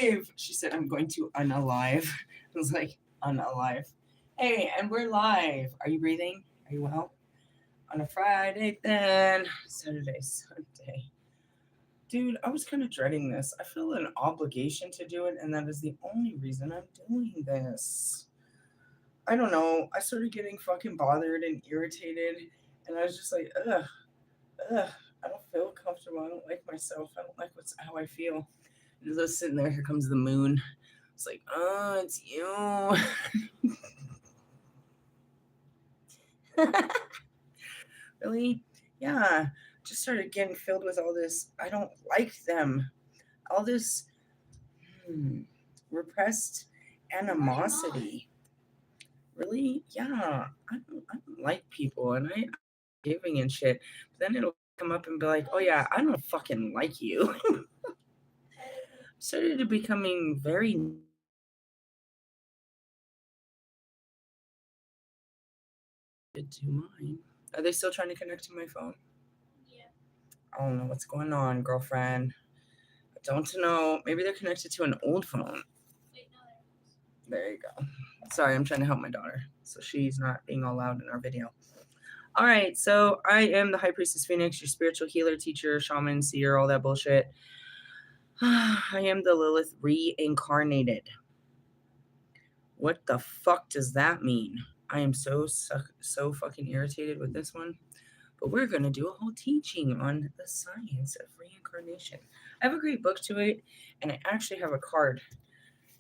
alive. She said, I'm going to unalive. I was like, unalive. Hey, and we're live. Are you breathing? Are you well? On a Friday then. Saturday, Sunday. Dude, I was kind of dreading this. I feel an obligation to do it, and that is the only reason I'm doing this. I don't know. I started getting fucking bothered and irritated, and I was just like, ugh. I don't feel comfortable. I don't like myself. I don't like how I feel. And just sitting there, here comes the moon. It's like, oh, it's you. Really? Yeah. Just started getting filled with all this. I don't like them. All this repressed animosity. Really? Yeah. I don't like people, and I'm giving and shit. But then it'll come up and be like, oh yeah, I don't fucking like you. Started becoming very to mine. Are they still trying to connect to my phone? Yeah. I don't know what's going on, girlfriend. I don't know. Maybe they're connected to an old phone. Wait, no, there you go. Sorry, I'm trying to help my daughter, so she's not being all loud in our video. All right, so I am the High Priestess Phoenix, your spiritual healer, teacher, shaman, seer, all that bullshit. I am the Lilith reincarnated. What the fuck does that mean? I am so fucking irritated with this one. But we're going to do a whole teaching on the science of reincarnation. I have a great book to it, and I actually have a card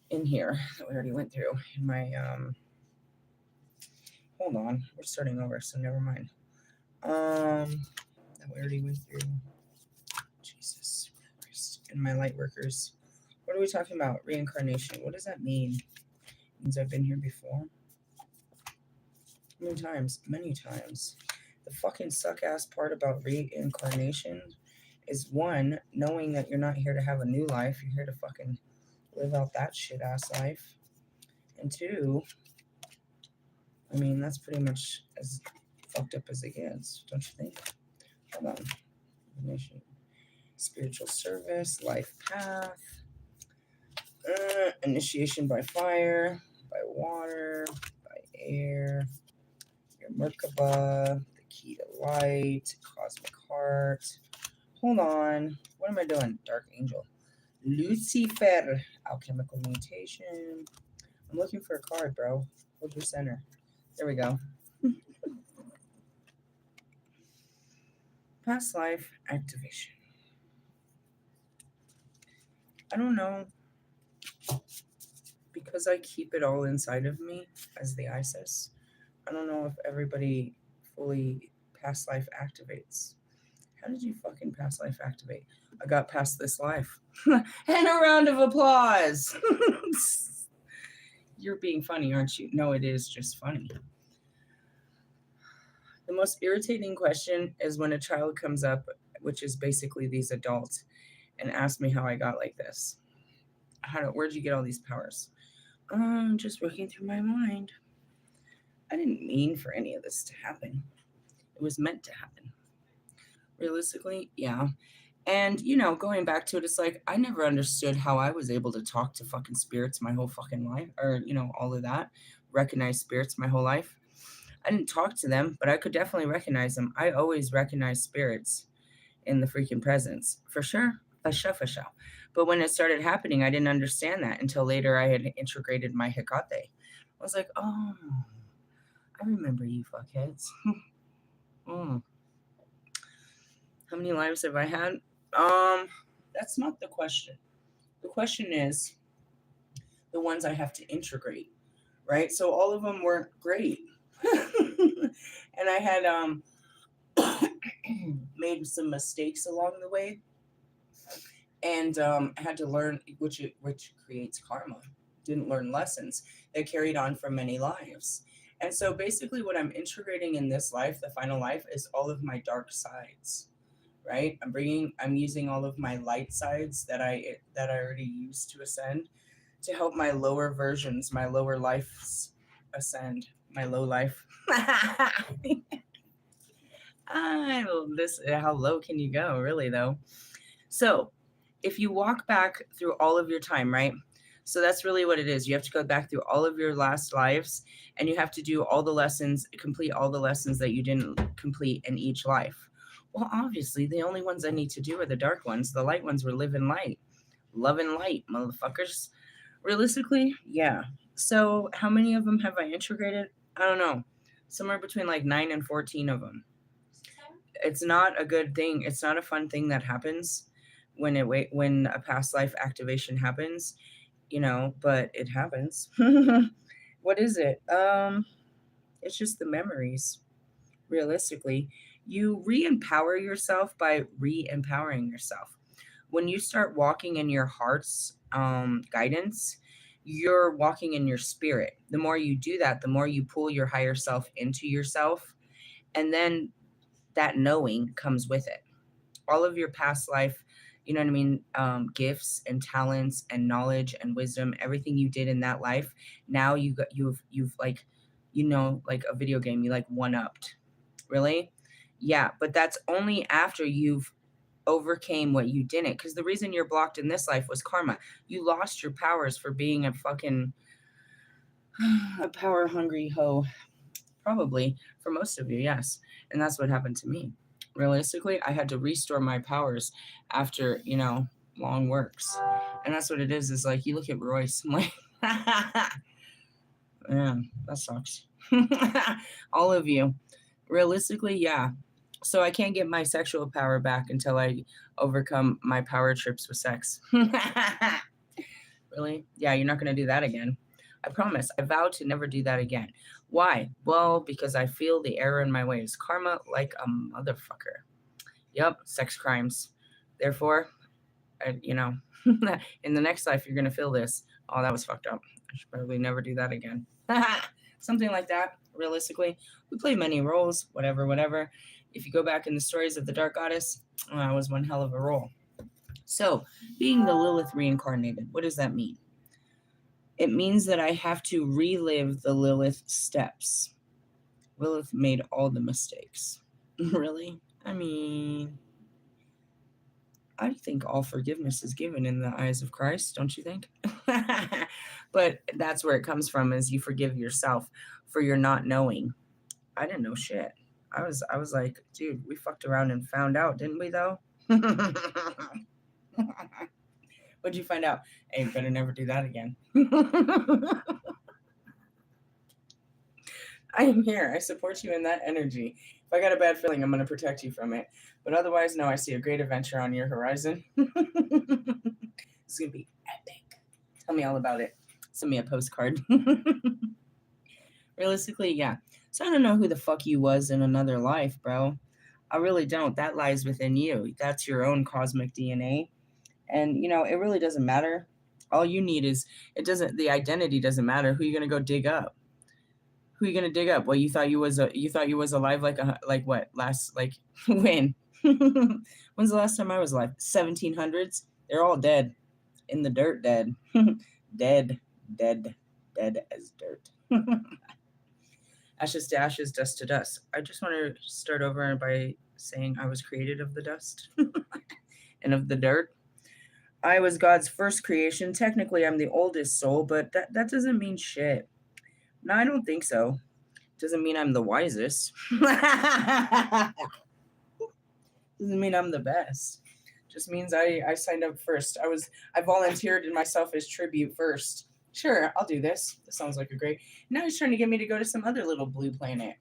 in here that we already went through in my, hold on, we're starting over, so never mind. That we already went through. Jesus Christ. And my light workers. What are we talking about? Reincarnation. What does that mean? It means I've been here before. Many times. Many times. The fucking suck-ass part about reincarnation is, one, knowing that you're not here to have a new life. You're here to fucking live out that shit-ass life. And two, I mean, that's pretty much as fucked up as it gets, don't you think? Hold on. Spiritual service, life path, initiation by fire, by water, by air, your Merkaba, the key to light, cosmic heart. Hold on. What am I doing? Dark angel. Lucifer, alchemical mutation. I'm looking for a card, bro. Hold your center. There we go. Past life activation. I don't know. Because I keep it all inside of me as the Isis, I don't know if everybody fully past life activates. How did you fucking past life activate? I got past this life. And a round of applause. You're being funny, aren't you? No, it is just funny. The most irritating question is when a child comes up, which is basically these adults, and asks me how I got like this. Where'd you get all these powers? I'm just working through my mind. I didn't mean for any of this to happen. It was meant to happen. Realistically, yeah. And, you know, going back to it, it's like, I never understood how I was able to talk to fucking spirits my whole fucking life, or, you know, all of that, recognize spirits my whole life. I didn't talk to them, but I could definitely recognize them. I always recognize spirits in the freaking presence, for sure, for sure. But when it started happening, I didn't understand that until later I had integrated my Hecate. I was like, oh, I remember you fuckheads. How many lives have I had? That's not the question. The question is the ones I have to integrate, right? So all of them weren't great. And I had made some mistakes along the way, and had to learn, which creates karma. Didn't learn lessons that carried on for many lives. And so basically what I'm integrating in this life, the final life, is all of my dark sides, right? I'm using all of my light sides that I already used to ascend to help my lower versions, my lower lives ascend, my low life. How low can you go, really, though? So if you walk back through all of your time, right? So that's really what it is. You have to go back through all of your last lives, and you have to do all the lessons, complete all the lessons that you didn't complete in each life. Well, obviously, the only ones I need to do are the dark ones. The light ones were living light, loving light, motherfuckers. Realistically, yeah. So how many of them have I integrated? I don't know. Somewhere between like 9 and 14 of them. It's not a good thing. It's not a fun thing that happens when a past life activation happens, but it happens. What is it? It's just the memories. Realistically, you re-empower yourself by re-empowering yourself. When you start walking in your heart's guidance, you're walking in your spirit. The more you do that, the more you pull your higher self into yourself, and then that knowing comes with it. All of your past life, you know what I mean, gifts and talents and knowledge and wisdom, everything you did in that life, now you've like, like a video game, you like one-upped. Really? Yeah, but that's only after you've overcame what you didn't, because the reason you're blocked in this life was karma. You lost your powers for being a fucking a power hungry hoe. Probably for most of you, yes. And that's what happened to me. Realistically, I had to restore my powers after, long works. And that's what it is like, you look at Royce, I'm like, man, that sucks. All of you. Realistically, yeah. So I can't get my sexual power back until I overcome my power trips with sex. Really? Yeah, you're not going to do that again. I promise. I vow to never do that again. Why? Well, because I feel the error in my ways. Karma like a motherfucker. Yep, sex crimes. Therefore, in the next life, you're going to feel this. Oh, that was fucked up. I should probably never do that again. Something like that, realistically. We play many roles, whatever. If you go back in the stories of the Dark Goddess, that was one hell of a role. So, being the Lilith reincarnated, what does that mean? It means that I have to relive the Lilith steps. Lilith made all the mistakes. Really? I mean, I think all forgiveness is given in the eyes of Christ, don't you think? But that's where it comes from, is you forgive yourself for your not knowing. I didn't know shit. I was like, dude, we fucked around and found out, didn't we though? What'd you find out? Hey, better never do that again. I am here. I support you in that energy. If I got a bad feeling, I'm going to protect you from it. But otherwise, no, I see a great adventure on your horizon. It's going to be epic. Tell me all about it. Send me a postcard. Realistically, yeah. So I don't know who the fuck you was in another life, bro. I really don't. That lies within you. That's your own cosmic DNA. And, it really doesn't matter. All you need is, the identity doesn't matter. Who are you going to go dig up? Who are you going to dig up? Well, you thought you was alive like what? When? When's the last time I was alive? 1700s? They're all dead. In the dirt, dead. Dead as dirt. Ashes to ashes, dust to dust. I just want to start over by saying I was created of the dust and of the dirt. I was God's first creation. Technically, I'm the oldest soul, but that doesn't mean shit. No, I don't think so. Doesn't mean I'm the wisest. Doesn't mean I'm the best. Just means I signed up first. I volunteered in myself as tribute first. Sure, I'll do this. This sounds like a great. Now he's trying to get me to go to some other little blue planet.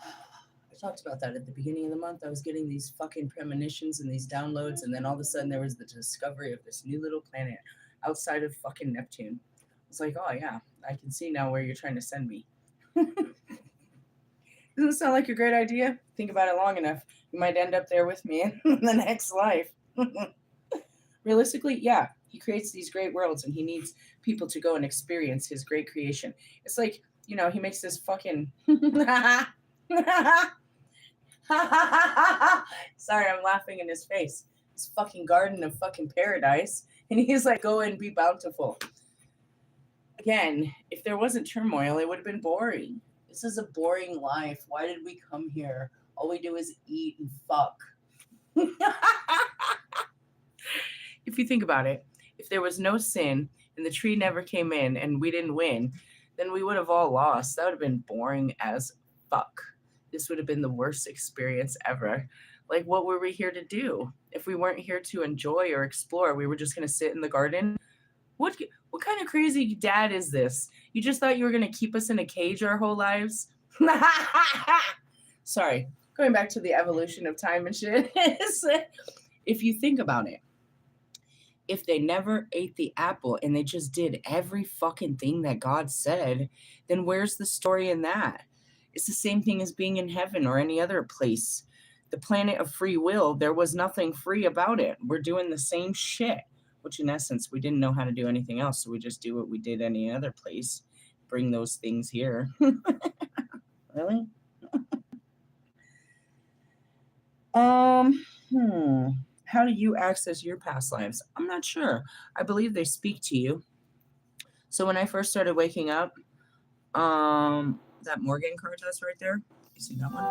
I talked about that at the beginning of the month. I was getting these fucking premonitions and these downloads, and then all of a sudden there was the discovery of this new little planet outside of fucking Neptune. It's like, oh yeah, I can see now where you're trying to send me. Doesn't it sound like a great idea? Think about it long enough. You might end up there with me in the next life. Realistically, yeah, he creates these great worlds and he needs people to go and experience his great creation. It's like, he makes this fucking... Sorry, I'm laughing in his face. This fucking garden of fucking paradise. And he's like, go and be bountiful. Again, if there wasn't turmoil, it would have been boring. This is a boring life. Why did we come here? All we do is eat and fuck. If you think about it, if there was no sin and the tree never came in and we didn't win, then we would have all lost. That would have been boring as fuck. This would have been the worst experience ever. Like, what were we here to do? If we weren't here to enjoy or explore, we were just going to sit in the garden. What kind of crazy dad is this? You just thought you were going to keep us in a cage our whole lives? Sorry, going back to the evolution of time and shit. If you think about it, if they never ate the apple and they just did every fucking thing that God said, then where's the story in that? It's the same thing as being in heaven or any other place. The planet of free will, there was nothing free about it. We're doing the same shit, which in essence, we didn't know how to do anything else. So we just do what we did any other place, bring those things here. Really? How do you access your past lives? I'm not sure. I believe they speak to you. So when I first started waking up, that Morgan card that's right there, you see that one?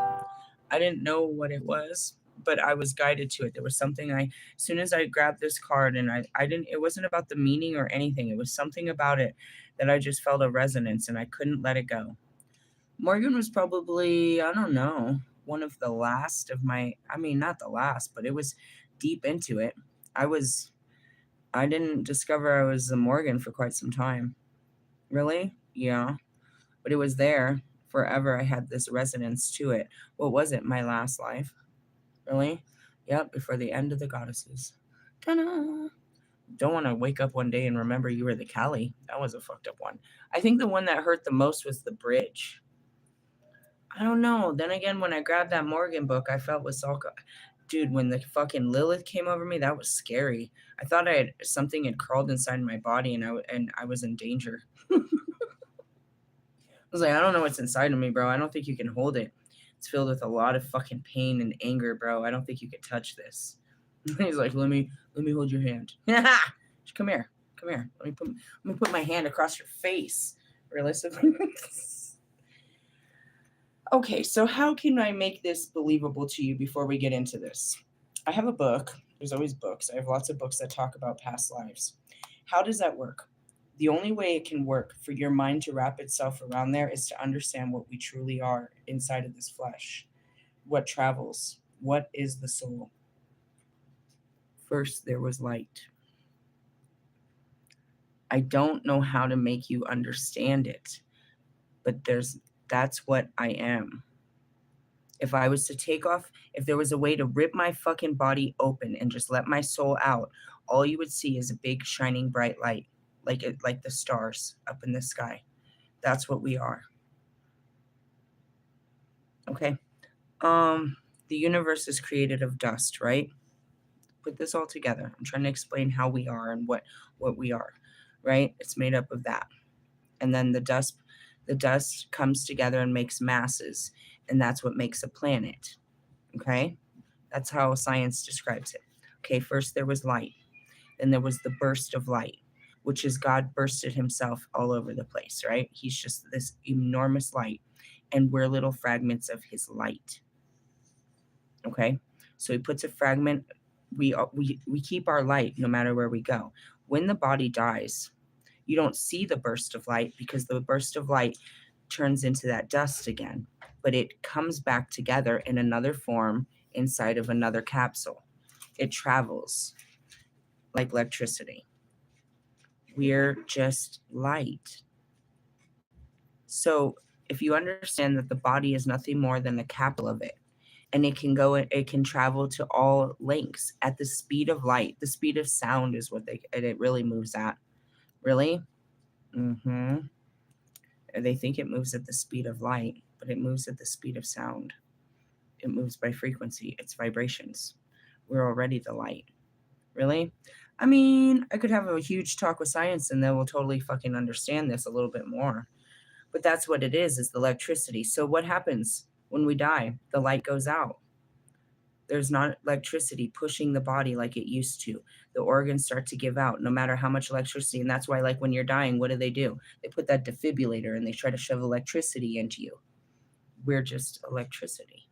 I didn't know what it was, but I was guided to it. There was something as soon as I grabbed this card and I didn't, it wasn't about the meaning or anything. It was something about it that I just felt a resonance and I couldn't let it go. Morgan was probably, I don't know, one of the last of not the last, but it was deep into it. I didn't discover I was a Morgan for quite some time. Really? Yeah. But it was there forever. I had this resonance to it. What was it? My last life? Really? Yep, before the end of the goddesses. Ta-da! Don't want to wake up one day and remember you were the Kali. That was a fucked up one. I think the one that hurt the most was the bridge. I don't know. Then again, when I grabbed that Morgan book, I felt with Salka. Dude, when the fucking Lilith came over me, that was scary. I thought something had crawled inside my body and I was in danger. I was like, I don't know what's inside of me, bro. I don't think you can hold it. It's filled with a lot of fucking pain and anger, bro. I don't think you could touch this. He's like, let me hold your hand. Come here. Let me put my hand across your face. Realistically. Okay, so how can I make this believable to you before we get into this? I have a book. There's always books. I have lots of books that talk about past lives. How does that work? The only way it can work for your mind to wrap itself around there is to understand what we truly are inside of this flesh. What travels? What is the soul? First, there was light. I don't know how to make you understand it, but that's what I am. If I was to if there was a way to rip my fucking body open and just let my soul out, all you would see is a big shining bright light, like the stars up in the sky. That's what we are. Okay. The universe is created of dust, right? Put this all together. I'm trying to explain how we are and what we are, right? It's made up of that. And then the dust comes together and makes masses, and that's what makes a planet. Okay? That's how science describes it. Okay, first there was light. Then there was the burst of light, which is God bursted himself all over the place, right? He's just this enormous light, and we're little fragments of his light. Okay? So he puts a fragment. We keep our light no matter where we go. When the body dies, you don't see the burst of light because the burst of light turns into that dust again, but it comes back together in another form inside of another capsule. It travels like electricity. We're just light. So if you understand that the body is nothing more than a capsule of it, and it can travel to all lengths at the speed of light. The speed of sound is what it really moves at. Really? Mm-hmm. They think it moves at the speed of light, but it moves at the speed of sound. It moves by frequency. It's vibrations. We're already the light. Really? I mean, I could have a huge talk with science and they will totally fucking understand this a little bit more. But that's what it is the electricity. So what happens when we die? The light goes out. There's not electricity pushing the body like it used to. The organs start to give out no matter how much electricity. And that's why, like, when you're dying, what do? They put that defibrillator and they try to shove electricity into you. We're just electricity.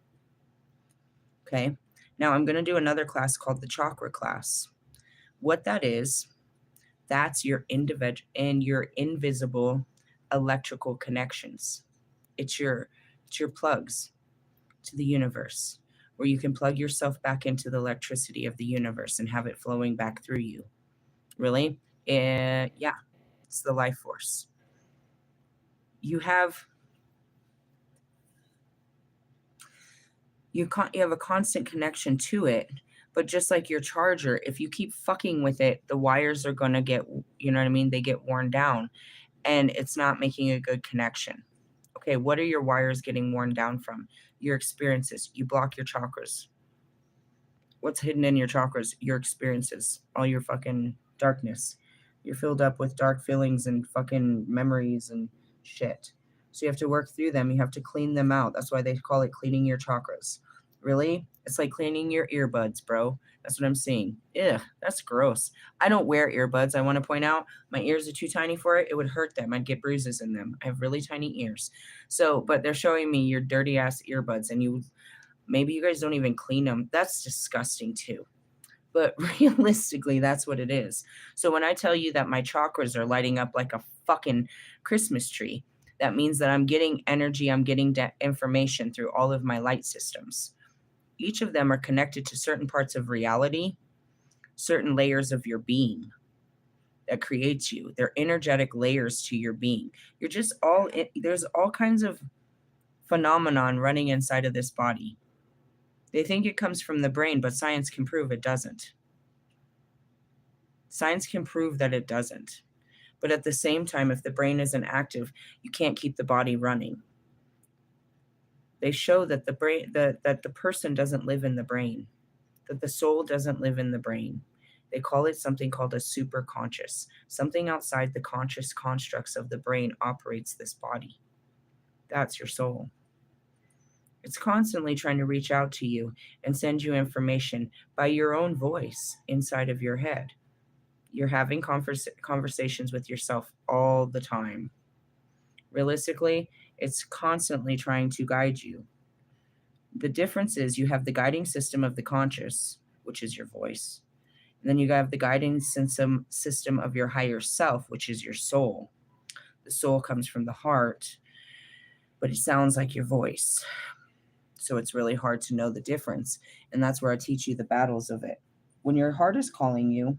Okay. Now I'm going to do another class called the chakra class, What that is, that's your individual and your invisible electrical connections. It's your plugs to the universe, where you can plug yourself back into the electricity of the universe and have it flowing back through you. Really? Yeah, it's the life force. You have you have a constant connection to it, but just like your charger, if you keep fucking with it, the wires are going to get, you know what I mean, they get worn down and it's not making a good connection. Okay, what are your wires getting worn down from? Your experiences. You block your chakras. What's hidden in your chakras? Your experiences, all your fucking darkness. You're filled up with dark feelings and fucking memories and shit. So you have to work through them. You have to clean them out. That's why they call it cleaning your chakras. Really? It's like cleaning your earbuds, bro. That's what I'm seeing. Ugh, that's gross. I don't wear earbuds. I want to point out my ears are too tiny for it. It would hurt them. I'd get bruises in them. I have really tiny ears. So, but they're showing me your dirty ass earbuds and maybe you guys don't even clean them. That's disgusting too. But realistically, that's what it is. So when I tell you that my chakras are lighting up like a fucking Christmas tree, that means that I'm getting energy, I'm getting information through all of my light systems. Each of them are connected to certain parts of reality, certain layers of your being that creates you. They're energetic layers to your being. You're just there's all kinds of phenomenon running inside of this body. They think it comes from the brain, but science can prove it doesn't. Science can prove that it doesn't. But at the same time, if the brain isn't active, you can't keep the body running. They show that that the person doesn't live in the brain, that the soul doesn't live in the brain. They call it something called a superconscious. Something outside the conscious constructs of the brain operates this body. That's your soul. It's constantly trying to reach out to you and send you information by your own voice inside of your head. You're having conversations with yourself all the time. Realistically, it's constantly trying to guide you. The difference is you have the guiding system of the conscious, which is your voice. And then you have the guiding system of your higher self, which is your soul. The soul comes from the heart, but it sounds like your voice. So it's really hard to know the difference. And that's where I teach you the battles of it. When your heart is calling you,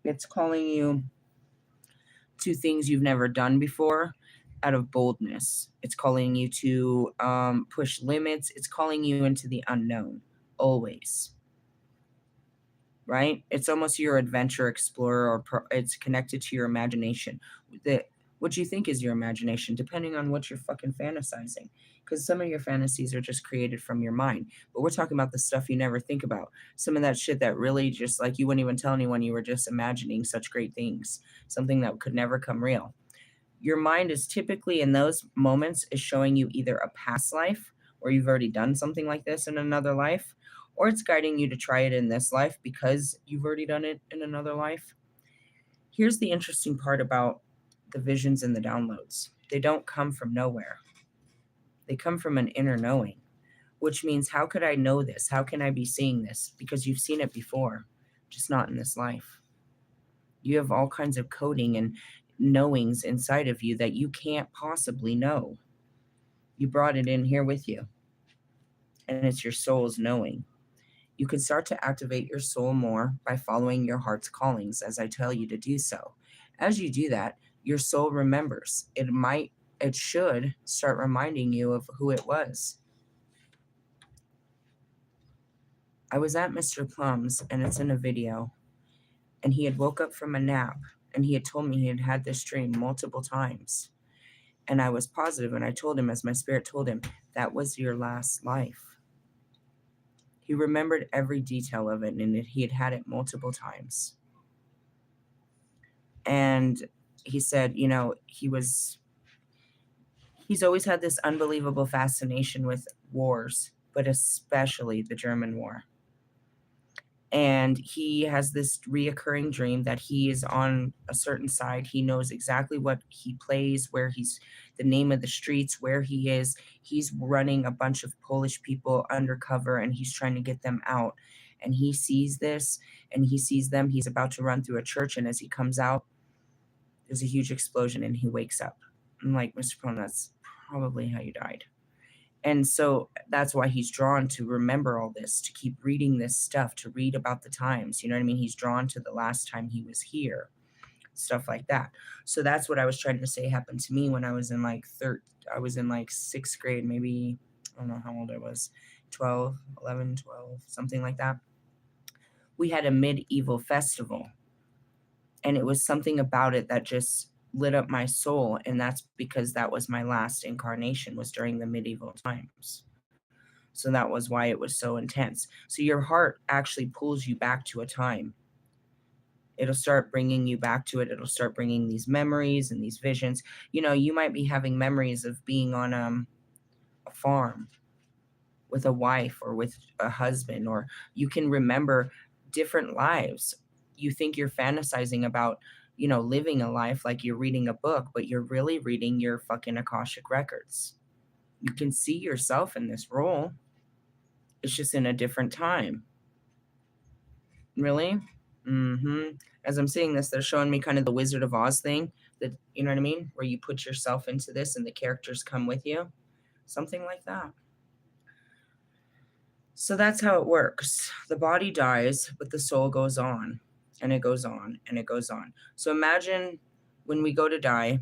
it's calling you to things you've never done before out of boldness. It's calling you to push limits. It's calling you into the unknown, always. Right? It's almost your adventure explorer, or it's connected to your imagination. What you think is your imagination, depending on what you're fucking fantasizing. Because some of your fantasies are just created from your mind. But we're talking about the stuff you never think about. Some of that shit that really just like you wouldn't even tell anyone, you were just imagining such great things. Something that could never come real. Your mind is typically in those moments is showing you either a past life where you've already done something like this in another life, or it's guiding you to try it in this life because you've already done it in another life. Here's the interesting part about the visions and the downloads. They don't come from nowhere. They come from an inner knowing, which means how could I know this? How can I be seeing this? Because you've seen it before, just not in this life. You have all kinds of coding and knowings inside of you that you can't possibly know. You brought it in here with you, and it's your soul's knowing. You can start to activate your soul more by following your heart's callings as I tell you to do so. As you do that, your soul remembers. It should start reminding you of who it was. I was at Mr. Plum's, and it's in a video, and he had woke up from a nap, and he had told me he had had this dream multiple times. And I was positive, and I told him, as my spirit told him, that was your last life. He remembered every detail of it, and he had had it multiple times. And he said, he's always had this unbelievable fascination with wars, but especially the German war. And he has this reoccurring dream that he is on a certain side. He knows exactly what he plays, the name of the streets, where he is. He's running a bunch of Polish people undercover, and he's trying to get them out. and he sees this and he sees them. He's about to run through a church, and as he comes out, there's a huge explosion and he wakes up. I'm like, Mr. Prone, that's probably how you died. And so that's why he's drawn to remember all this, to keep reading this stuff, to read about the times. You know what I mean? He's drawn to the last time he was here, stuff like that. So that's what I was trying to say happened to me when I was in like I was in like 6th grade, maybe, I don't know how old I was, 12, 11, 12, something like that. We had a medieval festival, and it was something about it that just lit up my soul. And that's because that was my last incarnation, was during the medieval times. So that was why it was so intense. So your heart actually pulls you back to a time. It'll start bringing you back to it. It'll start bringing these memories and these visions. You know, you might be having memories of being on a farm with a wife or with a husband, or you can remember different lives. You think you're fantasizing about, you know, living a life like you're reading a book, but you're really reading your fucking Akashic records. You can see yourself in this role. It's just in a different time. Really? As I'm seeing this, they're showing me kind of the Wizard of Oz thing, that, you know what I mean? Where you put yourself into this and the characters come with you. Something like that. So that's how it works. The body dies, but the soul goes on, and it goes on, and it goes on. So imagine when we go to die,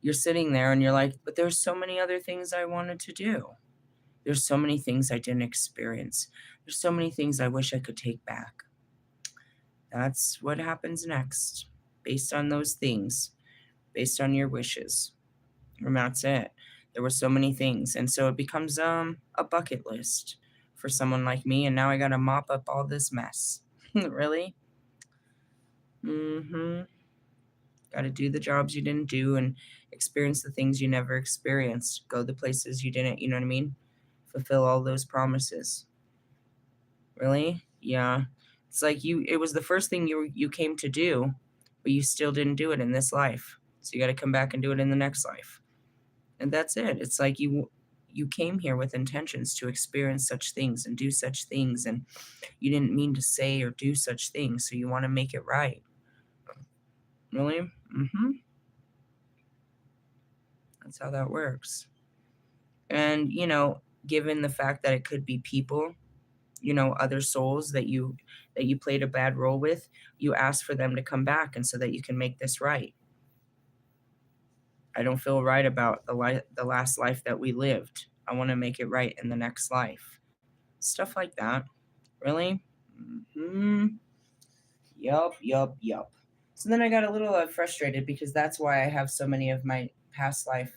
you're sitting there and you're like, but there's so many other things I wanted to do. There's so many things I didn't experience. There's so many things I wish I could take back. That's what happens next, based on those things, based on your wishes. And that's it. There were so many things. And so it becomes a bucket list for someone like me. And now I got to mop up all this mess. Really? Got to do the jobs you didn't do and experience the things you never experienced. Go the places you didn't, you know what I mean? Fulfill all those promises. Really? Yeah. It's like it was the first thing you came to do, but you still didn't do it in this life. So you got to come back and do it in the next life. And that's it. It's like you came here with intentions to experience such things and do such things, and you didn't mean to say or do such things, so you want to make it right. Really? That's how that works. And, you know, given the fact that it could be people, you know, other souls that you played a bad role with, you ask for them to come back, and so that you can make this right. I don't feel right about the last life that we lived. I want to make it right in the next life. Stuff like that. Really? Yup. So then I got a little frustrated, because that's why I have so many of my past life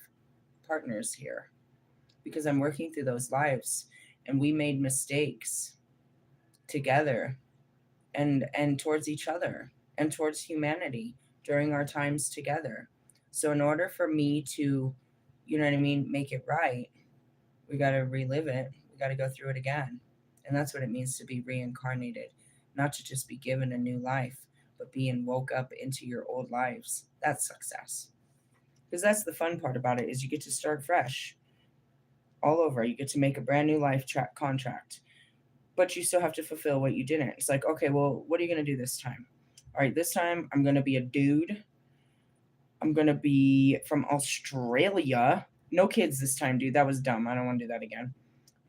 partners here, because I'm working through those lives, and we made mistakes together, and towards each other and towards humanity during our times together. So in order for me to, you know what I mean, make it right, we got to relive it. We got to go through it again. And that's what it means to be reincarnated, not to just be given a new life, but being woke up into your old lives. That's success. Because that's the fun part about it, is you get to start fresh all over. You get to make a brand new life contract, but you still have to fulfill what you didn't. It's like, okay, well, what are you going to do this time? All right, this time I'm going to be a dude. I'm going to be from Australia. No kids this time, dude. That was dumb. I don't want to do that again.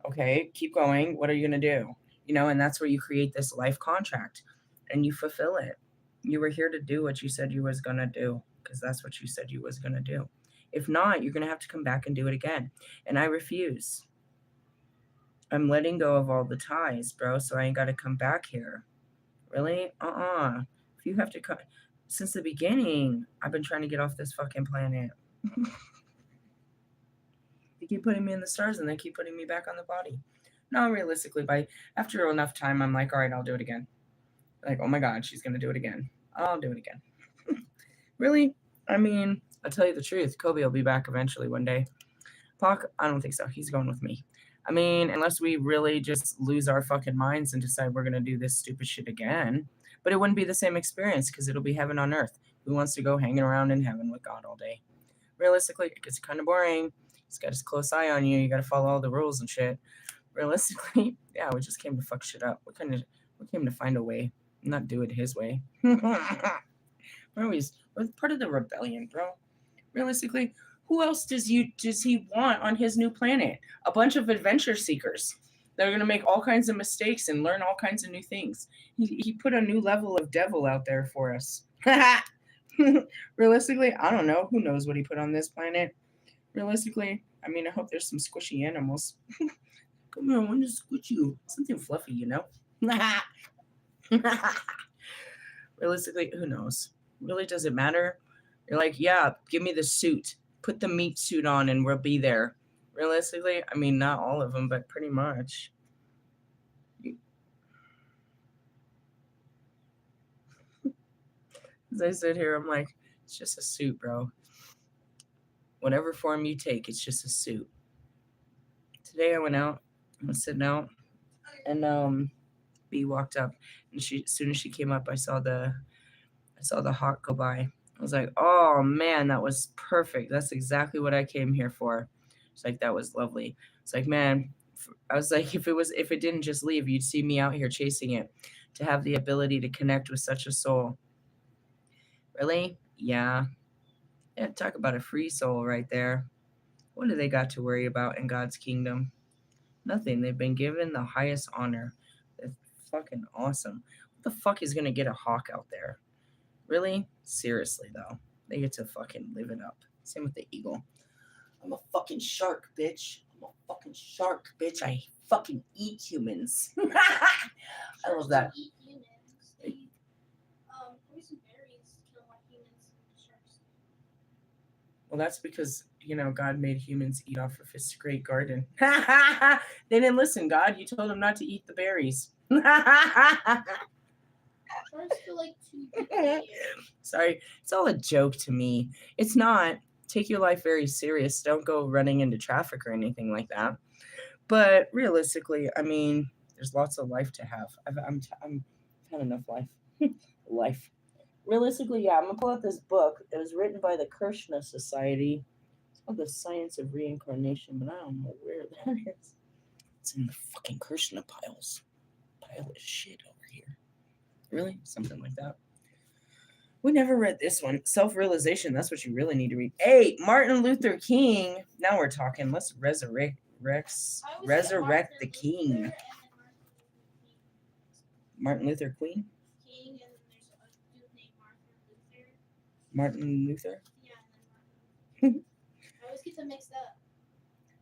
Okay, keep going. What are you going to do? You know, and that's where you create this life contract and you fulfill it. You were here to do what you said you was going to do, because that's what you said you was going to do. If not, you're going to have to come back and do it again. And I refuse. I'm letting go of all the ties, bro, so I ain't got to come back here. Really? If you have to come... Since the beginning, I've been trying to get off this fucking planet. They keep putting me in the stars, and they keep putting me back on the body. No, realistically, after enough time, I'm like, all right, I'll do it again. Like, oh my God, she's going to do it again. I'll do it again. Really? I mean, I'll tell you the truth. Kobe will be back eventually one day. Pac, I don't think so. He's going with me. I mean, unless we really just lose our fucking minds and decide we're going to do this stupid shit again. But it wouldn't be the same experience, because it'll be heaven on earth. Who wants to go hanging around in heaven with God all day? Realistically, it gets kind of boring. He's got his close eye on you. You got to follow all the rules and shit. Realistically, yeah, we just came to fuck shit up. We came to find a way, not do it his way. We're part of the rebellion, bro. Realistically, who else does he want on his new planet? A bunch of adventure seekers that are gonna make all kinds of mistakes and learn all kinds of new things. He put a new level of devil out there for us. Realistically, I don't know. Who knows what he put on this planet? Realistically, I mean, I hope there's some squishy animals. Come here, I want to squish you. Something fluffy, you know? Realistically, who knows? Really, does it matter? You're like, yeah, give me the suit. Put the meat suit on and we'll be there. Realistically, I mean, not all of them, but pretty much. As I sit here, I'm like, it's just a suit, bro. Whatever form you take, it's just a suit. Today I went out, I was sitting out, and B walked up, and as soon as she came up, I saw the hawk go by. I was like, oh man, that was perfect. That's exactly what I came here for. It's like, that was lovely. It's like, man, I was like, if it didn't just leave, you'd see me out here chasing it. To have the ability to connect with such a soul. Really? Yeah. Yeah, talk about a free soul right there. What do they got to worry about in God's kingdom? Nothing. They've been given the highest honor. They're fucking awesome. What the fuck is gonna get a hawk out there? Really? Seriously, though. They get to fucking live it up. Same with the eagle. I'm a fucking shark, bitch. I'm a fucking shark, bitch. I fucking eat humans. I love that. Eat humans. They poison berries kill more humans than sharks. Well, that's because, God made humans eat off of his great garden. They didn't listen, God. You told them not to eat the berries. Sharks feel like two people. Sorry, it's all a joke to me. It's not. Take your life very serious. Don't go running into traffic or anything like that. But realistically, I mean, there's lots of life to have. I've had enough life. Life. Realistically, yeah, I'm gonna pull out this book. It was written by the Krsna Society. It's called The Science of Reincarnation, but I don't know where that is. It's in the fucking Krsna piles. Pile of shit over here. Really? Something like that. We never read this one. Self-realization. That's what you really need to read. Hey, Martin Luther King. Now we're talking. Let's resurrect the king. Martin Luther Queen? King, and then there's a dude named Luther. Martin Luther? Yeah, and then I always get them mixed up.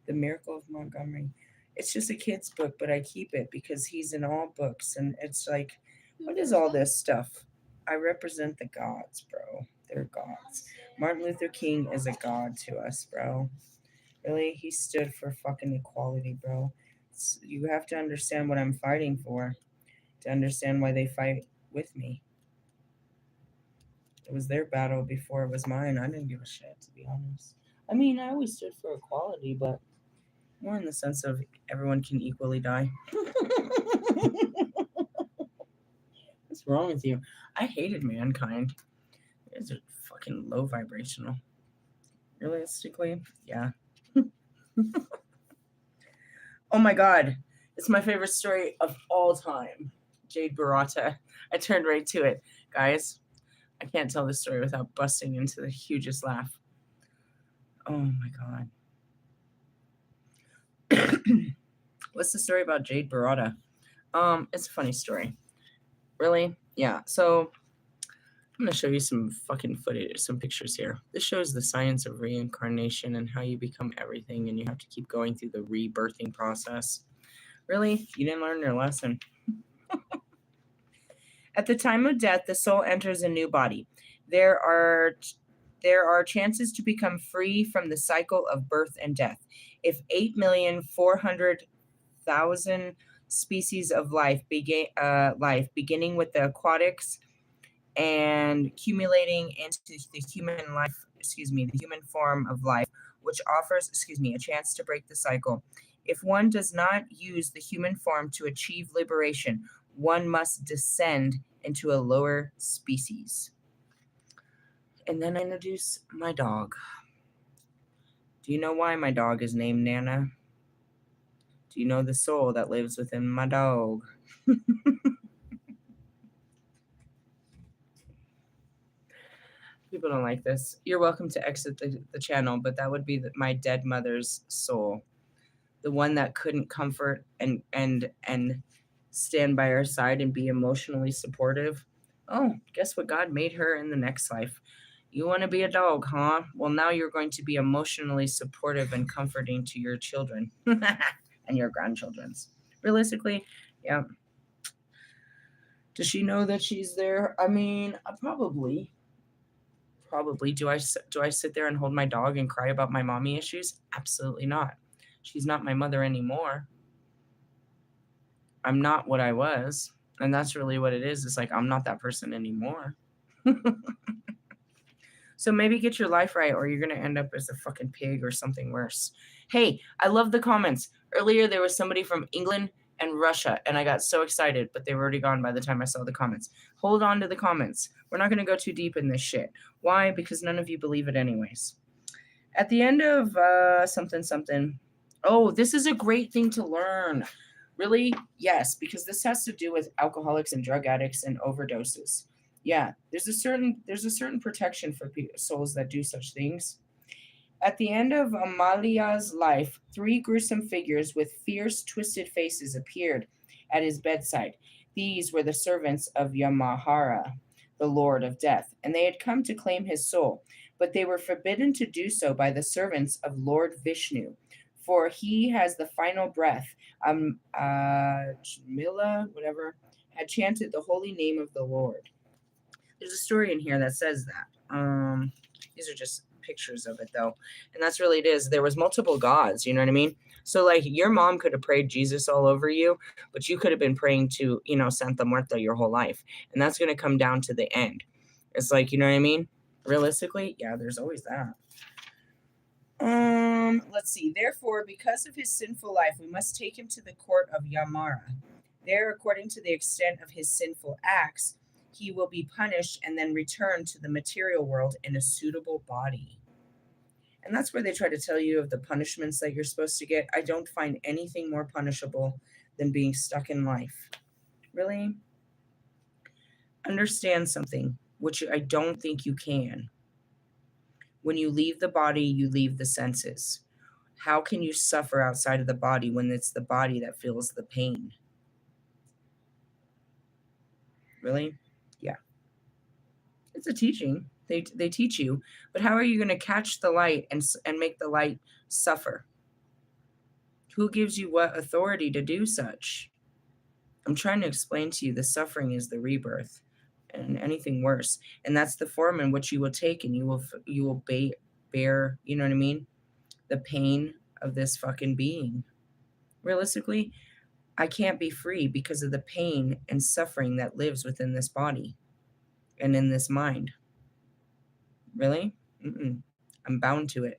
The Miracle of Montgomery. It's just a kid's book, but I keep it because he's in all books. And it's like, what is all this stuff? I represent the gods, bro. They're gods. Martin Luther King is a god to us, bro. Really? He stood for fucking equality, bro. You have to understand what I'm fighting for to understand why they fight with me. It was their battle before it was mine. I didn't give a shit, to be honest. I mean, I always stood for equality, but more in the sense of everyone can equally die. What's wrong with you? I hated mankind. You guys are fucking low vibrational. Realistically, yeah. Oh my god. It's my favorite story of all time. Jade Barata. I turned right to it. Guys, I can't tell this story without busting into the hugest laugh. Oh my god. What's the story about Jade Barata? It's a funny story. Really? Yeah. So I'm gonna show you some fucking footage, some pictures here. This shows the science of reincarnation and how you become everything, and you have to keep going through the rebirthing process. Really? You didn't learn your lesson. At the time of death, the soul enters a new body. There are chances to become free from the cycle of birth and death. If 8,400,000 species of life, beginning with the aquatics and accumulating into the the human form of life, which offers, a chance to break the cycle. If one does not use the human form to achieve liberation, one must descend into a lower species. And then I introduce my dog. Do you know why my dog is named Nana? Do you know the soul that lives within my dog? People don't like this. You're welcome to exit the channel, but that would be my dead mother's soul, the one that couldn't comfort and stand by our side and be emotionally supportive. Oh, guess what? God made her in the next life. You want to be a dog, huh? Well, now you're going to be emotionally supportive and comforting to your children and your grandchildren's. Realistically, yeah. Does she know that she's there? I mean, probably. Probably. Do I sit there and hold my dog and cry about my mommy issues? Absolutely not. She's not my mother anymore. I'm not what I was. And that's really what it is. It's like, I'm not that person anymore. So maybe get your life right, or you're going to end up as a fucking pig or something worse. Hey, I love the comments. Earlier, there was somebody from England and Russia, and I got so excited, but they were already gone by the time I saw the comments. Hold on to the comments. We're not going to go too deep in this shit. Why? Because none of you believe it anyways. At the end of something. Oh, this is a great thing to learn. Really? Yes, because this has to do with alcoholics and drug addicts and overdoses. Yeah, there's a certain protection for souls that do such things. At the end of Amalia's life, 3 gruesome figures with fierce, twisted faces appeared at his bedside. These were the servants of Yamahara, the Lord of Death, and they had come to claim his soul, but they were forbidden to do so by the servants of Lord Vishnu, for he has the final breath. Jamila, whatever, had chanted the holy name of the Lord. There's a story in here that says that. These are just pictures of it, though. And that's really it is. There was multiple gods, you know what I mean? So, like, your mom could have prayed Jesus all over you, but you could have been praying to, Santa Muerta your whole life. And that's going to come down to the end. It's like, you know what I mean? Realistically, yeah, there's always that. Let's see. Therefore, because of his sinful life, we must take him to the court of Yamara. There, according to the extent of his sinful acts, he will be punished and then returned to the material world in a suitable body. And that's where they try to tell you of the punishments that you're supposed to get. I don't find anything more punishable than being stuck in life. Really? Understand something, which I don't think you can. When you leave the body, you leave the senses. How can you suffer outside of the body when it's the body that feels the pain? Really? Yeah. It's a teaching. They teach you. But how are you going to catch the light and make the light suffer? Who gives you what authority to do such? I'm trying to explain to you the suffering is the rebirth and anything worse. And that's the form in which you will take, and you will bear, you know what I mean? The pain of this fucking being. Realistically, I can't be free because of the pain and suffering that lives within this body and in this mind. Really? I'm bound to it.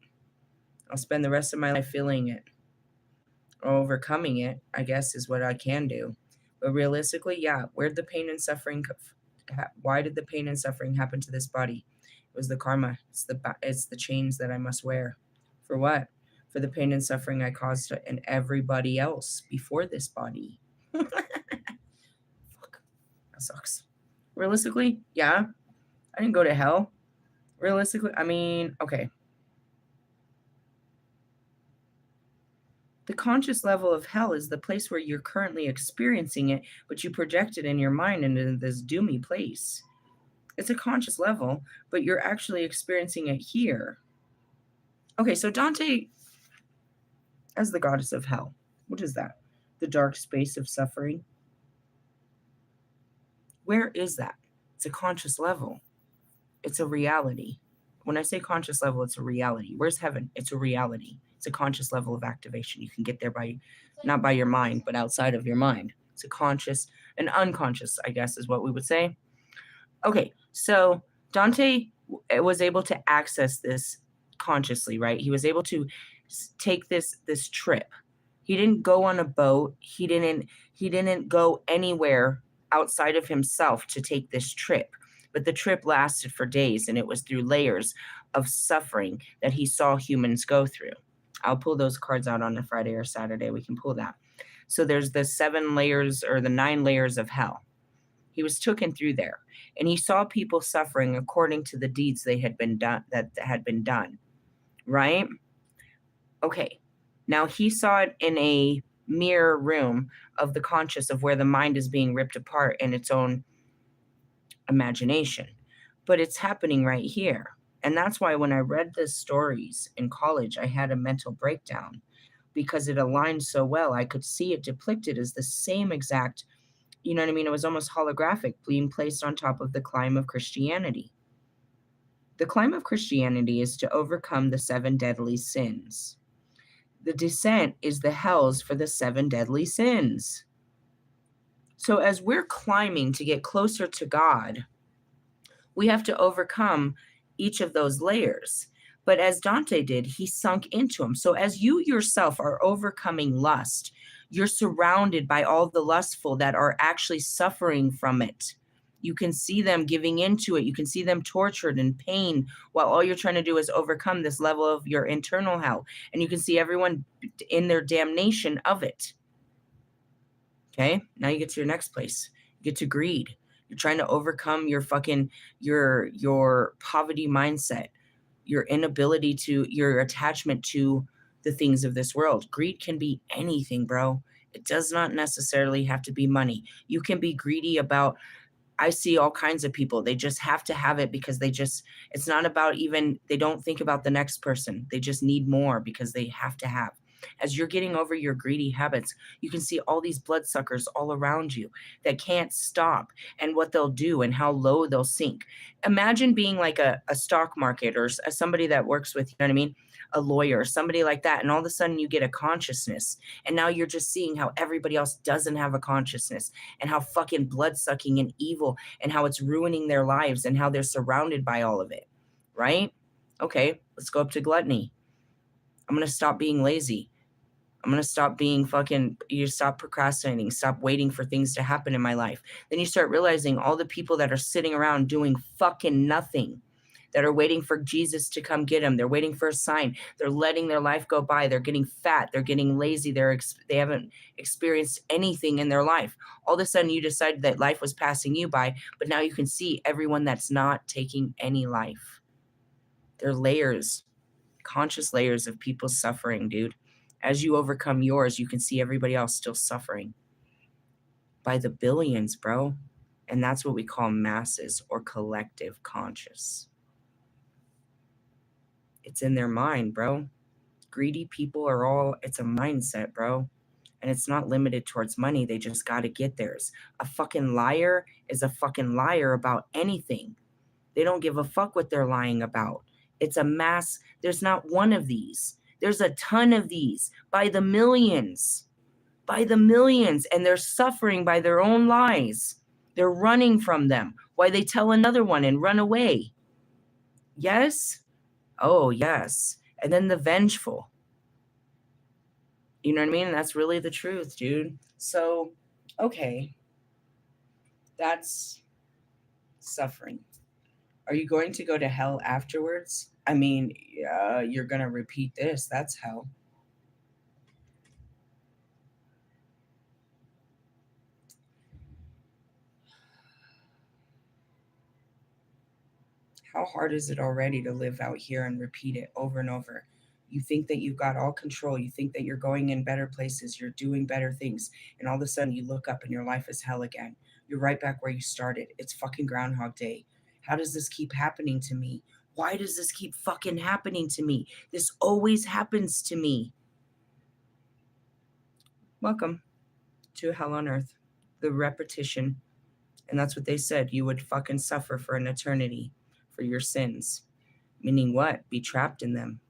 I'll spend the rest of my life feeling it. Or overcoming it, I guess, is what I can do. But realistically, yeah, where'd the pain and suffering, why did the pain and suffering happen to this body? It was the karma. It's the chains that I must wear. For what? For the pain and suffering I caused and everybody else before this body. Fuck. That sucks. Realistically, yeah, I didn't go to hell. Realistically, I mean, okay. The conscious level of hell is the place where you're currently experiencing it, but you project it in your mind into this doomy place. It's a conscious level, but you're actually experiencing it here. Okay, so Dante as the goddess of hell. What is that? The dark space of suffering. Where is that? It's a conscious level. It's a reality. When I say conscious level, it's a reality. Where's heaven? It's a reality. It's a conscious level of activation. You can get there not by your mind, but outside of your mind. It's a conscious and unconscious, I guess, is what we would say. Okay, so Dante was able to access this consciously, right? He was able to take this trip. He didn't go on a boat. He didn't go anywhere outside of himself to take this trip. But the trip lasted for days, and it was through layers of suffering that he saw humans go through. I'll pull those cards out on a Friday or Saturday. We can pull that. So there's the 7 layers or the 9 layers of hell. He was taken through there, and he saw people suffering according to the deeds they had been done, that had been done, right? Okay. Now he saw it in a mirror room of the conscious, of where the mind is being ripped apart in its own imagination. But it's happening right here. And that's why when I read the stories in college, I had a mental breakdown, because it aligned so well. I could see it depicted as the same exact, you know what I mean? It was almost holographic, being placed on top of the climb of Christianity. The climb of Christianity is to overcome the 7 deadly sins. The descent is the hells for the 7 deadly sins. So as we're climbing to get closer to God, we have to overcome each of those layers. But as Dante did, he sunk into them. So as you yourself are overcoming lust, you're surrounded by all the lustful that are actually suffering from it. You can see them giving into it. You can see them tortured and pain, while all you're trying to do is overcome this level of your internal hell. And you can see everyone in their damnation of it. Okay, now you get to your next place. You get to greed. You're trying to overcome your fucking your poverty mindset, your inability to, your attachment to the things of this world. Greed can be anything, bro. It does not necessarily have to be money. You can be greedy about, I see all kinds of people, they just have to have it because it's not about, even, they don't think about the next person. They just need more because they have to have. As you're getting over your greedy habits, you can see all these bloodsuckers all around you that can't stop, and what they'll do and how low they'll sink. Imagine being like a stock market, or somebody that works with, you know what I mean? A lawyer, somebody like that. And all of a sudden you get a consciousness. And now you're just seeing how everybody else doesn't have a consciousness, and how fucking bloodsucking and evil, and how it's ruining their lives, and how they're surrounded by all of it. Right? Okay, let's go up to gluttony. I'm going to stop being lazy. I'm going to stop being you stop procrastinating, stop waiting for things to happen in my life. Then you start realizing all the people that are sitting around doing fucking nothing, that are waiting for Jesus to come get them. They're waiting for a sign. They're letting their life go by. They're getting fat. They're getting lazy. They haven't experienced anything in their life. All of a sudden you decided that life was passing you by, but now you can see everyone that's not taking any life. They're layers, conscious layers of people suffering, dude. As you overcome yours, you can see everybody else still suffering by the billions, bro. And that's what we call masses, or collective conscious. It's in their mind, bro. Greedy people it's a mindset, bro. And it's not limited towards money. They just got to get theirs. A fucking liar is a fucking liar about anything. They don't give a fuck what they're lying about. It's a mass. There's not one of these. There's a ton of these, by the millions, and they're suffering by their own lies. They're running from them. Why they tell another one and run away. Yes? Oh, yes. And then the vengeful. You know what I mean? That's really the truth, dude. So, okay. That's suffering. Are you going to go to hell afterwards? I mean, yeah, you're going to repeat this. That's hell. How hard is it already to live out here and repeat it over and over? You think that you've got all control. You think that you're going in better places. You're doing better things. And all of a sudden you look up and your life is hell again. You're right back where you started. It's fucking Groundhog Day. How does this keep happening to me? Why does this keep fucking happening to me? This always happens to me. Welcome to hell on earth. The repetition. And that's what they said. You would fucking suffer for an eternity for your sins. Meaning what? Be trapped in them.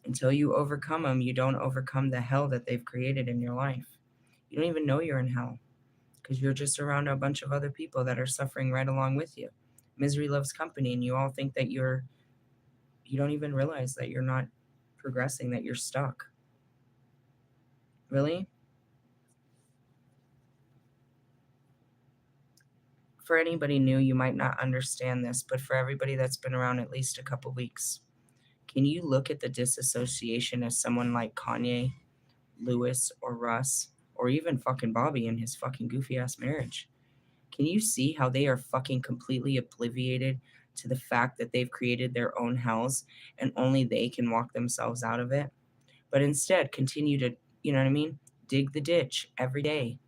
Until you overcome them, you don't overcome the hell that they've created in your life. You don't even know you're in hell, because you're just around a bunch of other people that are suffering right along with you. Misery loves company, and you all think that you don't even realize that you're not progressing, that you're stuck. Really? For anybody new, you might not understand this, but for everybody that's been around at least a couple weeks, can you look at the disassociation as someone like Kanye, Lewis, or Russ, or or even fucking Bobby and his fucking goofy ass marriage. Can you see how they are fucking completely obliviated to the fact that they've created their own hells and only they can walk themselves out of it? But instead continue to, you know what I mean? Dig the ditch every day,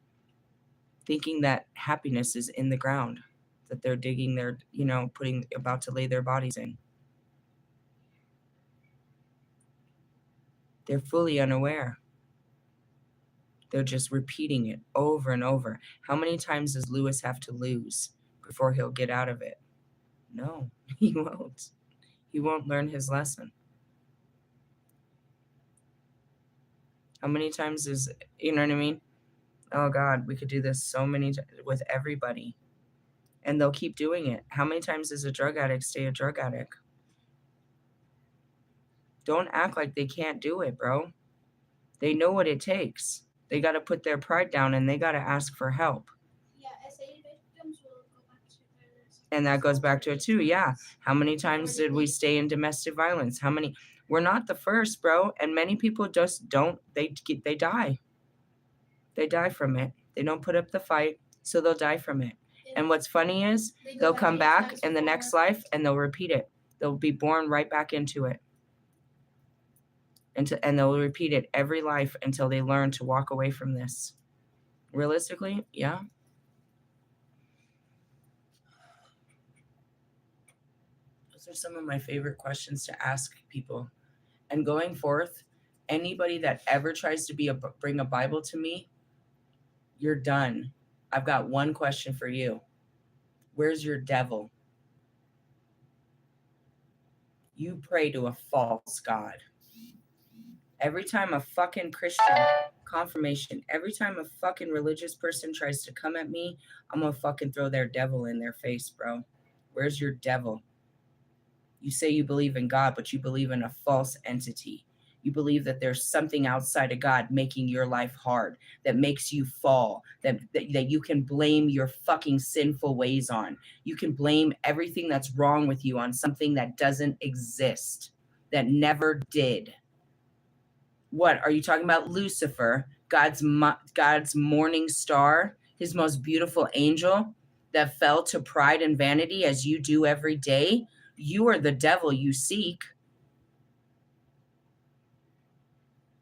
thinking that happiness is in the ground, that they're digging their, about to lay their bodies in. They're fully unaware. They're just repeating it over and over. How many times does Lewis have to lose before he'll get out of it? No, he won't. He won't learn his lesson. How many times is, you know what I mean? Oh God, we could do this so many times with everybody. And they'll keep doing it. How many times does a drug addict stay a drug addict? Don't act like they can't do it, bro. They know what it takes. They got to put their pride down and they got to ask for help. Yeah, SA victims will go back to their... And that goes back to it too. Yeah. How many times did we stay in domestic violence? How many? We're not the first, bro. And many people just don't. They die. They die from it. They don't put up the fight, so they'll die from it. And what's funny is they'll come back in the next life and they'll repeat it. They'll be born right back into it. And they'll repeat it every life until they learn to walk away from this. Realistically, yeah. Those are some of my favorite questions to ask people. And going forth, anybody that ever tries to bring a Bible to me, you're done. I've got one question for you. Where's your devil? You pray to a false god. Every time a fucking Christian confirmation, every time a fucking religious person tries to come at me, I'm gonna fucking throw their devil in their face, bro. Where's your devil? You say you believe in God, but you believe in a false entity. You believe that there's something outside of God making your life hard, that makes you fall, that you can blame your fucking sinful ways on. You can blame everything that's wrong with you on something that doesn't exist, that never did. What are you talking about? Lucifer, God's morning star, his most beautiful angel that fell to pride and vanity as you do every day. You are the devil you seek.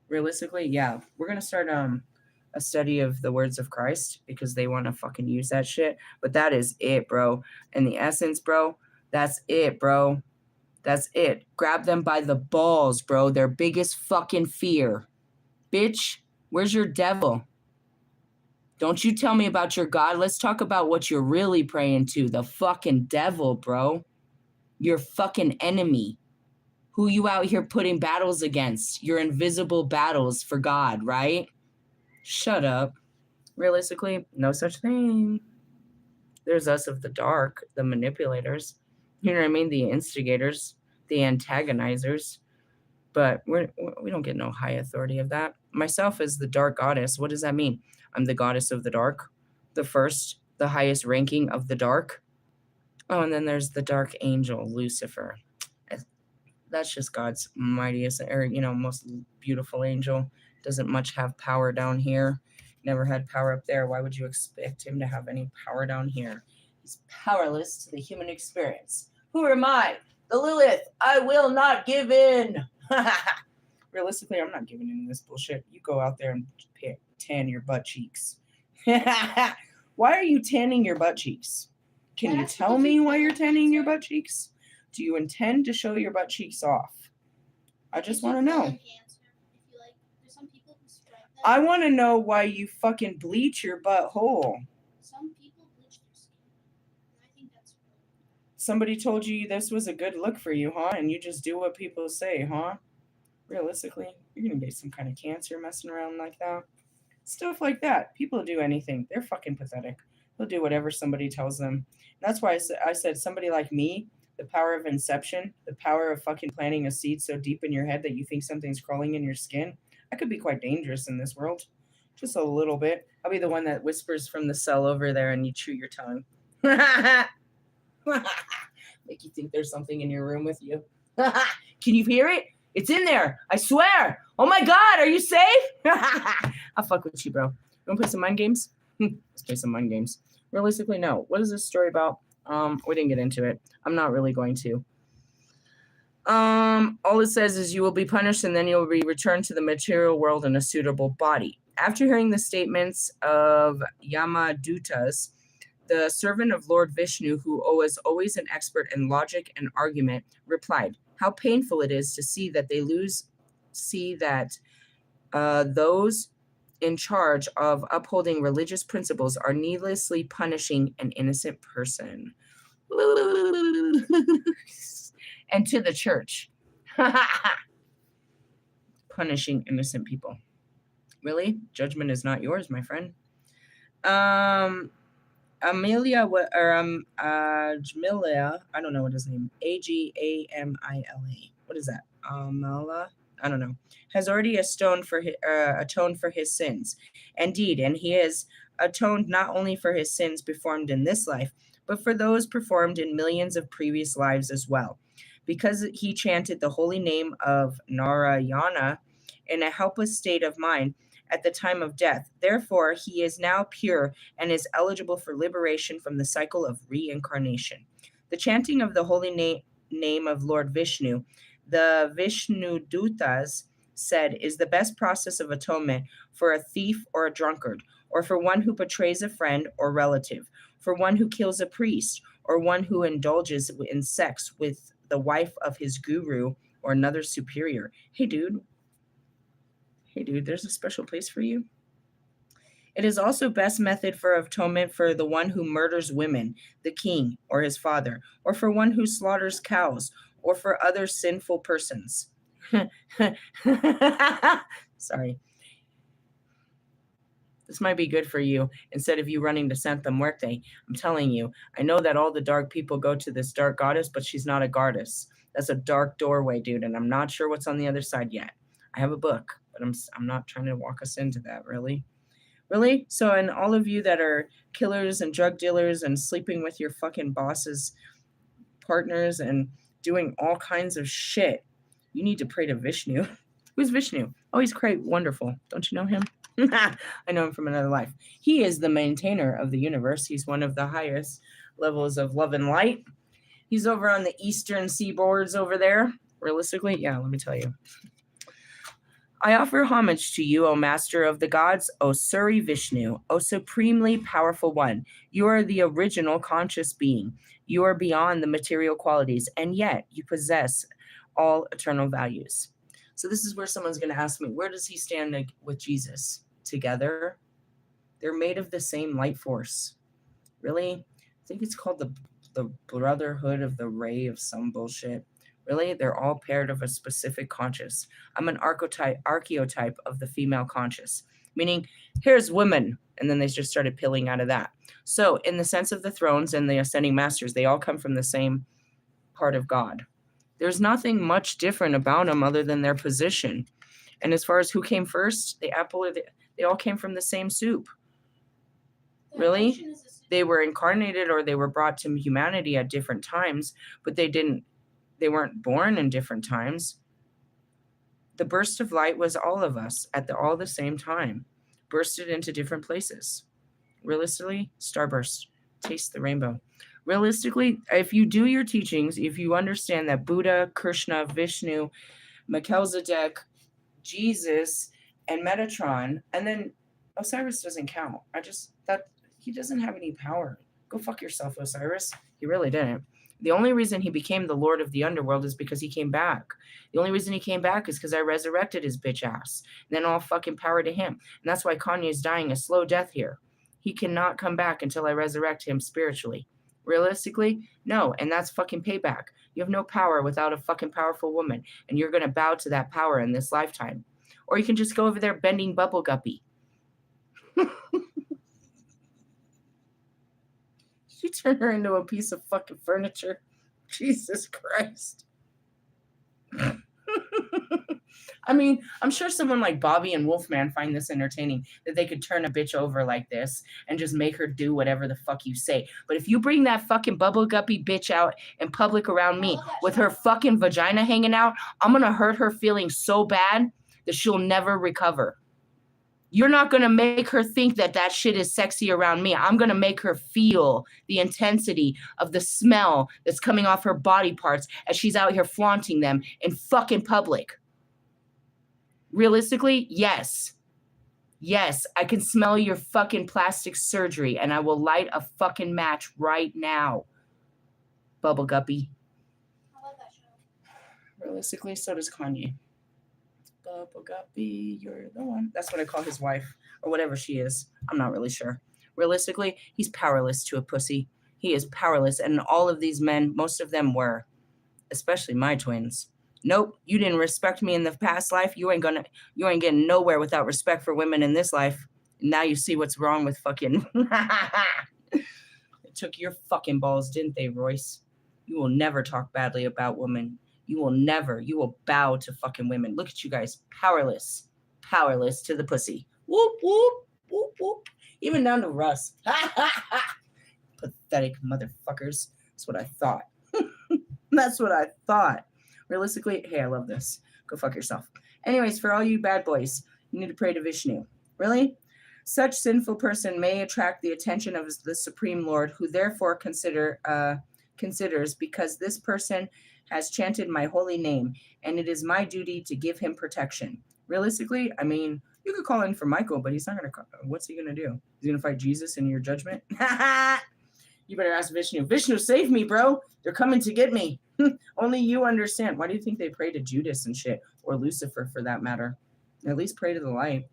Realistically, yeah. We're going to start a study of the words of Christ because they want to fucking use that shit. But that is it, bro. In the essence, bro, that's it, bro. That's it. Grab them by the balls, bro. Their biggest fucking fear. Bitch, where's your devil? Don't you tell me about your God. Let's talk about what you're really praying to. The fucking devil, bro. Your fucking enemy. Who you out here putting battles against. Your invisible battles for God, right? Shut up. Realistically, no such thing. There's us of the dark, the manipulators. You know what I mean? The instigators, the antagonizers. But we don't get no high authority of that. Myself as the dark goddess, what does that mean? I'm the goddess of the dark. The highest ranking of the dark. Oh, and then there's the dark angel, Lucifer. That's just God's mightiest, or, most beautiful angel. Doesn't much have power down here. Never had power up there. Why would you expect him to have any power down here? He's powerless to the human experience. Who am I? The Lilith. I will not give in. Realistically, I'm not giving in to this bullshit. You go out there and tan your butt cheeks. Why are you tanning your butt cheeks? Can you tell me why you're tanning your butt cheeks? Do you intend to show your butt cheeks off? I just want to know. I want to know why you fucking bleach your butthole. Some people bleach their skin. I think that's really... Somebody told you this was a good look for you, huh? And you just do what people say, huh? Realistically, you're going to get some kind of cancer messing around like that. Stuff like that. People do anything. They're fucking pathetic. They'll do whatever somebody tells them. And that's why I said somebody like me, the power of inception, the power of fucking planting a seed so deep in your head that you think something's crawling in your skin. I could be quite dangerous in this world. Just a little bit. I'll be the one that whispers from the cell over there and you chew your tongue. Make you think there's something in your room with you. Can you hear it? It's in there. I swear. Oh my God, are you safe? I'll fuck with you, bro. Want to play some mind games? Let's play some mind games. Realistically, no. What is this story about? We didn't get into it. I'm not really going to. All it says is you will be punished and then you'll be returned to the material world in a suitable body. After hearing the statements of Yamadutas, the servant of Lord Vishnu, who was always an expert in logic and argument, replied, "How painful it is to see that those in charge of upholding religious principles are needlessly punishing an innocent person." And to the church, punishing innocent people. Really? Judgment is not yours, my friend. Jamilia, I don't know what his name. Agamila. What is that? Amala? I don't know. Has already atoned for his sins. Indeed, and he has atoned not only for his sins performed in this life, but for those performed in millions of previous lives as well. Because he chanted the holy name of Narayana in a helpless state of mind at the time of death. Therefore, he is now pure and is eligible for liberation from the cycle of reincarnation. The chanting of the holy name of Lord Vishnu, the Vishnu Dutas said, is the best process of atonement for a thief or a drunkard, or for one who betrays a friend or relative, for one who kills a priest, or one who indulges in sex with the wife of his guru or another superior. Hey, dude, there's a special place for you. It is also best method for atonement for the one who murders women, the king or his father, or for one who slaughters cows, or for other sinful persons. Sorry. This might be good for you instead of you running to Santa Muerte. I'm telling you, I know that all the dark people go to this dark goddess, but she's not a goddess. That's a dark doorway, dude, and I'm not sure what's on the other side yet. I have a book, but I'm not trying to walk us into that, really. Really? So, and all of you that are killers and drug dealers and sleeping with your fucking boss's partners and doing all kinds of shit, you need to pray to Vishnu. Who's Vishnu? Oh, he's quite wonderful. Don't you know him? I know him from another life. He is the maintainer of the universe. He's one of the highest levels of love and light. He's over on the eastern seaboards over there. Realistically, yeah, let me tell you. I offer homage to you, O Master of the Gods, O Suri Vishnu, O Supremely Powerful One. You are the original conscious being. You are beyond the material qualities, and yet you possess all eternal values. So this is where someone's going to ask me, where does he stand with Jesus? Together? They're made of the same light force. Really? I think it's called the Brotherhood of the Ray of some bullshit. Really? They're all paired of a specific conscious. I'm an archetype of the female conscious, meaning here's women. And then they just started peeling out of that. So in the sense of the thrones and the ascending masters, they all come from the same part of God. There's nothing much different about them other than their position. And as far as who came first, they all came from the same soup. Really? They were incarnated or they were brought to humanity at different times, but they weren't born in different times. The burst of light was all of us at all the same time, bursted into different places. Realistically, starburst, taste the rainbow. Realistically, if you do your teachings, if you understand that Buddha, Krishna, Vishnu, Melchizedek, Jesus, and Metatron, and then Osiris doesn't count. He doesn't have any power. Go fuck yourself, Osiris. He really didn't. The only reason he became the Lord of the Underworld is because he came back. The only reason he came back is because I resurrected his bitch ass. And then all fucking power to him. And that's why Kanye's dying a slow death here. He cannot come back until I resurrect him spiritually. Realistically, no, and that's fucking payback. You have no power without a fucking powerful woman, and you're going to bow to that power in this lifetime. Or you can just go over there bending bubble guppy. You turn her into a piece of fucking furniture. Jesus Christ. I mean, I'm sure someone like Bobby and Wolfman find this entertaining, that they could turn a bitch over like this and just make her do whatever the fuck you say. But if you bring that fucking bubble guppy bitch out in public around me with her fucking vagina hanging out, I'm going to hurt her feelings so bad that she'll never recover. You're not going to make her think that that shit is sexy around me. I'm going to make her feel the intensity of the smell that's coming off her body parts as she's out here flaunting them in fucking public. Realistically, yes. Yes, I can smell your fucking plastic surgery and I will light a fucking match right now. Bubble Guppy. I love that show. Realistically, so does Kanye. Bubble Guppy, you're the one. That's what I call his wife, or whatever she is. I'm not really sure. Realistically, he's powerless to a pussy. He is powerless, and all of these men, most of them were, especially my twins. Nope, you didn't respect me in the past life. You ain't getting nowhere without respect for women in this life. Now you see what's wrong with fucking. It took your fucking balls, didn't they, Royce? You will never talk badly about women. You will bow to fucking women. Look at you guys, powerless to the pussy. Whoop, whoop, whoop, whoop. Even down to Russ. Pathetic motherfuckers. That's what I thought. That's what I thought. Realistically, hey, I love this. Go fuck yourself. Anyways, for all you bad boys, you need to pray to Vishnu. Really? Such sinful person may attract the attention of the Supreme Lord, who therefore considers, because this person has chanted my holy name, and it is my duty to give him protection. Realistically, I mean, you could call in for Michael, but he's not going to. What's he going to do? He's going to fight Jesus in your judgment? You better ask Vishnu. Vishnu, save me, bro. They're coming to get me. Only you understand. Why do you think they pray to Judas and shit? Or Lucifer, for that matter? At least pray to the light.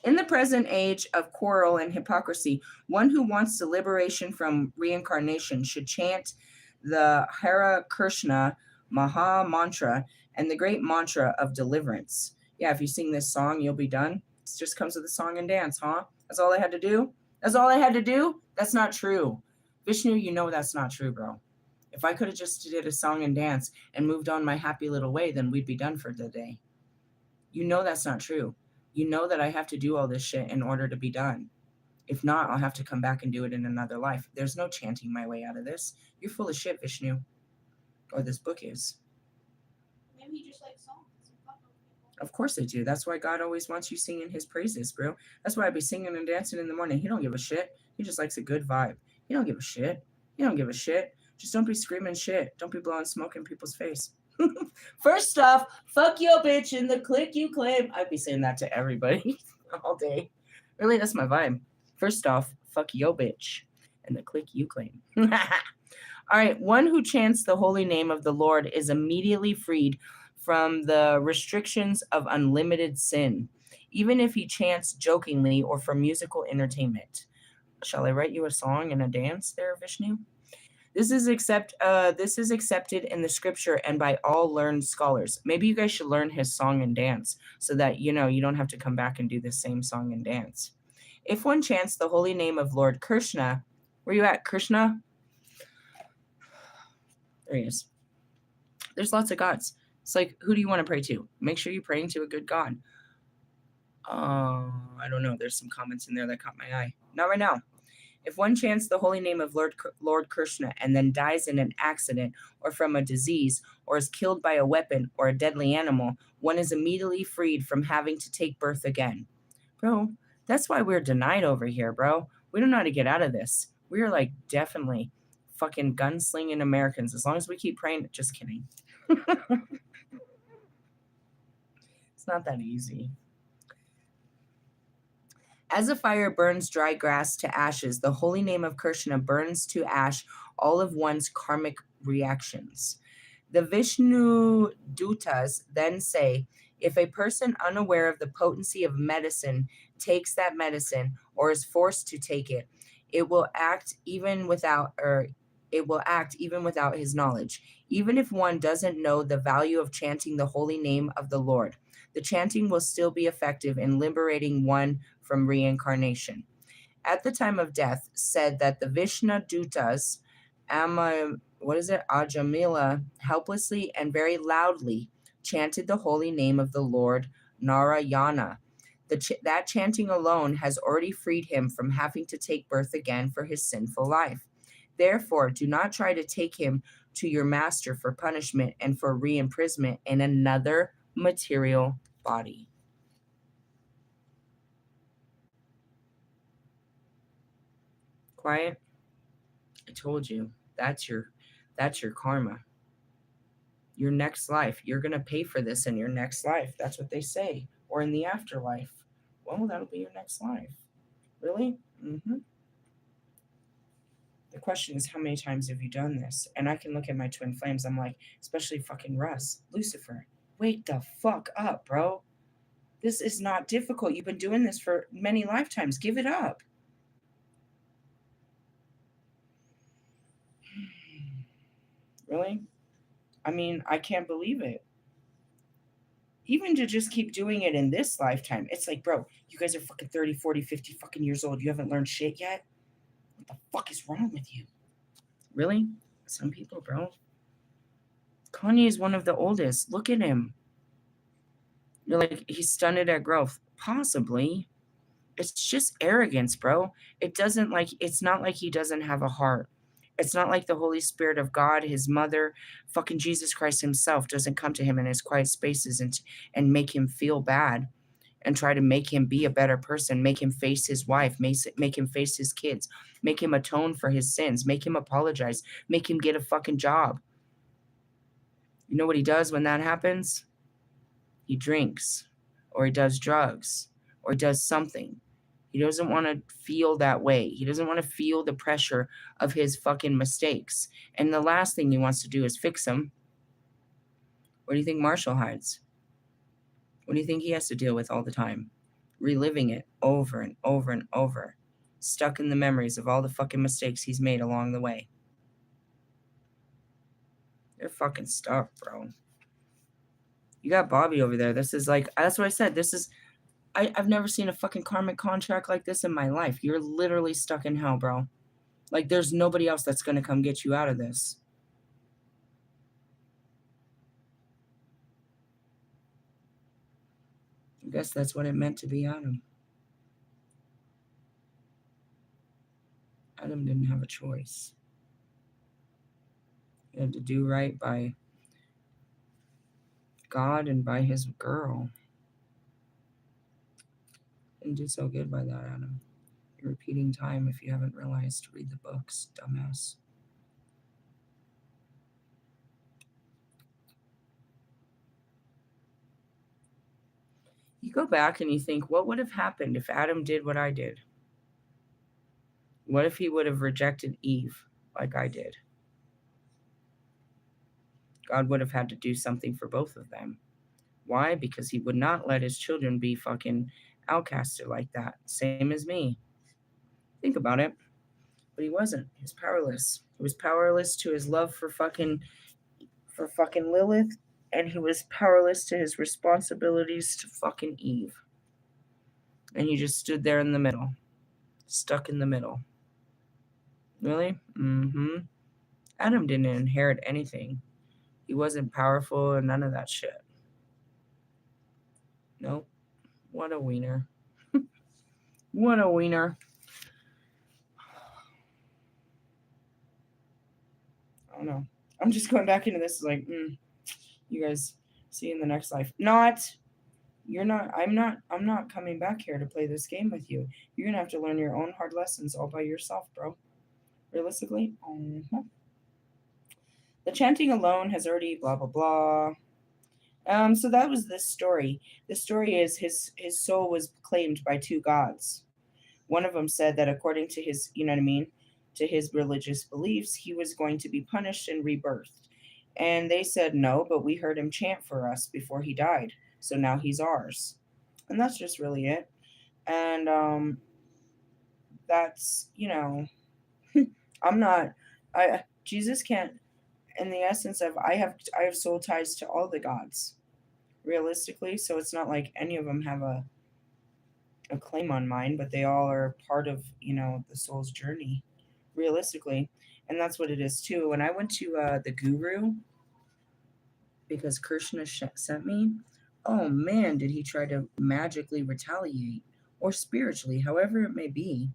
In the present age of quarrel and hypocrisy, one who wants the liberation from reincarnation should chant the Hare Krishna Maha Mantra and the great mantra of deliverance. Yeah, if you sing this song, you'll be done. It just comes with a song and dance, huh? That's all I had to do? That's all I had to do? That's not true. Vishnu, you know that's not true, bro. If I could have just did a song and dance and moved on my happy little way, then we'd be done for the day. You know that's not true. You know that I have to do all this shit in order to be done. If not, I'll have to come back and do it in another life. There's no chanting my way out of this. You're full of shit, Vishnu. Or this book is. Maybe you just like songs. Of course I do. That's why God always wants you singing his praises, bro. That's why I be singing and dancing in the morning. He don't give a shit. He just likes a good vibe. He don't give a shit. He don't give a shit. Just don't be screaming shit. Don't be blowing smoke in people's face. First off, fuck your bitch in the clique you claim. I'd be saying that to everybody all day. Really, that's my vibe. First off, fuck your bitch and the clique you claim. All right, one who chants the holy name of the Lord is immediately freed from the restrictions of unlimited sin, even if he chants jokingly or for musical entertainment. Shall I write you a song and a dance there, Vishnu? This is accepted in the scripture and by all learned scholars. Maybe you guys should learn his song and dance so that, you don't have to come back and do the same song and dance. If one chants the holy name of Lord Krsna, where you at, Krishna? There he is. There's lots of gods. It's like, who do you want to pray to? Make sure you're praying to a good God. I don't know. There's some comments in there that caught my eye. Not right now. If one chants the holy name of Lord Krsna and then dies in an accident or from a disease or is killed by a weapon or a deadly animal, one is immediately freed from having to take birth again. Bro, that's why we're denied over here, bro. We don't know how to get out of this. We are like definitely fucking gunslinging Americans. As long as we keep praying. Just kidding. It's not that easy. As a fire burns dry grass to ashes, the holy name of Krishna burns to ash all of one's karmic reactions. The Vishnu Dutas then say, if a person unaware of the potency of medicine takes that medicine or is forced to take it, it will act even without his knowledge. Even if one doesn't know the value of chanting the holy name of the Lord, the chanting will still be effective in liberating one from reincarnation. At the time of death, said that the Vishnu Dutas, Ajamila, helplessly and very loudly chanted the holy name of the Lord Narayana. That chanting alone has already freed him from having to take birth again for his sinful life. Therefore, do not try to take him to your master for punishment and for re-imprisonment in another material body. Quiet. I told you. That's your karma. Your next life. You're gonna pay for this in your next life. That's what they say. Or in the afterlife. Well, that'll be your next life. Really? Mm-hmm. The question is, how many times have you done this? And I can look at my twin flames. I'm like, especially fucking Russ, Lucifer. Wake the fuck up, bro. This is not difficult. You've been doing this for many lifetimes. Give it up. Really? I mean, I can't believe it. Even to just keep doing it in this lifetime, it's like, bro, you guys are fucking 30, 40, 50 fucking years old. You haven't learned shit yet? What the fuck is wrong with you? Really? Some people, bro. Kanye is one of the oldest. Look at him. You're like, he's stunted at growth. Possibly. It's just arrogance, bro. It's not like he doesn't have a heart. It's not like the Holy Spirit of God, his mother, fucking Jesus Christ himself doesn't come to him in his quiet spaces and make him feel bad and try to make him be a better person, make him face his wife, make him face his kids, make him atone for his sins, make him apologize, make him get a fucking job. You know what he does when that happens? He drinks, or he does drugs, or he does something. He doesn't want to feel that way. He doesn't want to feel the pressure of his fucking mistakes. And the last thing he wants to do is fix them. What do you think Marshall hides? What do you think he has to deal with all the time? Reliving it over and over and over. Stuck in the memories of all the fucking mistakes he's made along the way. They're fucking stuck, bro. You got Bobby over there. This is like, that's what I said. I've never seen a fucking karmic contract like this in my life. You're literally stuck in hell, bro. Like, there's nobody else that's going to come get you out of this. I guess that's what it meant to be Adam. Adam didn't have a choice. He had to do right by God and by his girl. Didn't do so good by that, Adam. You're repeating time if you haven't realized. Read the books, dumbass. You go back and you think, what would have happened if Adam did what I did? What if he would have rejected Eve like I did? God would have had to do something for both of them. Why? Because he would not let his children be fucking outcasted like that. Same as me. Think about it. But he wasn't. He was powerless. He was powerless to his love for fucking Lilith, and he was powerless to his responsibilities to fucking Eve. And he just stood there in the middle. Stuck in the middle. Really? Mm-hmm. Adam didn't inherit anything. He wasn't powerful and none of that shit. Nope. What a wiener. What a wiener. I don't know. I'm just going back into this like, you guys see you in the next life. You're not, I'm not coming back here to play this game with you. You're going to have to learn your own hard lessons all by yourself, bro. Realistically. The chanting alone has already blah, blah, blah. So that was this story. The story is his soul was claimed by two gods. One of them said that according to his, you know what I mean, to his religious beliefs, he was going to be punished and rebirthed. And they said no, but we heard him chant for us before he died. So now he's ours. And that's just really it. And that's, I'm not Jesus can't, in the essence of I have soul ties to all the gods. Realistically, so it's not like any of them have a claim on mine, but they all are part of the soul's journey, realistically. And that's what it is too. When I went to the guru, because Krsna sent me, oh man, did he try to magically retaliate, or spiritually, however it may be.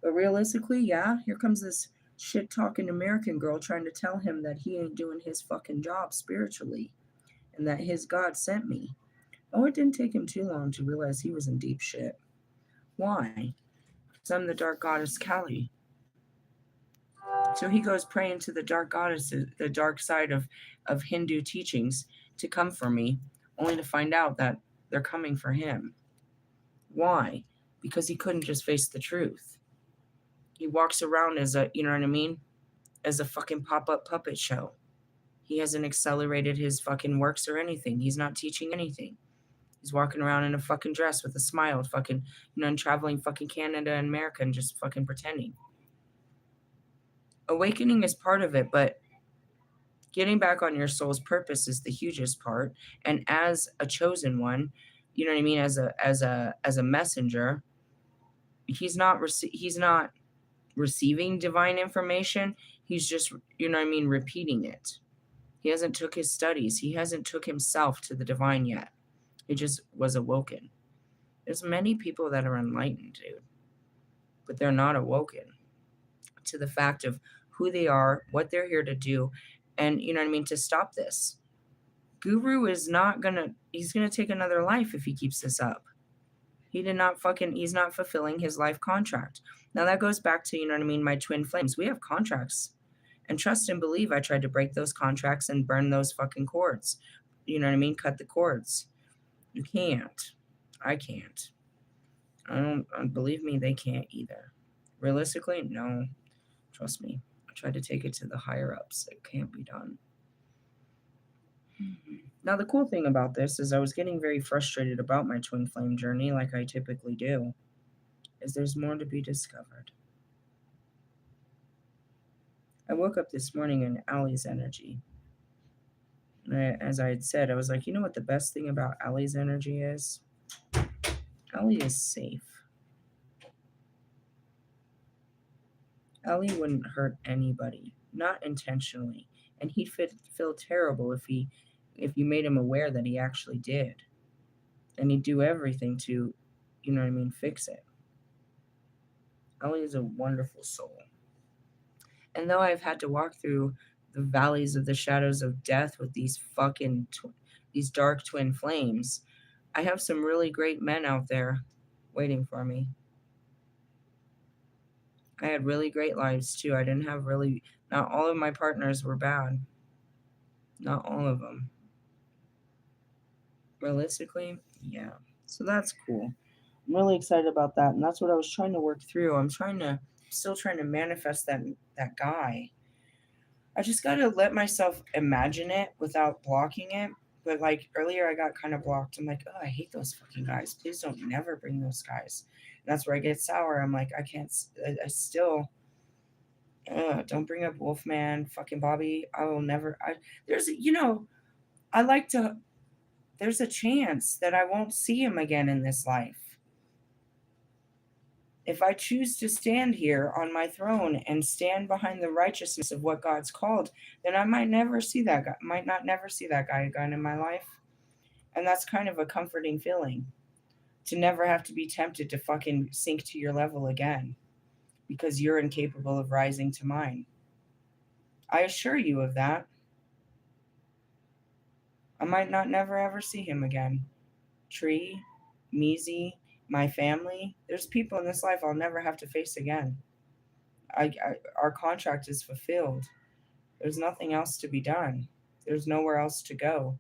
But realistically, yeah, here comes this shit talking American girl trying to tell him that he ain't doing his fucking job spiritually and that his God sent me. Oh, it didn't take him too long to realize he was in deep shit. Why? Because I'm the dark goddess Kali. So he goes praying to the dark goddesses, the dark side of Hindu teachings to come for me, only to find out that they're coming for him. Why? Because he couldn't just face the truth. He walks around as a, you know what I mean? As a fucking pop-up puppet show. He hasn't accelerated his fucking works or anything. He's not teaching anything. He's walking around in a fucking dress with a smile, fucking, you know, and traveling fucking Canada and America and just fucking pretending. Awakening is part of it, but getting back on your soul's purpose is the hugest part. And as a chosen one, you know what I mean, as a messenger, he's not receiving divine information. He's just, you know what I mean, repeating it. He hasn't took his studies. He hasn't took himself to the divine yet. He just was awoken. There's many people that are enlightened, dude, but they're not awoken to the fact of who they are, what they're here to do, and, you know what I mean, to stop this. Guru is not gonna, he's gonna take another life if he keeps this up. He's not fulfilling his life contract. Now that goes back to, you know what I mean, my twin flames. We have contracts. And trust and believe I tried to break those contracts and burn those fucking cords. You know what I mean? Cut the cords. You can't. I can't. Believe me, they can't either. Realistically, no. Trust me. I tried to take it to the higher ups. It can't be done. Now, the cool thing about this is I was getting very frustrated about my twin flame journey, like I typically do, is there's more to be discovered. I woke up this morning in Allie's energy. And as I had said, I was like, you know what the best thing about Allie's energy is? Allie is safe. Allie wouldn't hurt anybody, not intentionally. And he'd feel terrible if you made him aware that he actually did. And he'd do everything to, you know what I mean, fix it. Allie is a wonderful soul. And though I've had to walk through the valleys of the shadows of death with these fucking these dark twin flames, I have some really great men out there waiting for me. I had really great lives too. I didn't have not all of my partners were bad. Not all of them. Realistically, yeah. So that's cool. I'm really excited about that. And that's what I was trying to work through. Still trying to manifest that guy. I just got to let myself imagine it without blocking it. But like earlier, I got kind of blocked. I'm like, oh, I hate those fucking guys. Please don't never bring those guys. And that's where I get sour. I'm like, I can't, I still, don't bring up Wolfman, fucking Bobby. I will never, there's, you know, I like to, there's a chance that I won't see him again in this life. If I choose to stand here on my throne and stand behind the righteousness of what God's called, then I might not never see that guy again in my life. And that's kind of a comforting feeling, to never have to be tempted to fucking sink to your level again because you're incapable of rising to mine. I assure you of that. I might not never ever see him again. Tree, Measy, my family, there's people in this life I'll never have to face again. Our contract is fulfilled. There's nothing else to be done. There's nowhere else to go.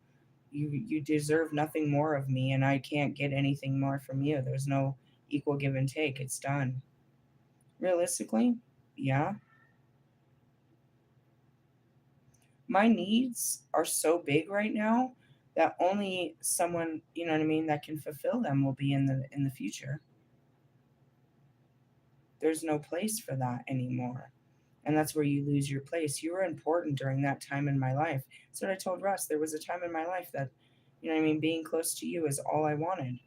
You deserve nothing more of me, and I can't get anything more from you. There's no equal give and take. It's done. Realistically, yeah. My needs are so big right now that only someone, you know what I mean, that can fulfill them will be in the future. There's no place for that anymore. And that's where you lose your place. You were important during that time in my life. That's what I told Russ. There was a time in my life that, you know what I mean, being close to you is all I wanted.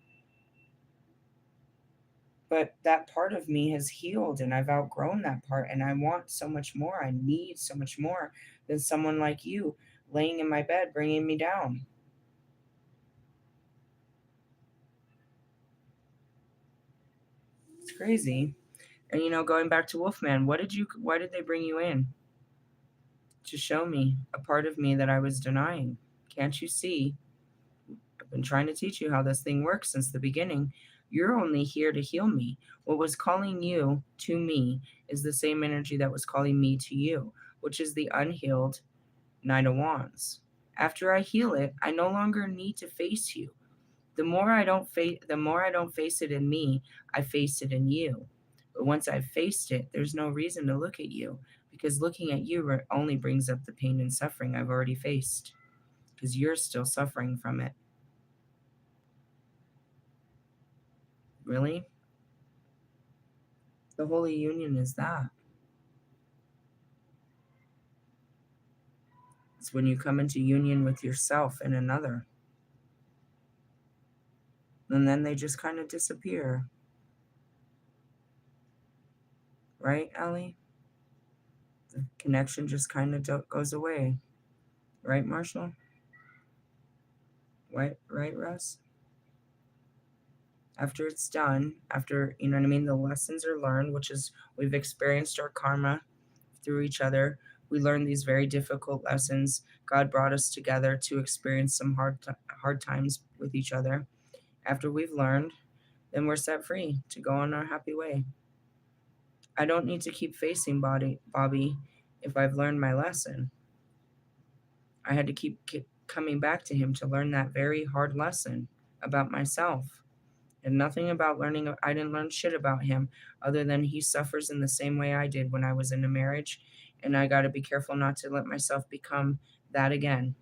But that part of me has healed and I've outgrown that part. And I want so much more. I need so much more than someone like you laying in my bed, bringing me down. It's crazy. And, you know, going back to Wolfman, why did they bring you in? To show me a part of me that I was denying. Can't you see? I've been trying to teach you how this thing works since the beginning. You're only here to heal me. What was calling you to me is the same energy that was calling me to you, which is the unhealed Knight of Wands. After I heal it, I no longer need to face you. The more I don't face it in me, I face it in you. But once I've faced it, there's no reason to look at you, because looking at you only brings up the pain and suffering I've already faced, because you're still suffering from it. Really? The Holy Union is that. It's when you come into union with yourself and another. And then they just kind of disappear. Right, Ellie? The connection just kind of goes away. Right, Marshall? Right, Russ? After it's done, after, you know what I mean, the lessons are learned, which is we've experienced our karma through each other. We learned these very difficult lessons. God brought us together to experience some hard times with each other. After we've learned, then we're set free to go on our happy way. I don't need to keep facing Bobby if I've learned my lesson. I had to keep coming back to him to learn that very hard lesson about myself. And nothing about learning, I didn't learn shit about him other than he suffers in the same way I did when I was in a marriage. And I got to be careful not to let myself become that again.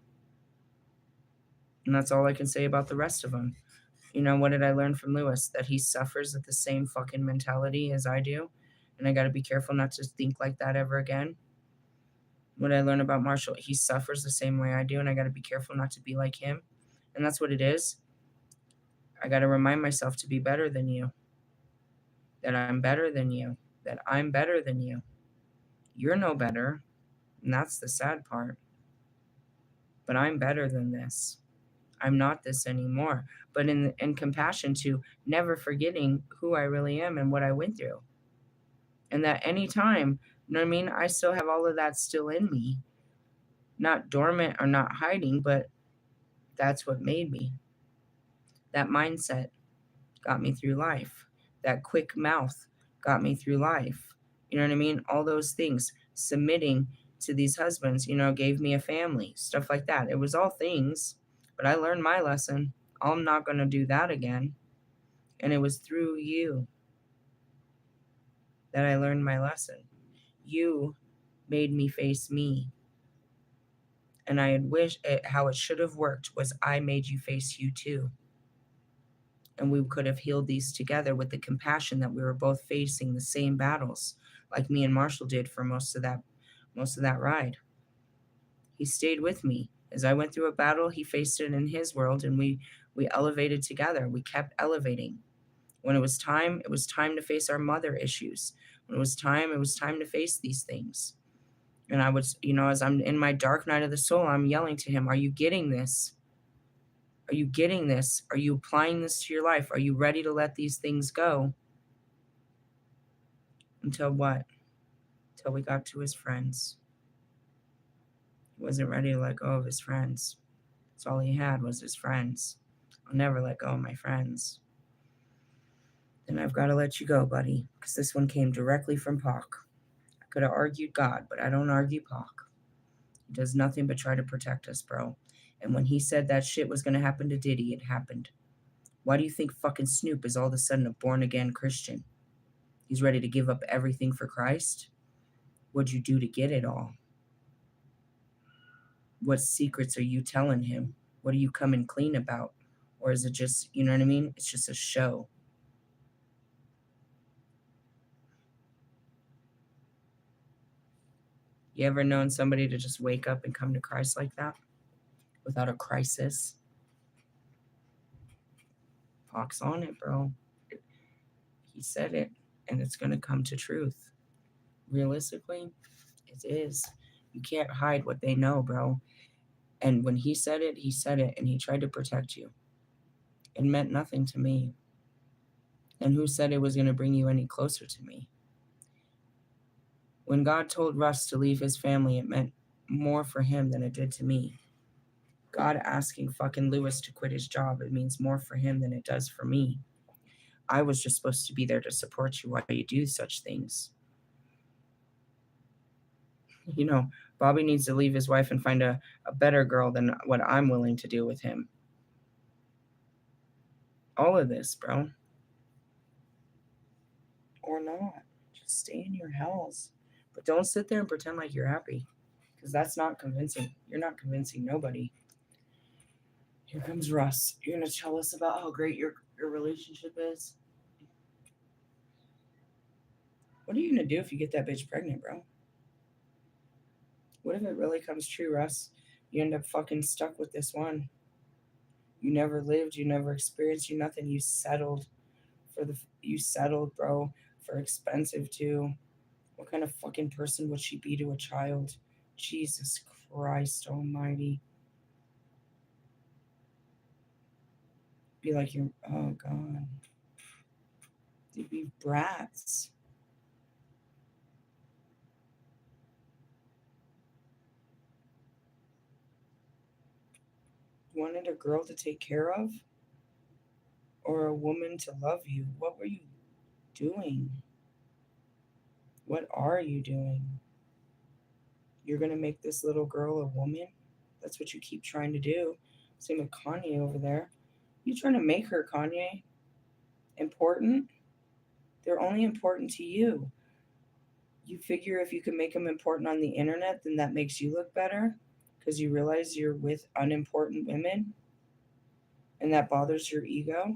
And that's all I can say about the rest of them. You know, what did I learn from Lewis? That he suffers with the same fucking mentality as I do. And I got to be careful not to think like that ever again. What did I learn about Marshall? He suffers the same way I do. And I got to be careful not to be like him. And that's what it is. I got to remind myself to be better than you. That I'm better than you. That I'm better than you. You're no better. And that's the sad part. But I'm better than this. I'm not this anymore. But in compassion to never forgetting who I really am and what I went through. And that anytime, you know what I mean? I still have all of that still in me. Not dormant or not hiding, but that's what made me. That mindset got me through life. That quick mouth got me through life. You know what I mean? All those things. Submitting to these husbands, you know, gave me a family. Stuff like that. It was all things. But I learned my lesson. I'm not going to do that again. And it was through you that I learned my lesson. You made me face me. And I had wished how it should have worked was I made you face you too. And we could have healed these together with the compassion that we were both facing the same battles, like me and Marshall did for most of that ride. He stayed with me. As I went through a battle, he faced it in his world, and we elevated together. We kept elevating. When it was time to face our mother issues. When it was time to face these things. And I was, you know, as I'm in my dark night of the soul, I'm yelling to him, are you getting this? Are you getting this? Are you applying this to your life? Are you ready to let these things go? Until what? Until we got to his friends. He wasn't ready to let go of his friends. That's all he had was his friends. I'll never let go of my friends. Then I've got to let you go, buddy, because this one came directly from Pac. I could have argued God, but I don't argue Pac. He does nothing but try to protect us, bro. And when he said that shit was going to happen to Diddy, it happened. Why do you think fucking Snoop is all of a sudden a born-again Christian? He's ready to give up everything for Christ? What'd you do to get it all? What secrets are you telling him? What are you coming clean about? Or is it just, you know what I mean? It's just a show. You ever known somebody to just wake up and come to Christ like that? Without a crisis? Pac's on it, bro. He said it, and it's going to come to truth. Realistically, it is. You can't hide what they know, bro. And when he said it, and he tried to protect you. It meant nothing to me. And who said it was going to bring you any closer to me? When God told Russ to leave his family, it meant more for him than it did to me. God asking fucking Lewis to quit his job, it means more for him than it does for me. I was just supposed to be there to support you while you do such things. You know, Bobby needs to leave his wife and find a better girl than what I'm willing to do with him. All of this, bro. Or not. Just stay in your hells. But don't sit there and pretend like you're happy. Because that's not convincing. You're not convincing nobody. Here comes Russ. You're going to tell us about how great your relationship is? What are you going to do if you get that bitch pregnant, bro? What if it really comes true, Russ? You end up fucking stuck with this one. You never lived, you never experienced, you nothing. You settled you settled, bro, for expensive too. What kind of fucking person would she be to a child? Jesus Christ almighty. Be like you're, oh God. They'd be brats. Wanted a girl to take care of? Or a woman to love you? What were you doing? What are you doing? You're going to make this little girl a woman? That's what you keep trying to do. Same with Kanye over there. You trying to make her, Kanye, important? They're only important to you. You figure if you can make them important on the internet, then that makes you look better because you realize you're with unimportant women and that bothers your ego.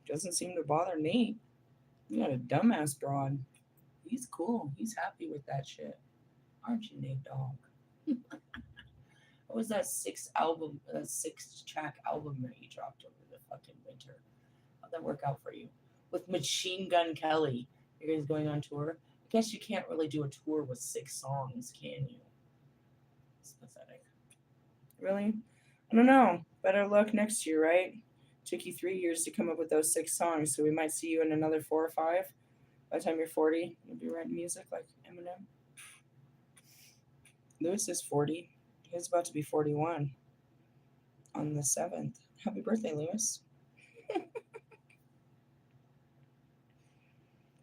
Doesn't seem to bother Nate. You got a dumbass broad. He's cool. He's happy with that shit. Aren't you, Nate Dogg? What was that 6-track album that you dropped over the fucking winter? How'd that work out for you? With Machine Gun Kelly. You guys going on tour? I guess you can't really do a tour with 6 songs, can you? It's pathetic. Really? I don't know. Better luck next year, right? Took you 3 years to come up with those 6 songs, so we might see you in another 4 or 5. By the time you're 40, you'll be writing music like Eminem. Lewis is 40. He's about to be 41 on the 7th. Happy birthday, Lewis.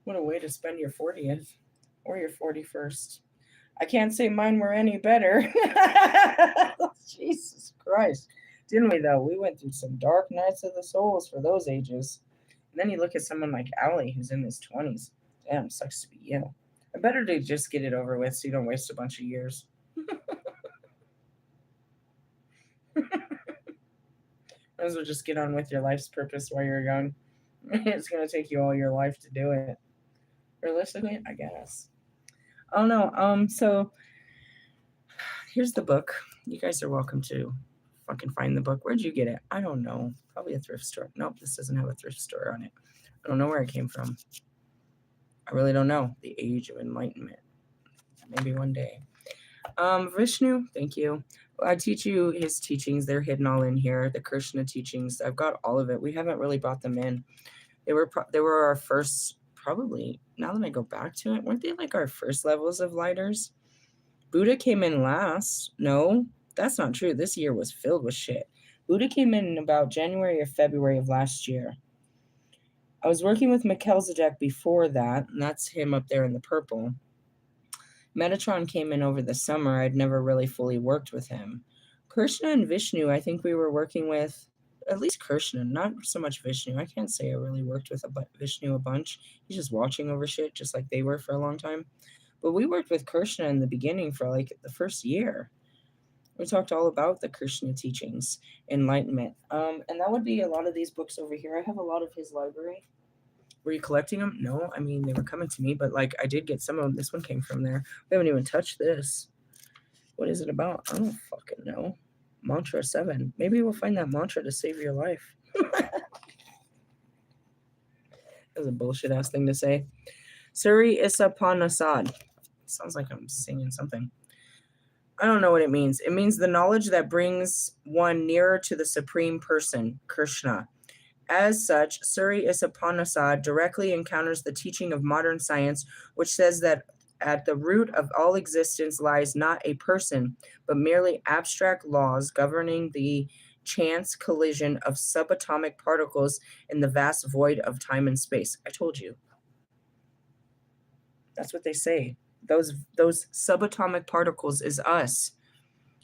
What a way to spend your 40th or your 41st. I can't say mine were any better. Jesus Christ. Didn't we, though? We went through some dark nights of the souls for those ages. And then you look at someone like Allie, who's in his 20s. Damn, sucks to be you. I better to just get it over with so you don't waste a bunch of years. Might as well just get on with your life's purpose while you're young. It's going to take you all your life to do it. Realistically, I guess. I don't know. So here's the book. You guys are welcome to fucking find the book. Where'd you get it? I don't know. Probably a thrift store. Nope, this doesn't have a thrift store on it. I don't know where it came from. I really don't know. The Age of Enlightenment. Maybe one day. Vishnu, thank you. I teach you his teachings. They're hidden all in here. The Krsna teachings. I've got all of it. We haven't really brought them in. They were our first, probably, now that I go back to it, weren't they like our first levels of lighters? Buddha came in last. No, that's not true. This year was filled with shit. Buddha came in about January or February of last year. I was working with Melchizedek before that, and that's him up there in the purple. Metatron came in over the summer. I'd never really fully worked with him. Krsna and Vishnu, I think we were working with, at least Krsna, not so much Vishnu. I can't say I really worked with Vishnu a bunch. He's just watching over shit, just like they were for a long time. But we worked with Krsna in the beginning for like the first year. We talked all about the Krsna teachings, enlightenment. And that would be a lot of these books over here. I have a lot of his library. Were you collecting them? No, I mean, they were coming to me, but like I did get some of them. This one came from there. We haven't even touched this. What is it about? I don't fucking know. Mantra 7. Maybe we'll find that mantra to save your life. That's a bullshit ass thing to say. Suri Isapanasad. Sounds like I'm singing something. I don't know what it means. It means the knowledge that brings one nearer to the Supreme Person, Krishna. As such, Suri Isapanasad directly encounters the teaching of modern science, which says that at the root of all existence lies not a person, but merely abstract laws governing the chance collision of subatomic particles in the vast void of time and space. I told you. That's what they say. Those subatomic particles is us.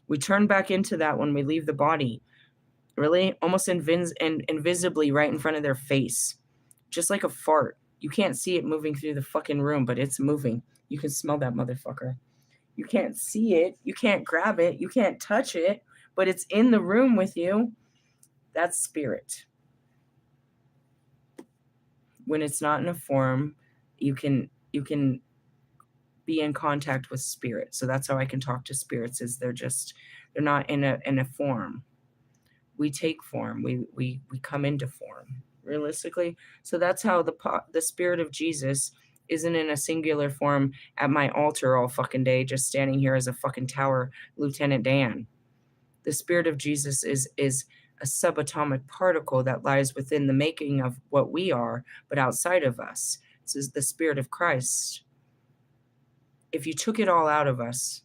We turn back into that when we leave the body. Really? Almost invisibly right in front of their face. Just like a fart. You can't see it moving through the fucking room, but it's moving. You can smell that motherfucker. You can't see it. You can't grab it. You can't touch it, but it's in the room with you. That's spirit. When it's not in a form, you can be in contact with spirit. So that's how I can talk to spirits, is they're not in a form. We take form. We come into form, realistically. So that's how the spirit of Jesus isn't in a singular form at my altar all fucking day, just standing here as a fucking tower, Lieutenant Dan. The spirit of Jesus is a subatomic particle that lies within the making of what we are, but outside of us. This is the spirit of Christ. If you took it all out of us,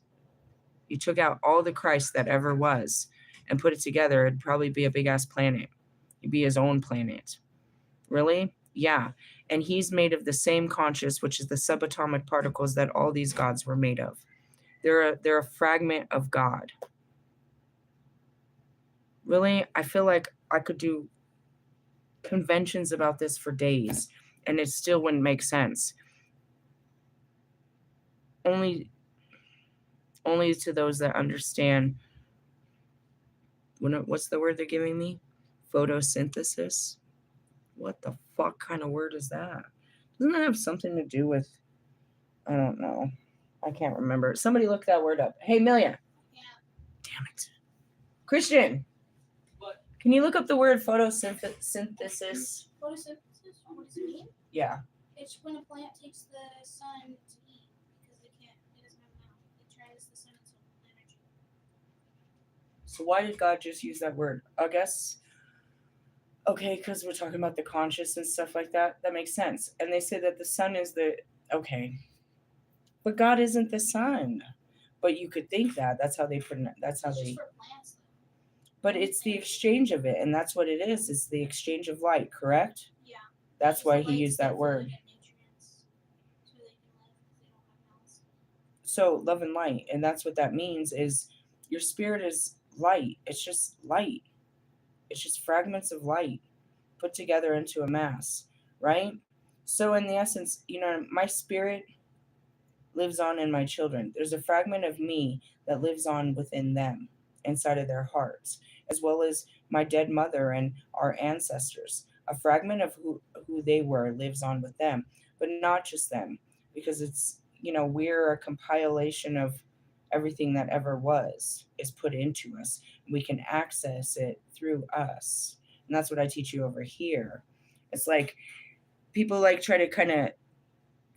you took out all the Christ that ever was and put it together, it'd probably be a big ass planet. It'd be his own planet. Really? Yeah. And he's made of the same conscious, which is the subatomic particles that all these gods were made of. They're a fragment of God. Really, I feel like I could do conventions about this for days, and it still wouldn't make sense. Only to those that understand. What's the word they're giving me? Photosynthesis? What the fuck kind of word is that? Doesn't that have something to do with, I don't know. I can't remember. Somebody look that word up. Hey, Amelia. Yeah. Damn it. Christian. What? Can you look up the word photosynthesis? Photosynthesis? What does it mean? Yeah. It's when a plant takes the sun to eat because it doesn't have a mouth. It turns the sun into energy. So why did God just use that word? I guess, okay, because we're talking about the conscious and stuff like that. That makes sense. And they say that the sun is okay. But God isn't the sun. But you could think that. That's how they put it. That's how It's they. just for plants, though. But it's the exchange of it, and that's what it is. It's the exchange of light, correct? Yeah. That's It's why the he light used that stuff word. they get nutrients so they can live because they don't have mouths. So love and light, and that's what that means, is your spirit is light. It's just light. It's just fragments of light put together into a mass, right? So in the essence, my spirit lives on in my children. There's a fragment of me that lives on within them, inside of their hearts, as well as my dead mother and our ancestors. A fragment of who they were lives on with them, but not just them, because it's, we're a compilation of everything that ever was is put into us. We can access it through us. And that's what I teach you over here. It's like people like try to kind of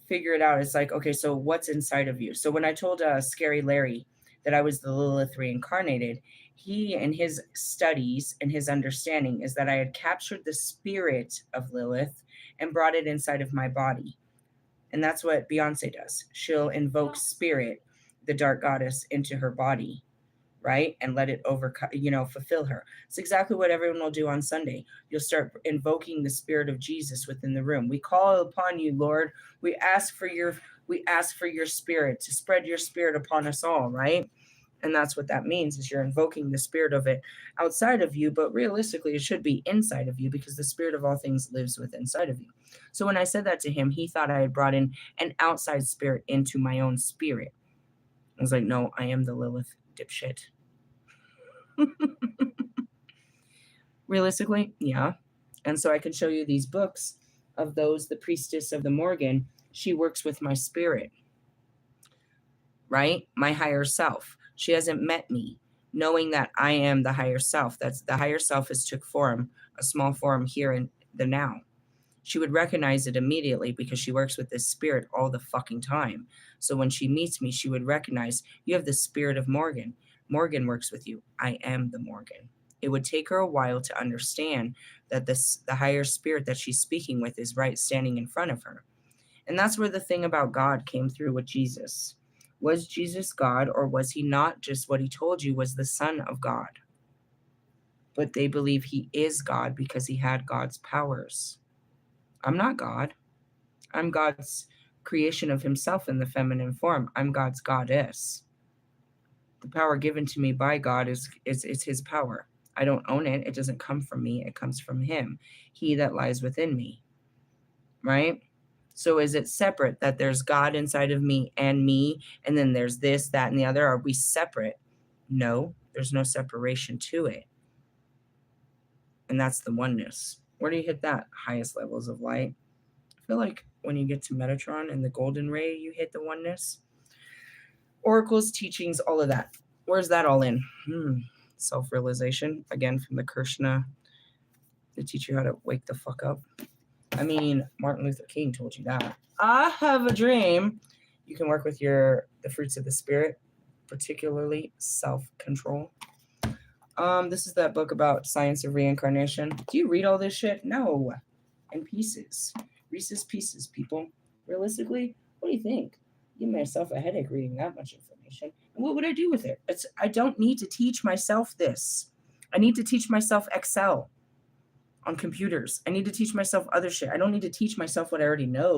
figure it out. It's like, okay, so what's inside of you? So when I told Scary Larry that I was the Lilith reincarnated, he and his studies and his understanding is that I had captured the spirit of Lilith and brought it inside of my body. And that's what Beyonce does. She'll invoke spirit, the dark goddess, into her body, right? And let it fulfill her. It's exactly what everyone will do on Sunday. You'll start invoking the spirit of Jesus within the room. We call upon you, Lord. We ask for your spirit to spread your spirit upon us all, right? And that's what that means, is you're invoking the spirit of it outside of you, but realistically it should be inside of you, because the spirit of all things lives within inside of you. So when I said that to him, he thought I had brought in an outside spirit into my own spirit. I was like, no, I am the Lilith, dipshit. Realistically, yeah. And so I can show you these books of those, the Priestess of the Morgan. She works with my spirit, right? My higher self. She hasn't met me, knowing that I am the higher self. That's the higher self has took form, a small form here in the now. She would recognize it immediately because she works with this spirit all the fucking time. So when she meets me, she would recognize, you have the spirit of Morgan. Morgan works with you. I am the Morgan. It would take her a while to understand that the higher spirit that she's speaking with is right standing in front of her. And that's where the thing about God came through with Jesus. Was Jesus God, or was he not just what he told you was the Son of God? but they believe he is God because he had God's powers. I'm not God. I'm God's creation of himself in the feminine form. I'm God's goddess. The power given to me by God is his power. I don't own it. It doesn't come from me. It comes from him. He that lies within me. Right? So is it separate that there's God inside of me, and then there's this, that, and the other? Are we separate? No, there's no separation to it. And that's the oneness. Where do you hit that? Highest levels of light. I feel like when you get to Metatron and the golden ray, you hit the oneness. Oracles, teachings, all of that. Where's that all in? Self-realization, again, from the Krsna. They teach you how to wake the fuck up. I mean, Martin Luther King told you that. I have a dream. You can work with the fruits of the spirit, particularly self-control. This is that book about science of reincarnation. Do you read all this shit? No. In pieces. Reese's Pieces, people. Realistically, what do you think? Give myself a headache reading that much information. And what would I do with it? I don't need to teach myself this. I need to teach myself Excel on computers. I need to teach myself other shit. I don't need to teach myself what I already know.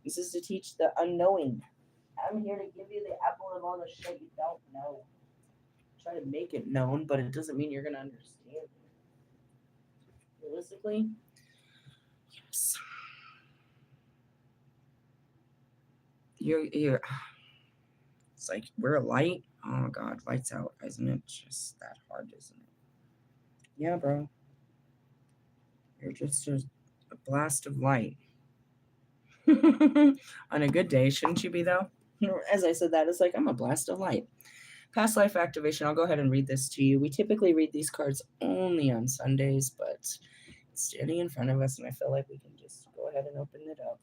This is to teach the unknowing. I'm here to give you the apple of all the shit you don't know. Try to make it known, but it doesn't mean you're going to understand it. Realistically, yes. You're it's like we're a light. Oh God, lights out, isn't it? Just that hard, isn't it? Yeah, bro. You're just a blast of light. On a good day, shouldn't you be though? As I said that, it's like I'm a blast of light. Past life activation. I'll go ahead and read this to you. We typically read these cards only on Sundays, but it's standing in front of us, and I feel like we can just go ahead and open it up.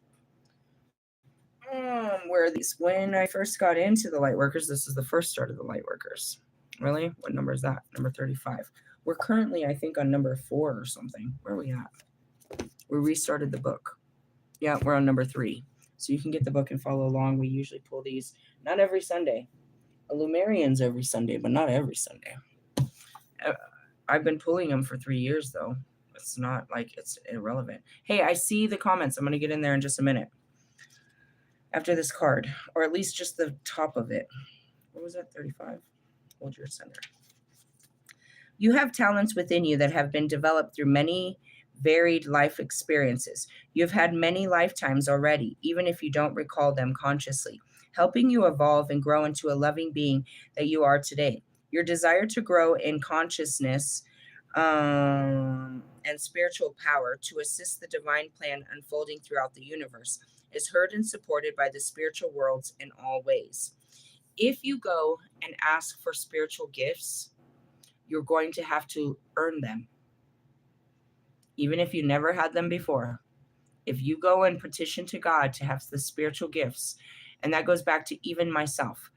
Where are these? When I first got into the light workers, this is the first start of the light workers. Really? What number is that? Number 35. We're currently, I think, on number 4 or something. Where are we at? We restarted the book. Yeah, we're on number 3. So you can get the book and follow along. We usually pull these, not every Sunday. Lumerians every Sunday, but not every Sunday. I've been pulling them for 3 years, though. It's not like it's irrelevant. Hey, I see the comments. I'm going to get in there in just a minute. After this card, or at least just the top of it. What was that, 35? Hold your center. You have talents within you that have been developed through many varied life experiences. You've had many lifetimes already, even if you don't recall them consciously, helping you evolve and grow into a loving being that you are today. Your desire to grow in consciousness and spiritual power to assist the divine plan unfolding throughout the universe is heard and supported by the spiritual worlds in all ways. If you go and ask for spiritual gifts, you're going to have to earn them. Even if you never had them before. If you go and petition to God to have the spiritual gifts, and that goes back to even myself,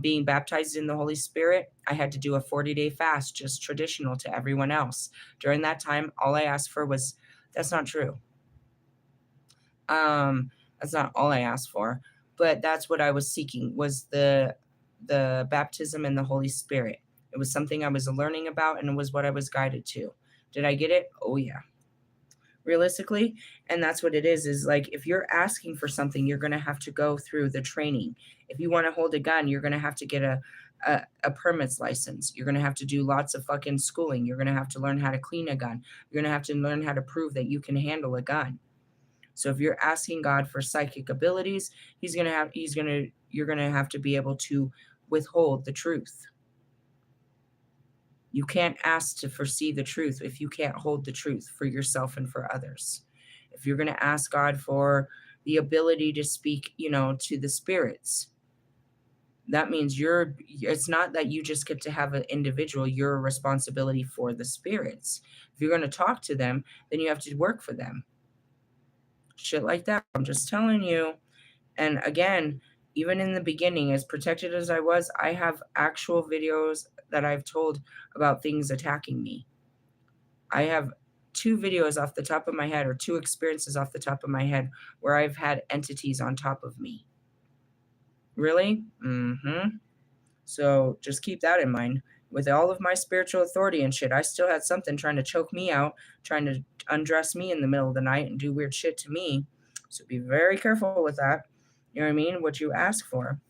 being baptized in the Holy Spirit, I had to do a 40-day fast, just traditional to everyone else. During that time, all I asked for was, that's not true. That's not all I asked for, but that's what I was seeking, was the baptism in the Holy Spirit. It was something I was learning about, and it was what I was guided to. Did I get it? Oh yeah. Realistically, and that's what it is like, if you're asking for something, you're going to have to go through the training. If you want to hold a gun, you're going to have to get a permits license. You're going to have to do lots of fucking schooling. You're going to have to learn how to clean a gun. You're going to have to learn how to prove that you can handle a gun. So if you're asking God for psychic abilities, you're going to have to be able to withhold the truth. You can't ask to foresee the truth if you can't hold the truth for yourself and for others. If you're going to ask God for the ability to speak, to the spirits, that means it's not that you just get to have an individual, you're a responsibility for the spirits. If you're going to talk to them, then you have to work for them. Shit like that. I'm just telling you. And again, even in the beginning, as protected as I was, I have actual videos that I've told about things attacking me. I have 2 videos off the top of my head, or 2 experiences off the top of my head, where I've had entities on top of me. Really? So just keep that in mind. With all of my spiritual authority and shit, I still had something trying to choke me out, trying to undress me in the middle of the night and do weird shit to me. So be very careful with that. You know what I mean? What you ask for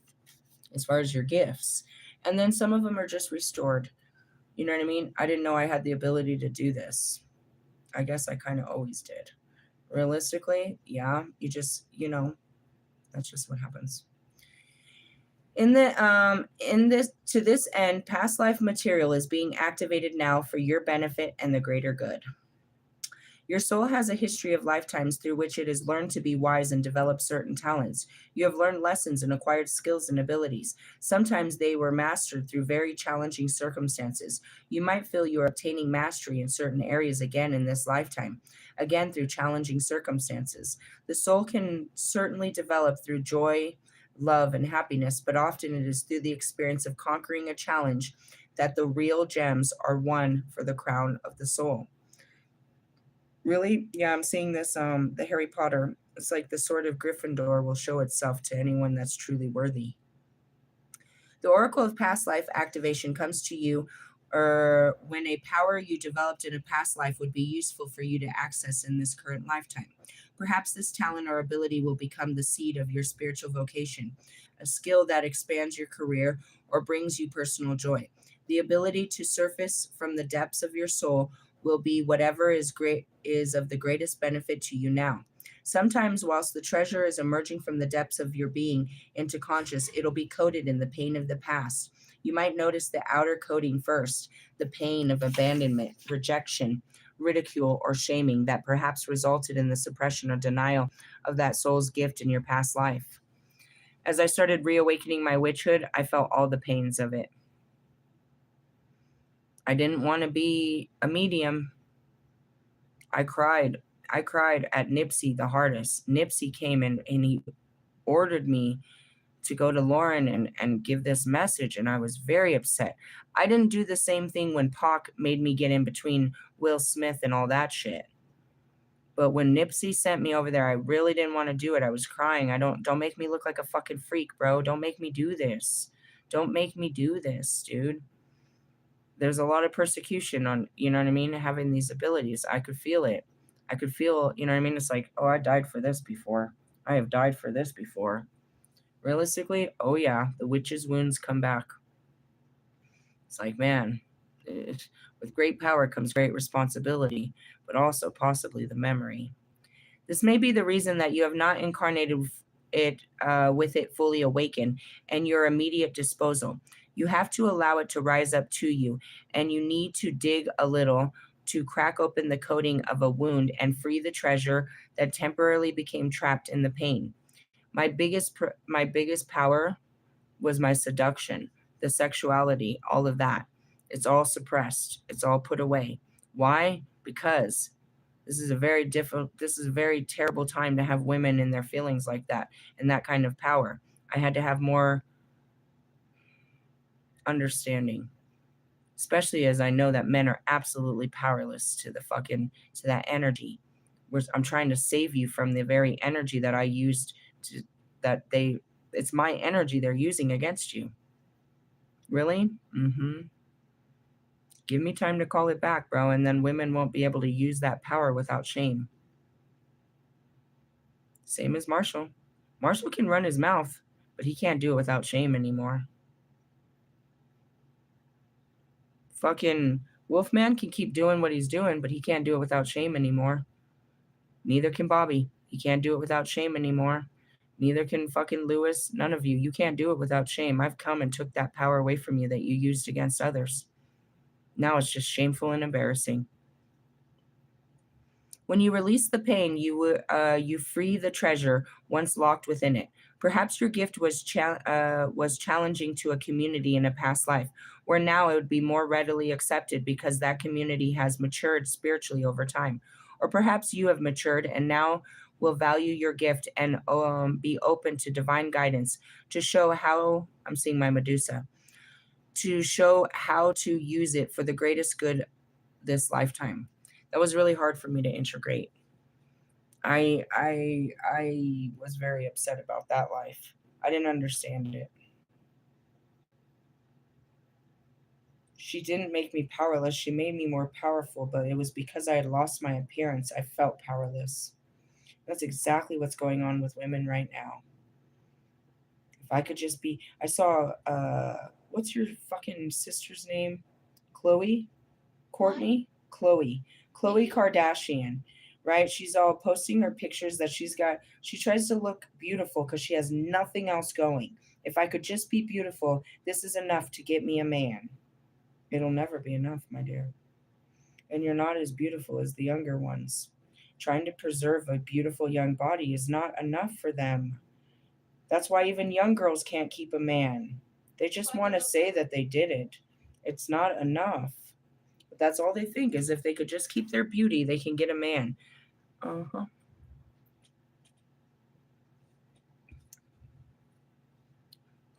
as far as your gifts. And then some of them are just restored. You know what I mean? I didn't know I had the ability to do this. I guess I kind of always did. Realistically, yeah, that's just what happens. In this to this end, past life material is being activated now for your benefit and the greater good. Your soul has a history of lifetimes through which it has learned to be wise and develop certain talents. You have learned lessons and acquired skills and abilities. Sometimes they were mastered through very challenging circumstances. You might feel you are obtaining mastery in certain areas again in this lifetime, again through challenging circumstances. The soul can certainly develop through joy, love, and happiness, but often it is through the experience of conquering a challenge that the real gems are won for the crown of the soul. Really? Yeah, I'm seeing this the Harry Potter. It's like the sword of Gryffindor will show itself to anyone that's truly worthy. The Oracle of Past Life activation comes to you or when a power you developed in a past life would be useful for you to access in this current lifetime. Perhaps this talent or ability will become the seed of your spiritual vocation, a skill that expands your career or brings you personal joy. The ability to surface from the depths of your soul will be whatever is of the greatest benefit to you now. Sometimes, whilst the treasure is emerging from the depths of your being into conscious, it'll be coated in the pain of the past. You might notice the outer coating first, the pain of abandonment, rejection, ridicule, or shaming that perhaps resulted in the suppression or denial of that soul's gift in your past life. As I started reawakening my witchhood, I felt all the pains of it. I didn't want to be a medium. I cried. I cried at Nipsey the hardest. Nipsey came in and he ordered me to go to Lauren and give this message, and I was very upset. I didn't do the same thing when Pac made me get in between Will Smith and all that shit. But when Nipsey sent me over there, I really didn't want to do it. I was crying. Don't make me look like a fucking freak, bro. Don't make me do this. Don't make me do this, dude. There's a lot of persecution on, you know what I mean, having these abilities. I could feel it. I could feel, you know what I mean? It's like, oh, I died for this before. I have died for this before. Realistically, oh yeah, the witch's wounds come back. It's like, man, with great power comes great responsibility, but also possibly the memory. This may be the reason that you have not incarnated with it fully awakened and your immediate disposal. You have to allow it to rise up to you, and you need to dig a little to crack open the coating of a wound and free the treasure that temporarily became trapped in the pain. My biggest power was my seduction, the sexuality, all of that. It's all suppressed. It's all put away. Why? Because this is a very terrible time to have women in their feelings like that and that kind of power. I had to have more understanding, especially as I know that men are absolutely powerless to that energy. I'm trying to save you from the very energy that I used to that they it's my energy they're using against you. Really? Mm-hmm. Give me time to call it back, bro, and then women won't be able to use that power without shame. Same as Marshall. Marshall can run his mouth, but he can't do it without shame anymore. Fucking Wolfman can keep doing what he's doing, but he can't do it without shame anymore. Neither can Bobby. He can't do it without shame anymore. Neither can fucking Lewis. None of you. You can't do it without shame. I've come and took that power away from you that you used against others. Now it's just shameful and embarrassing. When you release the pain, you free the treasure once locked within it. Perhaps your gift was challenging to a community in a past life, where now it would be more readily accepted because that community has matured spiritually over time. Or perhaps you have matured and now will value your gift and be open to divine guidance to show how I'm seeing my Medusa to show how to use it for the greatest good this lifetime. That was really hard for me to integrate. I was very upset about that life. I didn't understand it. She didn't make me powerless. She made me more powerful, but it was because I had lost my appearance. I felt powerless. That's exactly what's going on with women right now. If I could just be, I saw, what's your fucking sister's name? Chloe? Courtney? Chloe. Chloe Kardashian, right? She's all posting her pictures that she tries to look beautiful because she has nothing else going. If I could just be beautiful, this is enough to get me a man. It'll never be enough, my dear. And you're not as beautiful as the younger ones. Trying to preserve a beautiful young body is not enough for them. That's why even young girls can't keep a man. They just want to say that they did it. It's not enough. But that's all they think is if they could just keep their beauty, they can get a man. Uh-huh.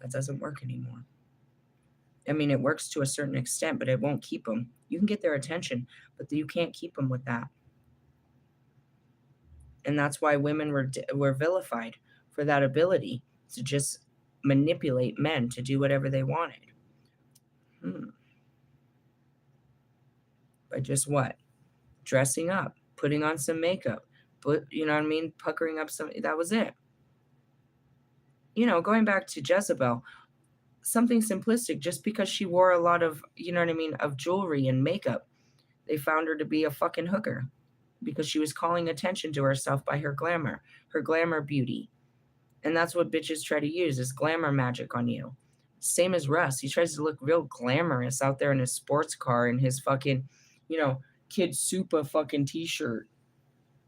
That doesn't work anymore. I mean, it works to a certain extent, but it won't keep them. You can get their attention, but you can't keep them with that. And that's why women were vilified for that ability to just manipulate men to do whatever they wanted. By just what? Dressing up, putting on some makeup, you know what I mean? Puckering up some, that was it. You know, going back to Jezebel, something simplistic, just because she wore a lot of, you know what I mean, of jewelry and makeup, they found her to be a fucking hooker because she was calling attention to herself by her glamour beauty. And that's what bitches try to use is glamour magic on you. Same as Russ. He tries to look real glamorous out there in his sports car and his fucking, you know, Kid Supa fucking t-shirt.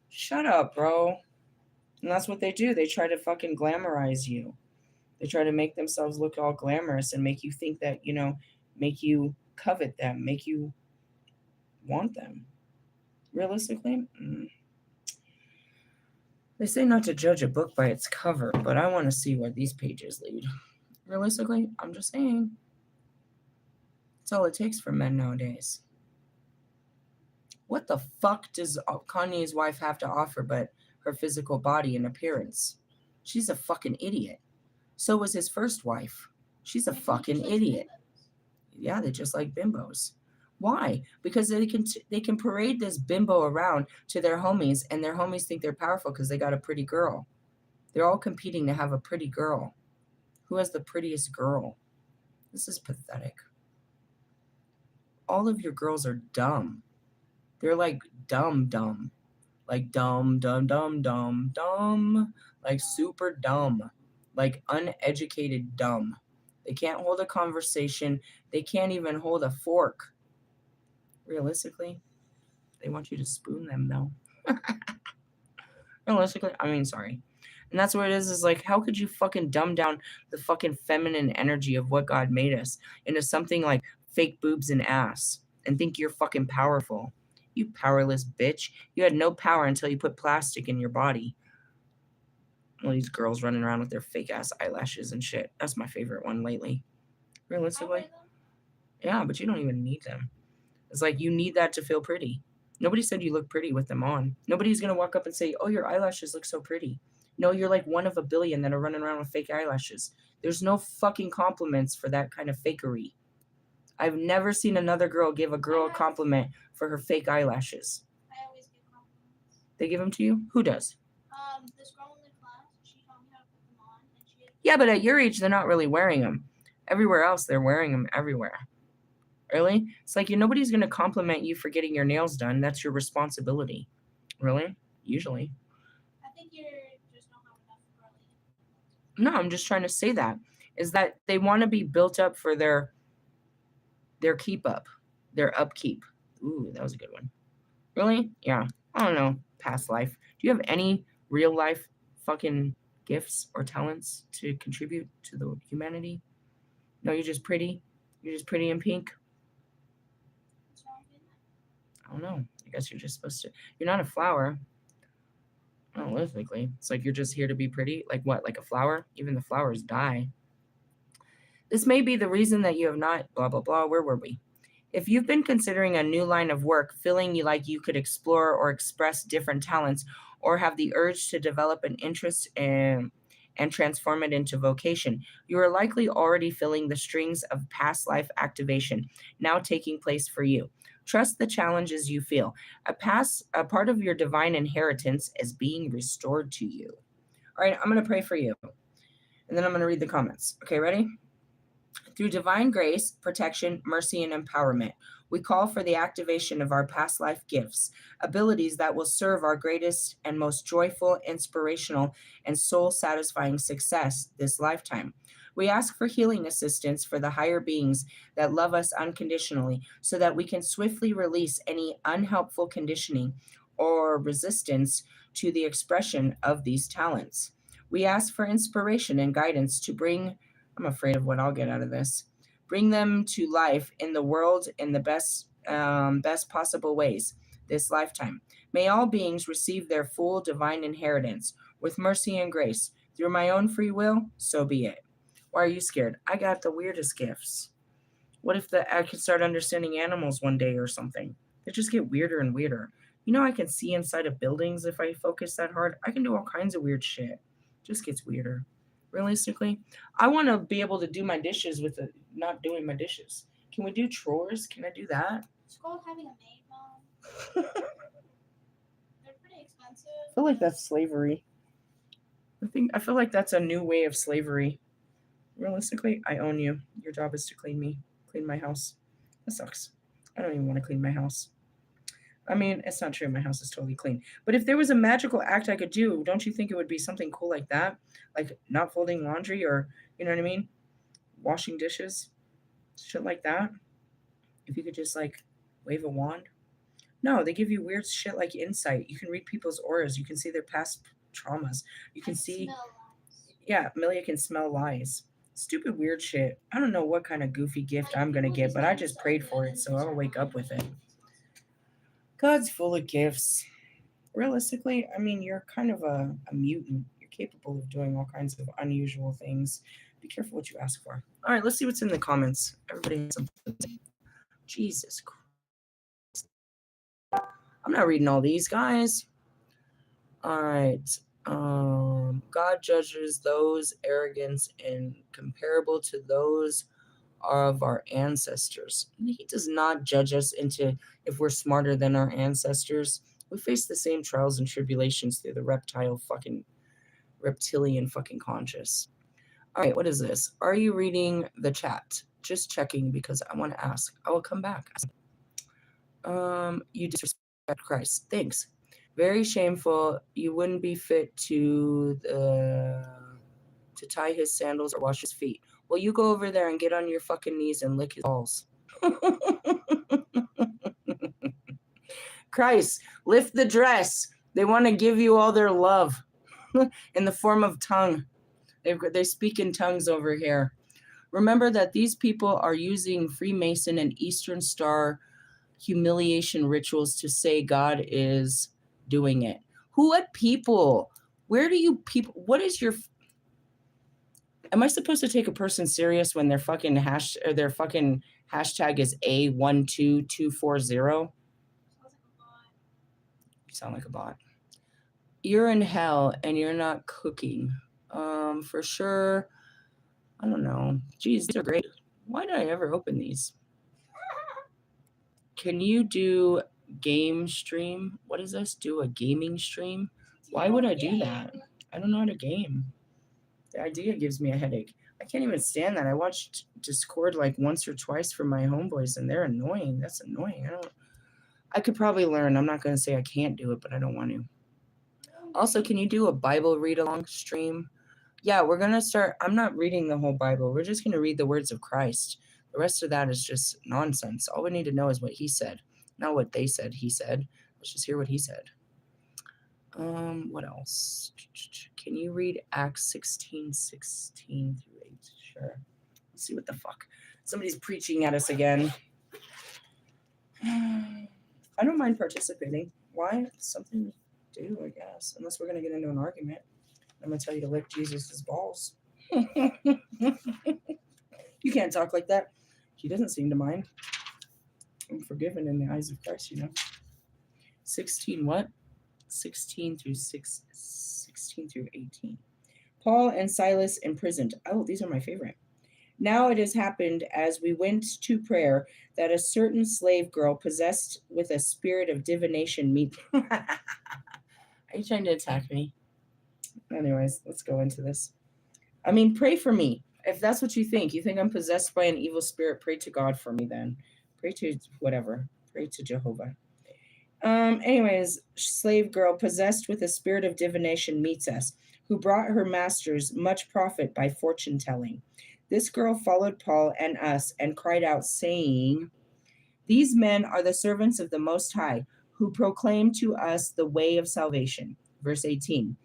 Shut up, bro. And that's what they do. They try to fucking glamorize you. They try to make themselves look all glamorous and make you think that, you know, make you covet them, make you want them. Realistically, they say not to judge a book by its cover, but I want to see where these pages lead. Realistically, I'm just saying. That's all it takes for men nowadays. What the fuck does Kanye's wife have to offer but her physical body and appearance? She's a fucking idiot. So was his first wife. She's a fucking idiot. Yeah, they just like bimbos. Why? Because they can parade this bimbo around to their homies, and their homies think they're powerful because they got a pretty girl. They're all competing to have a pretty girl. Who has the prettiest girl? This is pathetic. All of your girls are dumb. They're like dumb. Like dumb. Like super dumb. Like uneducated dumb. They can't hold a conversation. They can't even hold a fork. Realistically, they want you to spoon them, though. Realistically, I mean, sorry. And that's what it is like, how could you fucking dumb down the fucking feminine energy of what God made us into something like fake boobs and ass and think you're fucking powerful? You powerless bitch. You had no power until you put plastic in your body. All these girls running around with their fake ass eyelashes and shit. That's my favorite one lately. Realistically. Yeah, but you don't even need them. It's like you need that to feel pretty. Nobody said you look pretty with them on. Nobody's going to walk up and say, oh, your eyelashes look so pretty. No, you're like one of a billion that are running around with fake eyelashes. There's no fucking compliments for that kind of fakery. I've never seen another girl give a girl a compliment for her fake eyelashes. I always give compliments. They give them to you? Who does? This girl in the class, she taught me how to put them on. And yeah, but at your age, they're not really wearing them. Everywhere else, they're wearing them everywhere. Really? It's like nobody's going to compliment you for getting your nails done. That's your responsibility. Really? Usually. I think you just don't have enough girly. No, I'm just trying to say that. Is that they want to be built up for their keep up. Their upkeep. Ooh, that was a good one. Really? Yeah. I don't know. Past life. Do you have any real life fucking gifts or talents to contribute to the humanity? No, you're just pretty? You're just pretty in pink? I don't know. I guess you're just supposed to. You're not a flower. Realistically, it's like you're just here to be pretty. Like what? Like a flower? Even the flowers die. This may be the reason that you have not. Blah blah blah. Where were we? If you've been considering a new line of work, feeling like you could explore or express different talents, or have the urge to develop an interest and transform it into vocation. You are likely already feeling the strings of past life activation now taking place for you. Trust the challenges you feel. A part of your divine inheritance is being restored to you. All right, I'm going to pray for you. And then I'm going to read the comments. Okay, ready? Through divine grace, protection, mercy, and empowerment, we call for the activation of our past life gifts, abilities that will serve our greatest and most joyful, inspirational, and soul satisfying success this lifetime. We ask for healing assistance for the higher beings that love us unconditionally so that we can swiftly release any unhelpful conditioning or resistance to the expression of these talents. We ask for inspiration and guidance to bring, I'm afraid of what I'll get out of this, bring them to life in the world in the best possible ways this lifetime. May all beings receive their full divine inheritance with mercy and grace. Through my own free will, so be it. Why are you scared? I got the weirdest gifts. What if I could start understanding animals one day or something? They just get weirder and weirder. You know, I can see inside of buildings if I focus that hard. I can do all kinds of weird shit. Just gets weirder. Realistically, I want to be able to do my dishes with not doing my dishes. Can we do chores? Can I do that? It's called having a maid, Mom. They're pretty expensive. I feel like that's slavery. I feel like that's a new way of slavery. Realistically, I own you. Your job is to clean my house. That sucks. I don't even want to clean my house. I mean, it's not true. My house is totally clean. But if there was a magical act I could do, don't you think it would be something cool like that? Like not folding laundry or, you know what I mean? Washing dishes, shit like that. If you could just like wave a wand. No, they give you weird shit like insight. You can read people's auras. You can see their past traumas. You can see, yeah, Amelia can smell lies. Stupid weird shit. I don't know what kind of goofy gift I'm going to get, but I just prayed for it, so I'll wake up with it. God's full of gifts. Realistically, I mean, you're kind of a mutant. You're capable of doing all kinds of unusual things. Be careful what you ask for. All right, let's see what's in the comments. Everybody has something to say. Jesus Christ. I'm not reading all these, guys. All right. God judges those arrogance and comparable to those of our ancestors. He does not judge us into if we're smarter than our ancestors. We face the same trials and tribulations through the reptilian fucking conscious. All right, what is this? Are you reading the chat? Just checking because I want to ask. I will come back. You disrespect Christ. Thanks. Very shameful. You wouldn't be fit to tie his sandals or wash his feet. Well, you go over there and get on your fucking knees and lick his balls. Christ, lift the dress. They want to give you all their love in the form of tongue. They speak in tongues over here. Remember that these people are using Freemason and Eastern Star humiliation rituals to say God is doing it. What people? Where do you people? What is your? Am I supposed to take a person serious when their fucking hashtag is A12240? You sound like a bot. You're in hell and you're not cooking. For sure. I don't know. Geez, these are great. Why did I ever open these? Can you do game stream? What is this? Do a gaming stream? Why would I do that? I don't know how to game. The idea gives me a headache. I can't even stand that. I watched Discord like once or twice from my homeboys, and they're annoying. That's annoying. I could probably learn. I'm not going to say I can't do it, but I don't want to. Also, can you do a Bible read-along stream? Yeah, we're going to start. I'm not reading the whole Bible. We're just going to read the words of Christ. The rest of that is just nonsense. All we need to know is what he said, not what they said he said. Let's just hear what he said. What else? Can you read Acts 16:16 through 8? Sure. Let's see what the fuck. Somebody's preaching at us again. I don't mind participating. Why? It's something to do, I guess. Unless we're going to get into an argument. I'm going to tell you to lick Jesus' balls. You can't talk like that. He doesn't seem to mind. I'm forgiven in the eyes of Christ, you know. 16 what? 16 through 18. Paul and Silas imprisoned. Oh, these are my favorite. Now it has happened as we went to prayer that a certain slave girl possessed with a spirit of divination meet. Are you trying to attack me? Anyways, let's go into this. I mean, pray for me. If that's what you think I'm possessed by an evil spirit, pray to God for me then. Pray to whatever. Pray to Jehovah. Anyways, slave girl possessed with a spirit of divination meets us, who brought her masters much profit by fortune telling. This girl followed Paul and us and cried out, saying, "These men are the servants of the Most High, who proclaim to us the way of salvation." Verse 18.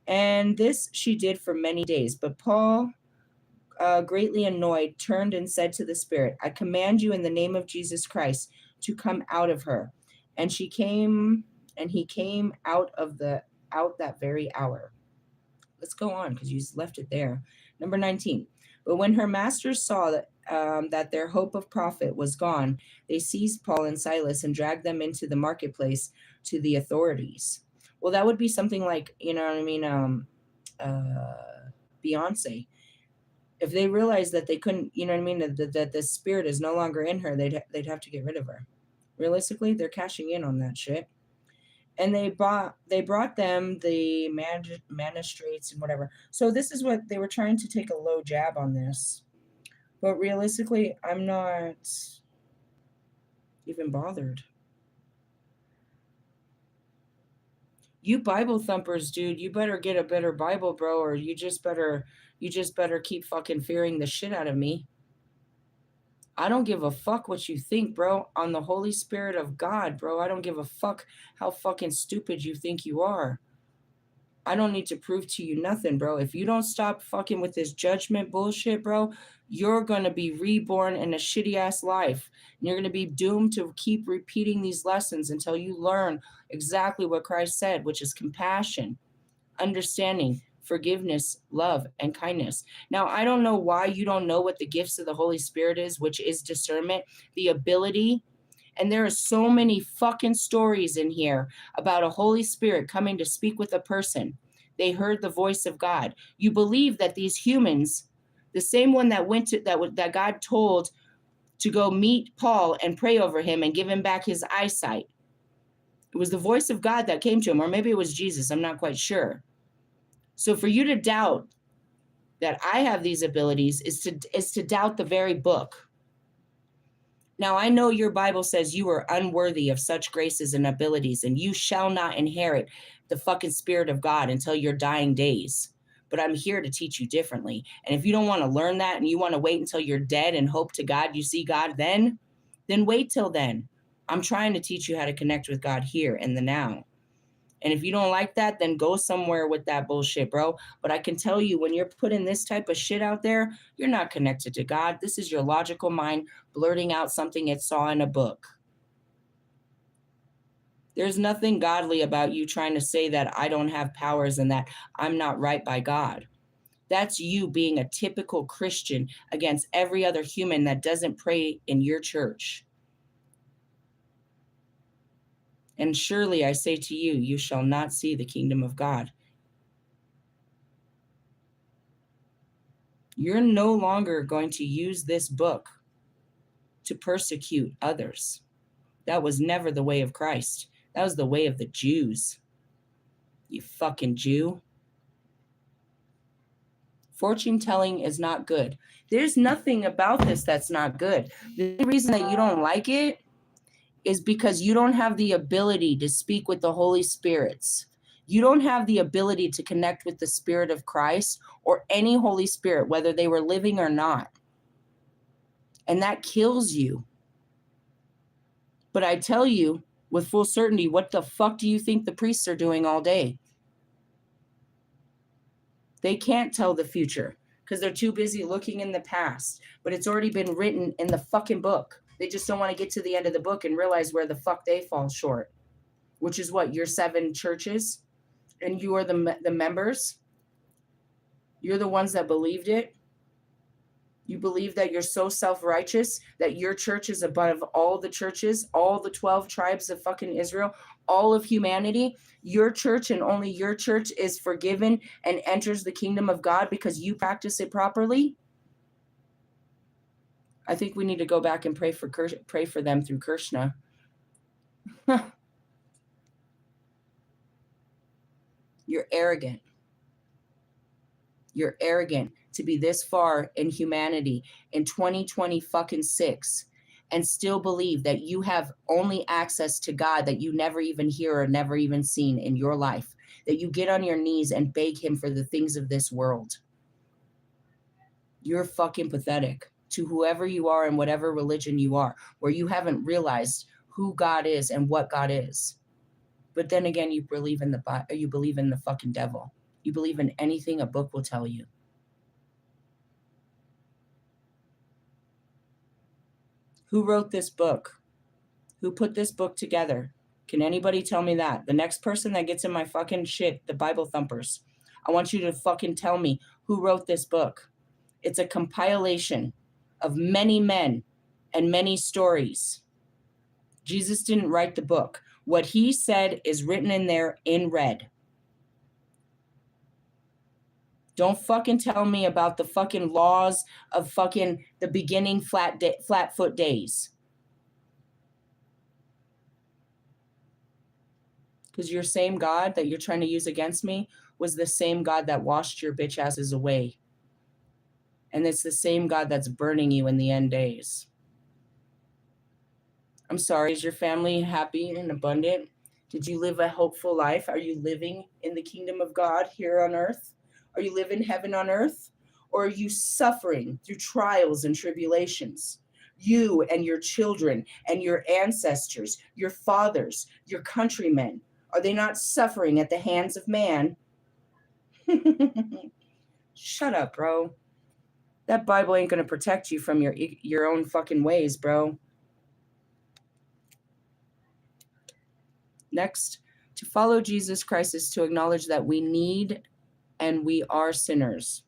And this she did for many days. But Paul, greatly annoyed, turned and said to the spirit, "I command you in the name of Jesus Christ to come out of her." And she came, and he came out that very hour. Let's go on because you left it there. Number 19. But when her masters saw that their hope of profit was gone, they seized Paul and Silas and dragged them into the marketplace to the authorities. Well, that would be something like, you know what I mean, Beyonce. If they realized that they couldn't, you know what I mean, that the spirit is no longer in her, they'd have to get rid of her. Realistically, they're cashing in on that shit. And they brought them the magistrates and whatever. So this is what they were trying to take a low jab on this. But realistically, I'm not even bothered. You Bible thumpers, dude, you better get a better Bible, bro, or you just better keep fucking fearing the shit out of me. I don't give a fuck what you think, bro. On the Holy Spirit of God, bro. I don't give a fuck how fucking stupid you think you are. I don't need to prove to you nothing, bro. If you don't stop fucking with this judgment bullshit, bro, you're going to be reborn in a shitty ass life. And you're going to be doomed to keep repeating these lessons until you learn exactly what Christ said, which is compassion, understanding, forgiveness, love, and kindness. Now, I don't know why you don't know what the gifts of the Holy Spirit is, which is discernment, the ability. And there are so many fucking stories in here about a Holy Spirit coming to speak with a person. They heard the voice of God. You believe that these humans, the same one that went to that God told to go meet Paul and pray over him and give him back his eyesight. It was the voice of God that came to him, or maybe it was Jesus. I'm not quite sure. So for you to doubt that I have these abilities is to doubt the very book. Now, I know your Bible says you are unworthy of such graces and abilities, and you shall not inherit the fucking Spirit of God until your dying days. But I'm here to teach you differently. And if you don't want to learn that and you want to wait until you're dead and hope to God you see God then wait till then. I'm trying to teach you how to connect with God here in the now. And if you don't like that, then go somewhere with that bullshit, bro. But I can tell you, when you're putting this type of shit out there, you're not connected to God. This is your logical mind blurting out something it saw in a book. There's nothing godly about you trying to say that I don't have powers and that I'm not right by God. That's you being a typical Christian against every other human that doesn't pray in your church. And surely I say to you, you shall not see the kingdom of God. You're no longer going to use this book to persecute others. That was never the way of Christ. That was the way of the Jews. You fucking Jew. Fortune telling is not good. There's nothing about this that's not good. The reason that you don't like it is because you don't have the ability to speak with the Holy Spirits. You don't have the ability to connect with the Spirit of Christ or any Holy Spirit, whether they were living or not. And that kills you. But I tell you with full certainty, what the fuck do you think the priests are doing all day? They can't tell the future because they're too busy looking in the past. But it's already been written in the fucking book. They just don't want to get to the end of the book and realize where the fuck they fall short. Which is what? Your 7 churches? And you are the members? You're the ones that believed it? You believe that you're so self-righteous that your church is above all the churches, all the 12 tribes of fucking Israel, all of humanity. Your church and only your church is forgiven and enters the kingdom of God because you practice it properly. I think we need to go back and pray for them through Krsna. You're arrogant. You're arrogant to be this far in humanity in 2026 and still believe that you have only access to God that you never even hear or never even seen in your life, that you get on your knees and beg him for the things of this world. You're fucking pathetic to whoever you are and whatever religion you are, where you haven't realized who God is and what God is. But then again, you believe in the fucking devil. You believe in anything a book will tell you. Who wrote this book? Who put this book together? Can anybody tell me that? The next person that gets in my fucking shit, the Bible thumpers, I want you to fucking tell me who wrote this book. It's a compilation of many men and many stories. Jesus didn't write the book. What he said is written in there in red. Don't fucking tell me about the fucking laws of fucking the beginning flat foot days. Because your same God that you're trying to use against me was the same God that washed your bitch asses away. And it's the same God that's burning you in the end days. I'm sorry, is your family happy and abundant? Did you live a hopeful life? Are you living in the kingdom of God here on earth? Are you living heaven on earth? Or are you suffering through trials and tribulations? You and your children and your ancestors, your fathers, your countrymen, are they not suffering at the hands of man? Shut up, bro. That Bible ain't going to protect you from your own fucking ways, bro. Next, to follow Jesus Christ is to acknowledge that we need and we are sinners.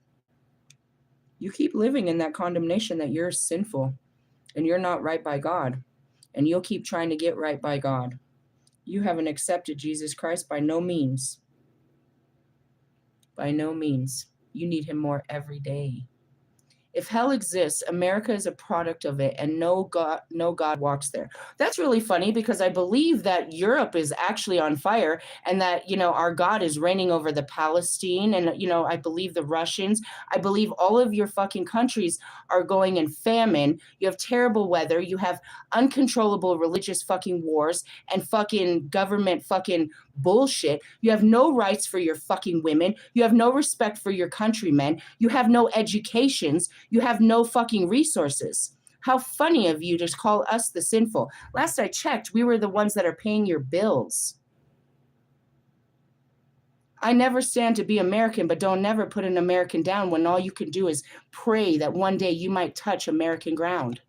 You keep living in that condemnation that you're sinful and you're not right by God, and you'll keep trying to get right by God. You haven't accepted Jesus Christ by no means. By no means. You need him more every day. If hell exists, America is a product of it, and no God walks there. That's really funny because I believe that Europe is actually on fire, and that, our God is reigning over the Palestine, and, I believe the Russians. I believe all of your fucking countries are going in famine. You have terrible weather. You have uncontrollable religious fucking wars and fucking government fucking bullshit. You have no rights for your fucking women. You have no respect for your countrymen. You have no educations. You have no fucking resources. How funny of you to call us the sinful. Last I checked, we were the ones that are paying your bills. I never stand to be American, but don't never put an American down when all you can do is pray that one day you might touch American ground.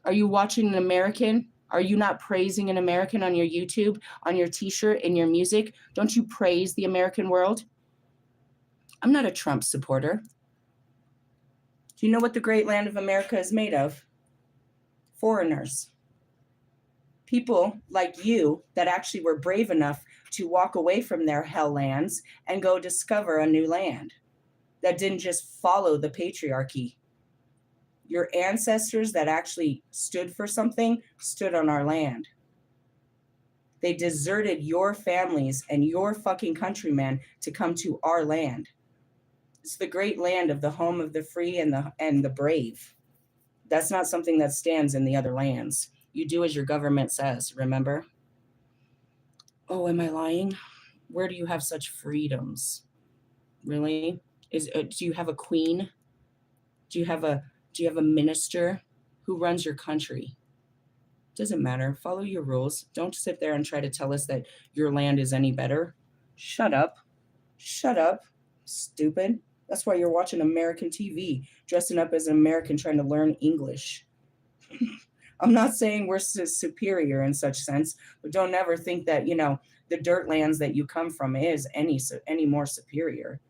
Are you watching an American? Are you not praising an American on your YouTube, on your t-shirt, in your music? Don't you praise the American world? I'm not a Trump supporter. Do you know what the great land of America is made of? Foreigners. People like you that actually were brave enough to walk away from their hell lands and go discover a new land that didn't just follow the patriarchy. Your ancestors that actually stood for something stood on our land. They deserted your families and your fucking countrymen to come to our land. It's the great land of the home of the free and the brave. That's not something that stands in the other lands. You do as your government says, remember? Oh, am I lying? Where do you have such freedoms? Really? Do you have a queen? Do you have a minister? Who runs your country? Doesn't matter. Follow your rules. Don't sit there and try to tell us that your land is any better. Shut up. Shut up, stupid. That's why you're watching American TV, dressing up as an American trying to learn English. I'm not saying we're superior in such sense, but don't ever think that, the dirt lands that you come from is any more superior.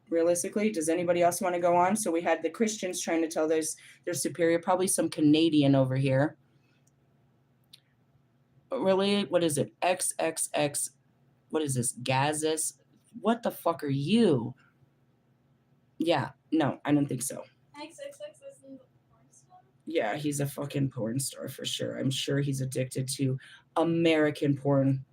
Realistically, does anybody else want to go on? So we had the Christians trying to tell they're superior, probably some Canadian over here. Really? What is it? XXX. What is this? Gazes? What the fuck are you? Yeah, no, I don't think so. XXX isn't the porn star? Yeah, he's a fucking porn star for sure. I'm sure he's addicted to American porn.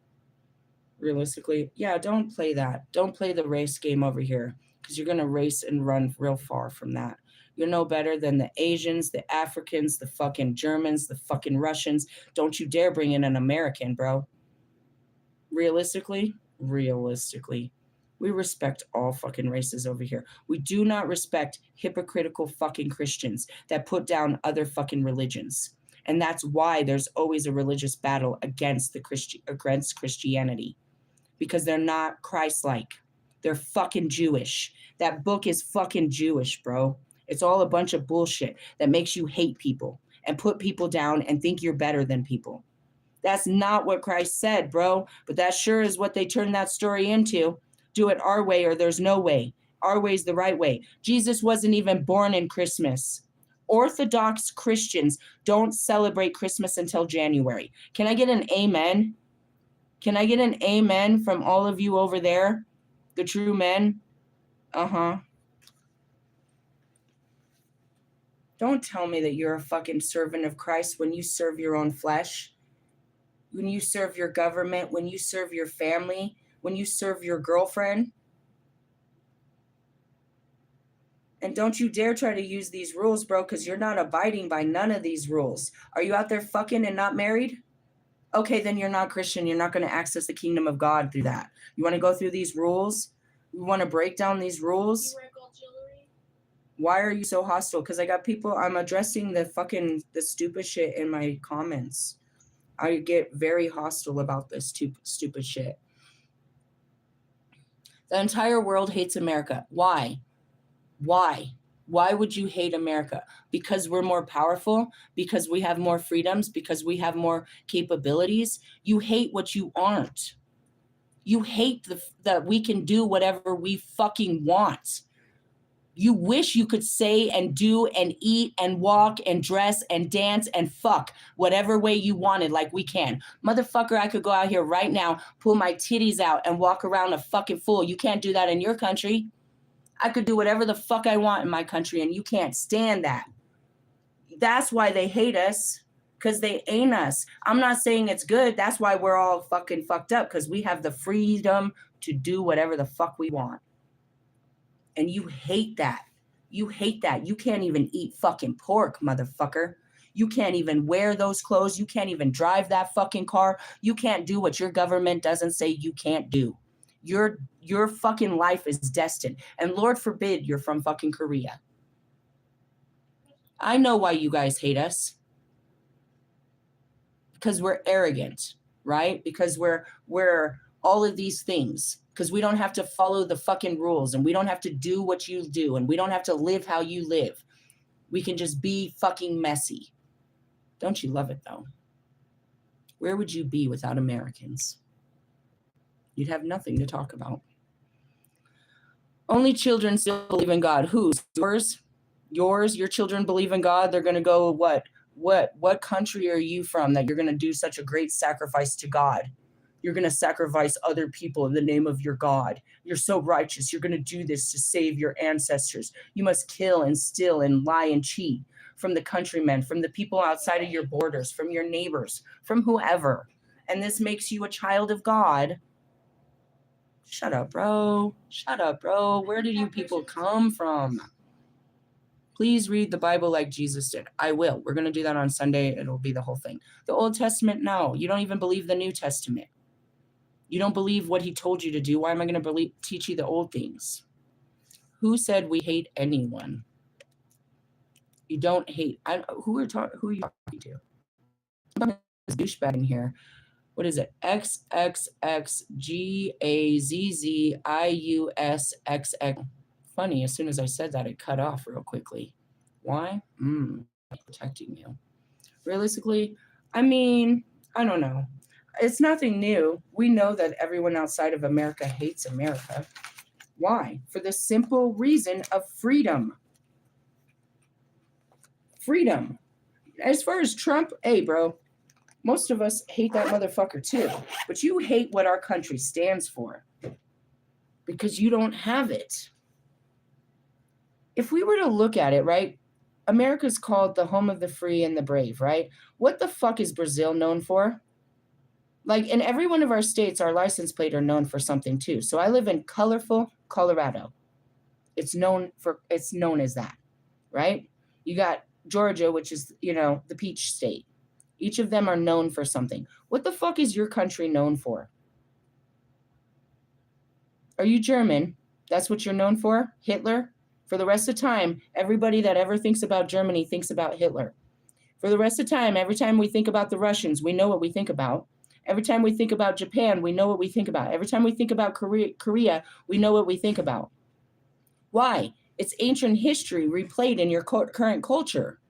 Realistically, yeah, don't play that. Don't play the race game over here because you're going to race and run real far from that. You're no better than the Asians, the Africans, the fucking Germans, the fucking Russians. Don't you dare bring in an American, bro. Realistically, we respect all fucking races over here. We do not respect hypocritical fucking Christians that put down other fucking religions. And that's why there's always a religious battle against Christianity. Because they're not Christ-like. They're fucking Jewish. That book is fucking Jewish, bro. It's all a bunch of bullshit that makes you hate people and put people down and think you're better than people. That's not what Christ said, bro. But that sure is what they turned that story into. Do it our way or there's no way. Our way's the right way. Jesus wasn't even born in Christmas. Orthodox Christians don't celebrate Christmas until January. Can I get an amen? Can I get an amen from all of you over there? The true men? Uh-huh. Don't tell me that you're a fucking servant of Christ when you serve your own flesh, when you serve your government, when you serve your family, when you serve your girlfriend. And don't you dare try to use these rules, bro, because you're not abiding by none of these rules. Are you out there fucking and not married? Okay, then you're not Christian. You're not going to access the kingdom of God through that. You want to go through these rules? You want to break down these rules? You wear gold jewelry? Why are you so hostile? Because I got people, I'm addressing the stupid shit in my comments. I get very hostile about this stupid shit. The entire world hates America. Why? Why would you hate America? Because we're more powerful? Because we have more freedoms? Because we have more capabilities? You hate what you aren't. You hate that we can do whatever we fucking want. You wish you could say and do and eat and walk and dress and dance and fuck whatever way you wanted like we can. Motherfucker, I could go out here right now, pull my titties out and walk around a fucking fool. You can't do that in your country. I could do whatever the fuck I want in my country and you can't stand that. That's why they hate us, because they ain't us. I'm not saying it's good. That's why we're all fucking fucked up, because we have the freedom to do whatever the fuck we want. And you hate that. You hate that. You can't even eat fucking pork, motherfucker. You can't even wear those clothes. You can't even drive that fucking car. You can't do what your government doesn't say you can't do. Your fucking life is destined. And Lord forbid you're from fucking Korea. I know why you guys hate us. Because we're arrogant, right? Because we're all of these things. Because we don't have to follow the fucking rules and we don't have to do what you do and we don't have to live how you live. We can just be fucking messy. Don't you love it though? Where would you be without Americans? You'd have nothing to talk about. Only children still believe in God. Whose? Yours? Your children believe in God? They're going to go what? What country are you from that you're going to do such a great sacrifice to God? You're going to sacrifice other people in the name of your God. You're so righteous. You're going to do this to save your ancestors. You must kill and steal and lie and cheat from the countrymen, from the people outside of your borders, from your neighbors, from whoever. And this makes you a child of God. Shut up, bro. Shut up, bro. Where did you people come from? Please read the Bible like Jesus did. I will. We're going to do that on Sunday. It'll be the whole thing. The Old Testament, no. You don't even believe the New Testament. You don't believe what he told you to do. Why am I going to teach you the old things? Who said we hate anyone? You don't hate. Who are you talking to? This douchebag in here. What is it? XXXGAZZIUSXX. Funny, as soon as I said that, it cut off real quickly. Why? Protecting you. Realistically, I mean, I don't know. It's nothing new. We know that everyone outside of America hates America. Why? For the simple reason of freedom. Freedom. As far as Trump, hey, bro, most of us hate that motherfucker too. But you hate what our country stands for because you don't have it. If we were to look at it, right, America's called the home of the free and the brave, right? What the fuck is Brazil known for? Like, in every one of our states, our license plate are known for something too. So I live in colorful Colorado. It's known as that, right? You got Georgia, which is, the peach state. Each of them are known for something. What the fuck is your country known for? Are you German? That's what you're known for? Hitler? For the rest of time, everybody that ever thinks about Germany thinks about Hitler. For the rest of time, every time we think about the Russians, we know what we think about. Every time we think about Japan, we know what we think about. Every time we think about Korea, we know what we think about. Why? It's ancient history replayed in your current culture.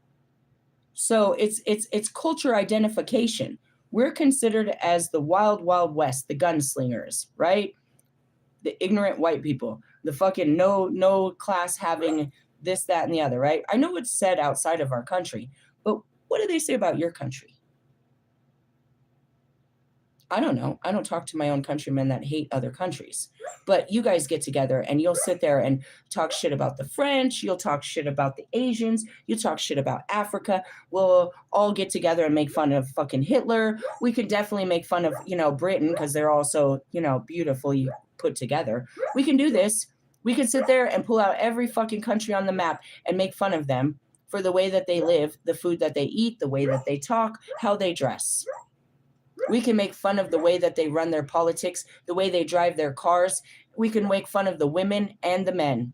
So it's culture identification. We're considered as the wild, wild west, the gunslingers, right? The ignorant white people, the fucking no class having this, that, and the other, right? I know it's said outside of our country, but what do they say about your country? I don't know. I don't talk to my own countrymen that hate other countries. But you guys get together and you'll sit there and talk shit about the French. You'll talk shit about the Asians. You'll talk shit about Africa. We'll all get together and make fun of fucking Hitler. We could definitely make fun of, Britain because they're also, beautifully put together. We can do this. We can sit there and pull out every fucking country on the map and make fun of them for the way that they live, the food that they eat, the way that they talk, how they dress. We can make fun of the way that they run their politics, the way they drive their cars. We can make fun of the women and the men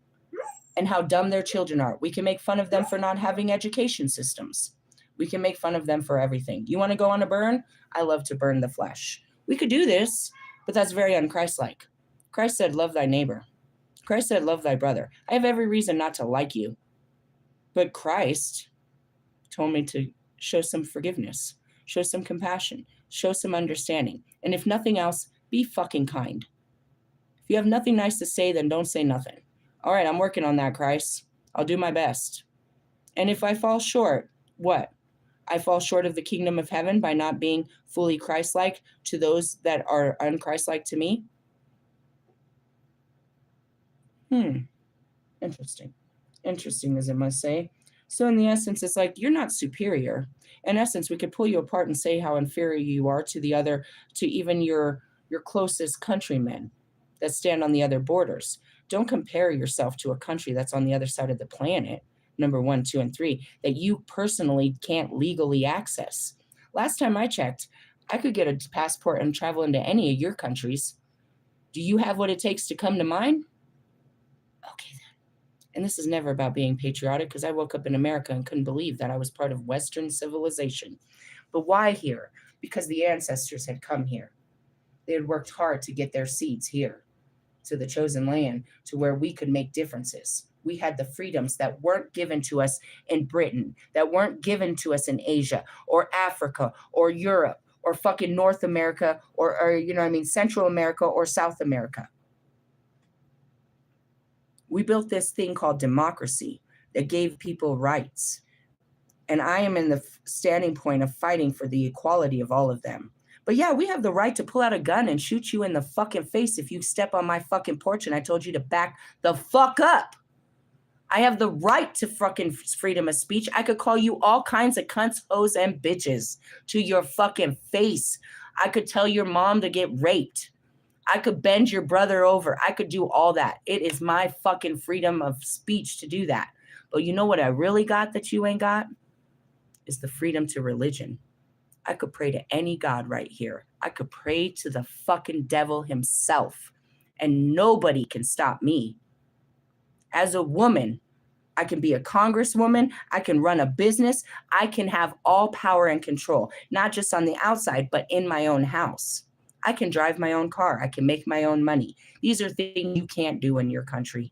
and how dumb their children are. We can make fun of them for not having education systems. We can make fun of them for everything. You want to go on a burn? I love to burn the flesh. We could do this, but that's very un-Christ-like. Christ said, love thy neighbor. Christ said, love thy brother. I have every reason not to like you. But Christ told me to show some forgiveness, show some compassion, show some understanding. And if nothing else, be fucking kind. If you have nothing nice to say, then don't say nothing. All right, I'm working on that, Christ. I'll do my best. And if I fall short, what? I fall short of the kingdom of heaven by not being fully Christ-like to those that are un-Christ-like to me? Interesting. Interesting, as I must say. So in the essence, it's like, you're not superior. In essence, we could pull you apart and say how inferior you are to even your closest countrymen that stand on the other borders. Don't compare yourself to a country that's on the other side of the planet, number 1, 2, and 3, that you personally can't legally access. Last time I checked, I could get a passport and travel into any of your countries. Do you have what it takes to come to mine? Okay, then. And this is never about being patriotic, because I woke up in America and couldn't believe that I was part of Western civilization. But why here? Because the ancestors had come here. They had worked hard to get their seeds here, to the chosen land, to where we could make differences. We had the freedoms that weren't given to us in Britain, that weren't given to us in Asia or Africa or Europe or fucking North America or Central America or South America. We built this thing called democracy that gave people rights. And I am in the standing point of fighting for the equality of all of them. But yeah, we have the right to pull out a gun and shoot you in the fucking face if you step on my fucking porch and I told you to back the fuck up. I have the right to fucking freedom of speech. I could call you all kinds of cunts, hoes, and bitches to your fucking face. I could tell your mom to get raped. I could bend your brother over. I could do all that. It is my fucking freedom of speech to do that. But you know what I really got that you ain't got? Is the freedom to religion. I could pray to any God right here. I could pray to the fucking devil himself. And nobody can stop me. As a woman, I can be a congresswoman. I can run a business. I can have all power and control, not just on the outside, but in my own house. I can drive my own car. I can make my own money. These are things you can't do in your country.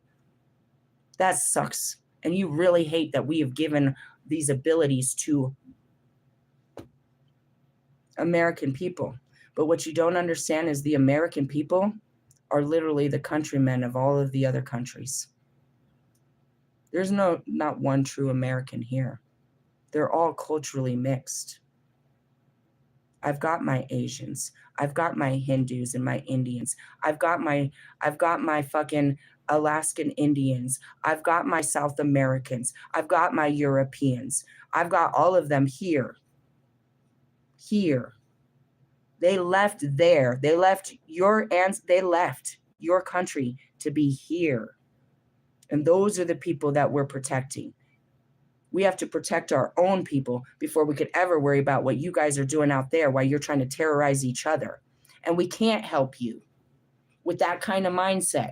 That sucks. And you really hate that we have given these abilities to American people. But what you don't understand is the American people are literally the countrymen of all of the other countries. There's not one true American here. They're all culturally mixed. I've got my Asians. I've got my Hindus and my Indians. I've got my fucking Alaskan Indians. I've got my South Americans. I've got my Europeans. I've got all of them here. Here. They left there. They left your country to be here. And those are the people that we're protecting. We have to protect our own people before we could ever worry about what you guys are doing out there while you're trying to terrorize each other. And we can't help you with that kind of mindset.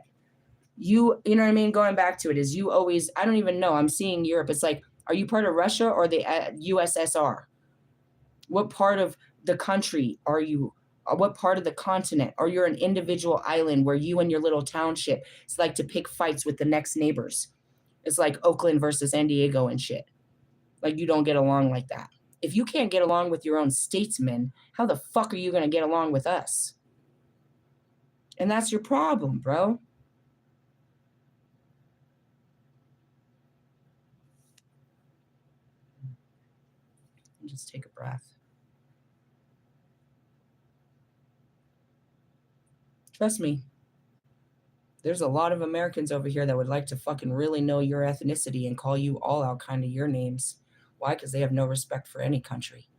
You know what I mean? Going back to it is you always, I don't even know. I'm seeing Europe. It's like, are you part of Russia or the USSR? What part of the country are you? What part of the continent? Or you're an individual island where you and your little township, it's like to pick fights with the next neighbors. It's like Oakland versus San Diego and shit. Like you don't get along like that. If you can't get along with your own statesmen, how the fuck are you going to get along with us? And that's your problem, bro. Just take a breath. Trust me. There's a lot of Americans over here that would like to fucking really know your ethnicity and call you all out kind of your names. Why? Because they have no respect for any country.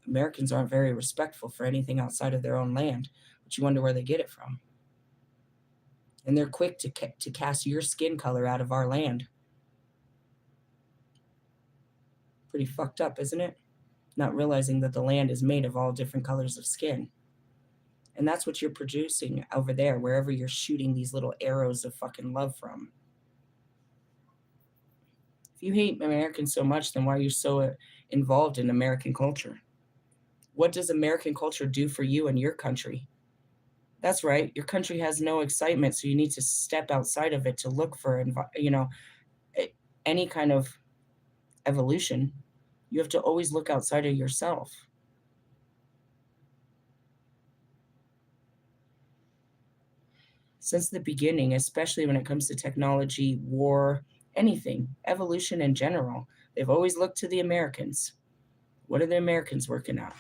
Americans aren't very respectful for anything outside of their own land, but you wonder where they get it from. And they're quick to cast your skin color out of our land. Pretty fucked up, isn't it? Not realizing that the land is made of all different colors of skin. And that's what you're producing over there, wherever you're shooting these little arrows of fucking love from. If you hate Americans so much, then why are you so involved in American culture? What does American culture do for you and your country? That's right. Your country has no excitement, so you need to step outside of it to look for, any kind of evolution. You have to always look outside of yourself. Since the beginning, especially when it comes to technology, war, anything, evolution in general, they've always looked to the Americans. What are the Americans working on?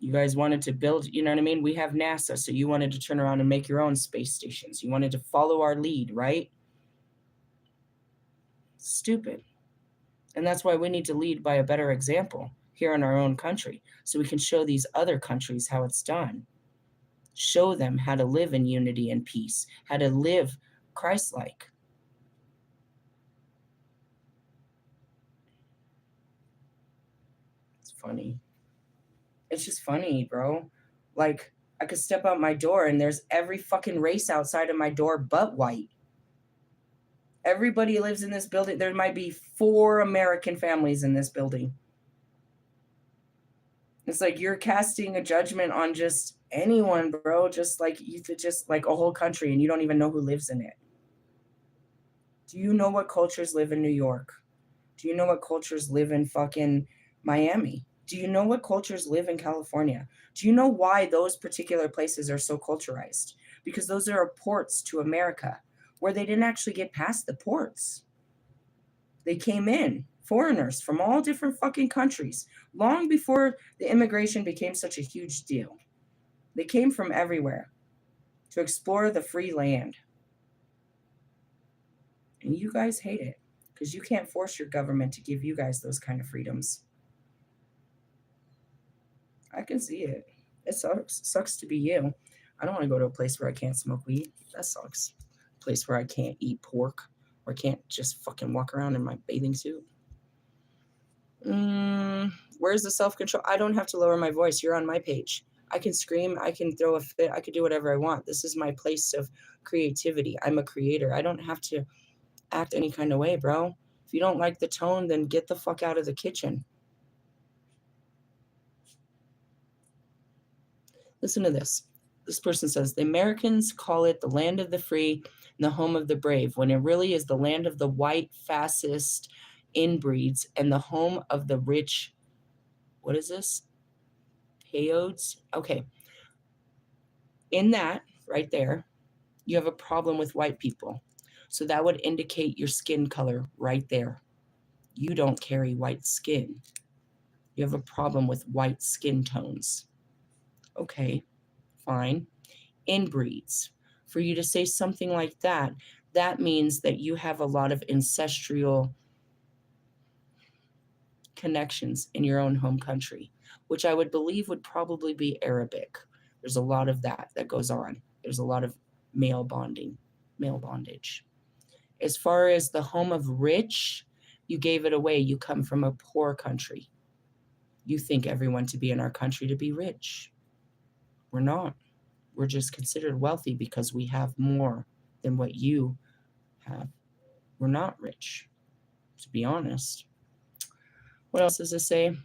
You guys wanted to build, you know what I mean? We have NASA, so you wanted to turn around and make your own space stations. You wanted to follow our lead, right? Stupid. And that's why we need to lead by a better example here in our own country, so we can show these other countries how it's done. Show them how to live in unity and peace, how to live Christ-like. It's funny. It's just funny, bro. Like, I could step out my door and there's every fucking race outside of my door but white. Everybody lives in this building. There might be 4 American families in this building. It's like you're casting a judgment on just anyone, bro. Just like a whole country, and you don't even know who lives in it. Do you know what cultures live in New York? Do you know what cultures live in fucking Miami? Do you know what cultures live in California? Do you know why those particular places are so culturized? Because those are ports to America, where they didn't actually get past the ports. They came in, foreigners from all different fucking countries, long before the immigration became such a huge deal. They came from everywhere to explore the free land. And you guys hate it because you can't force your government to give you guys those kind of freedoms. I can see it. It sucks to be you. I don't want to go to a place where I can't smoke weed. That sucks. A place where I can't eat pork, or I can't just fucking walk around in my bathing suit. Where's the self-control? I don't have to lower my voice. You're on my page. I can scream. I can throw a fit. I can do whatever I want. This is my place of creativity. I'm a creator. I don't have to act any kind of way, bro. If you don't like the tone, then get the fuck out of the kitchen. Listen to this. This person says, the Americans call it the land of the free and the home of the brave, when it really is the land of the white fascist inbreeds and the home of the rich. What is this? Payodes? Okay. In that, right there, you have a problem with white people. So that would indicate your skin color right there. You don't carry white skin. You have a problem with white skin tones. Okay, fine. Inbreeds. For you to say something like that, that means that you have a lot of ancestral connections in your own home country, which I would believe would probably be Arabic. There's a lot of that goes on. There's a lot of male bondage. As far as the home of rich, you gave it away. You come from a poor country. You think everyone to be in our country to be rich. We're not. We're just considered wealthy because we have more than what you have. We're not rich, to be honest. What else does it say?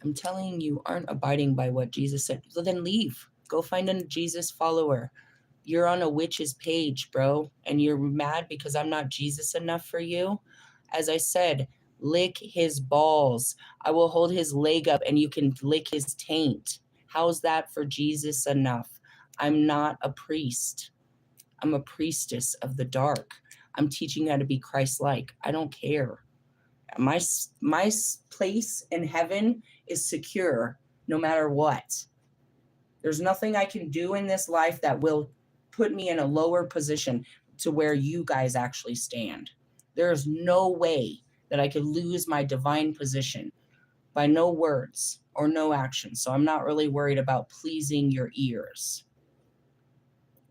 I'm telling you, aren't abiding by what Jesus said. Well, then leave. Go find a Jesus follower. You're on a witch's page, bro, and you're mad because I'm not Jesus enough for you. As I said, lick his balls. I will hold his leg up and you can lick his taint. How's that for Jesus enough? I'm not a priest. I'm a priestess of the dark. I'm teaching you how to be Christ-like. I don't care. My place in heaven is secure no matter what. There's nothing I can do in this life that will put me in a lower position to where you guys actually stand. There is no way that I could lose my divine position by no words or no action. So I'm not really worried about pleasing your ears.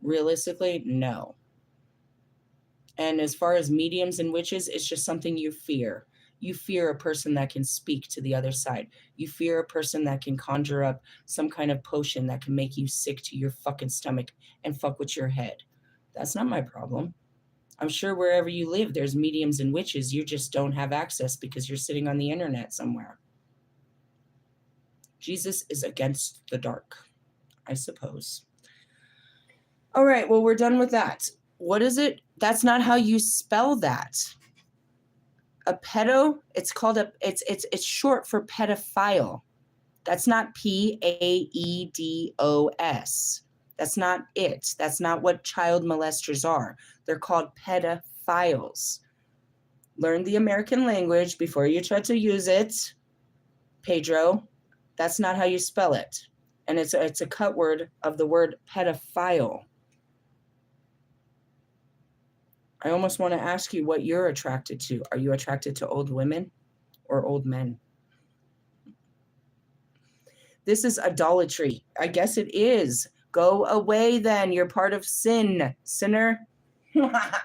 Realistically, no. And as far as mediums and witches, it's just something you fear. You fear a person that can speak to the other side. You fear a person that can conjure up some kind of potion that can make you sick to your fucking stomach and fuck with your head. That's not my problem. I'm sure wherever you live, there's mediums and witches. You just don't have access because you're sitting on the internet somewhere. Jesus is against the dark, I suppose. All right, well, we're done with that. What is it? That's not how you spell that. A pedo, it's called it's short for pedophile. That's not PAEDOS. That's not it. That's not what child molesters are. They're called pedophiles. Learn the American language before you try to use it, Pedro. That's not how you spell it. And it's a cut word of the word pedophile. I almost want to ask you what you're attracted to. Are you attracted to old women or old men? This is idolatry. I guess it is. Go away then. You're part of sin, sinner. I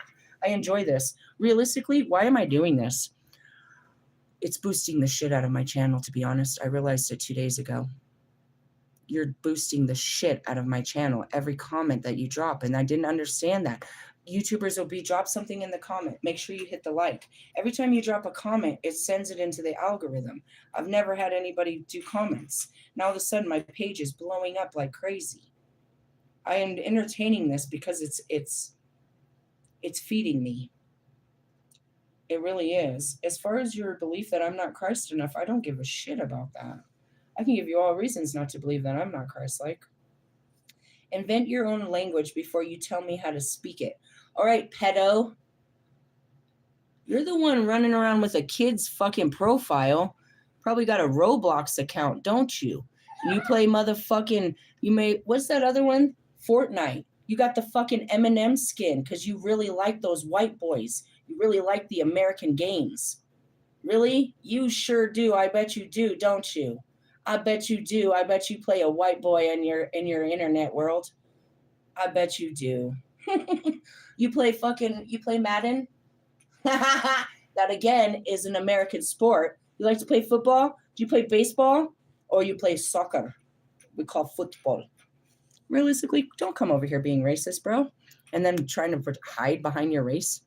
enjoy this. Realistically, why am I doing this? It's boosting the shit out of my channel, to be honest. I realized it 2 days ago. You're boosting the shit out of my channel. Every comment that you drop, and I didn't understand that. YouTubers will drop something in the comment. Make sure you hit the like. Every time you drop a comment, it sends it into the algorithm. I've never had anybody do comments. Now all of a sudden my page is blowing up like crazy. I am entertaining this because it's feeding me. It really is. As far as your belief that I'm not Christ enough, I don't give a shit about that. I can give you all reasons not to believe that I'm not Christ-like. Invent your own language before you tell me how to speak it. All right, pedo. You're the one running around with a kid's fucking profile. Probably got a Roblox account, don't you? You play motherfucking, what's that other one? Fortnite. You got the fucking Eminem skin because you really like those white boys. You really like the American games. Really? You sure do. I bet you do, don't you? I bet you do. I bet you play a white boy in your internet world. I bet you do. You play Madden? That again is an American sport. You like to play football? Do you play baseball? Or you play soccer? We call football. Realistically, don't come over here being racist, bro. And then trying to hide behind your race.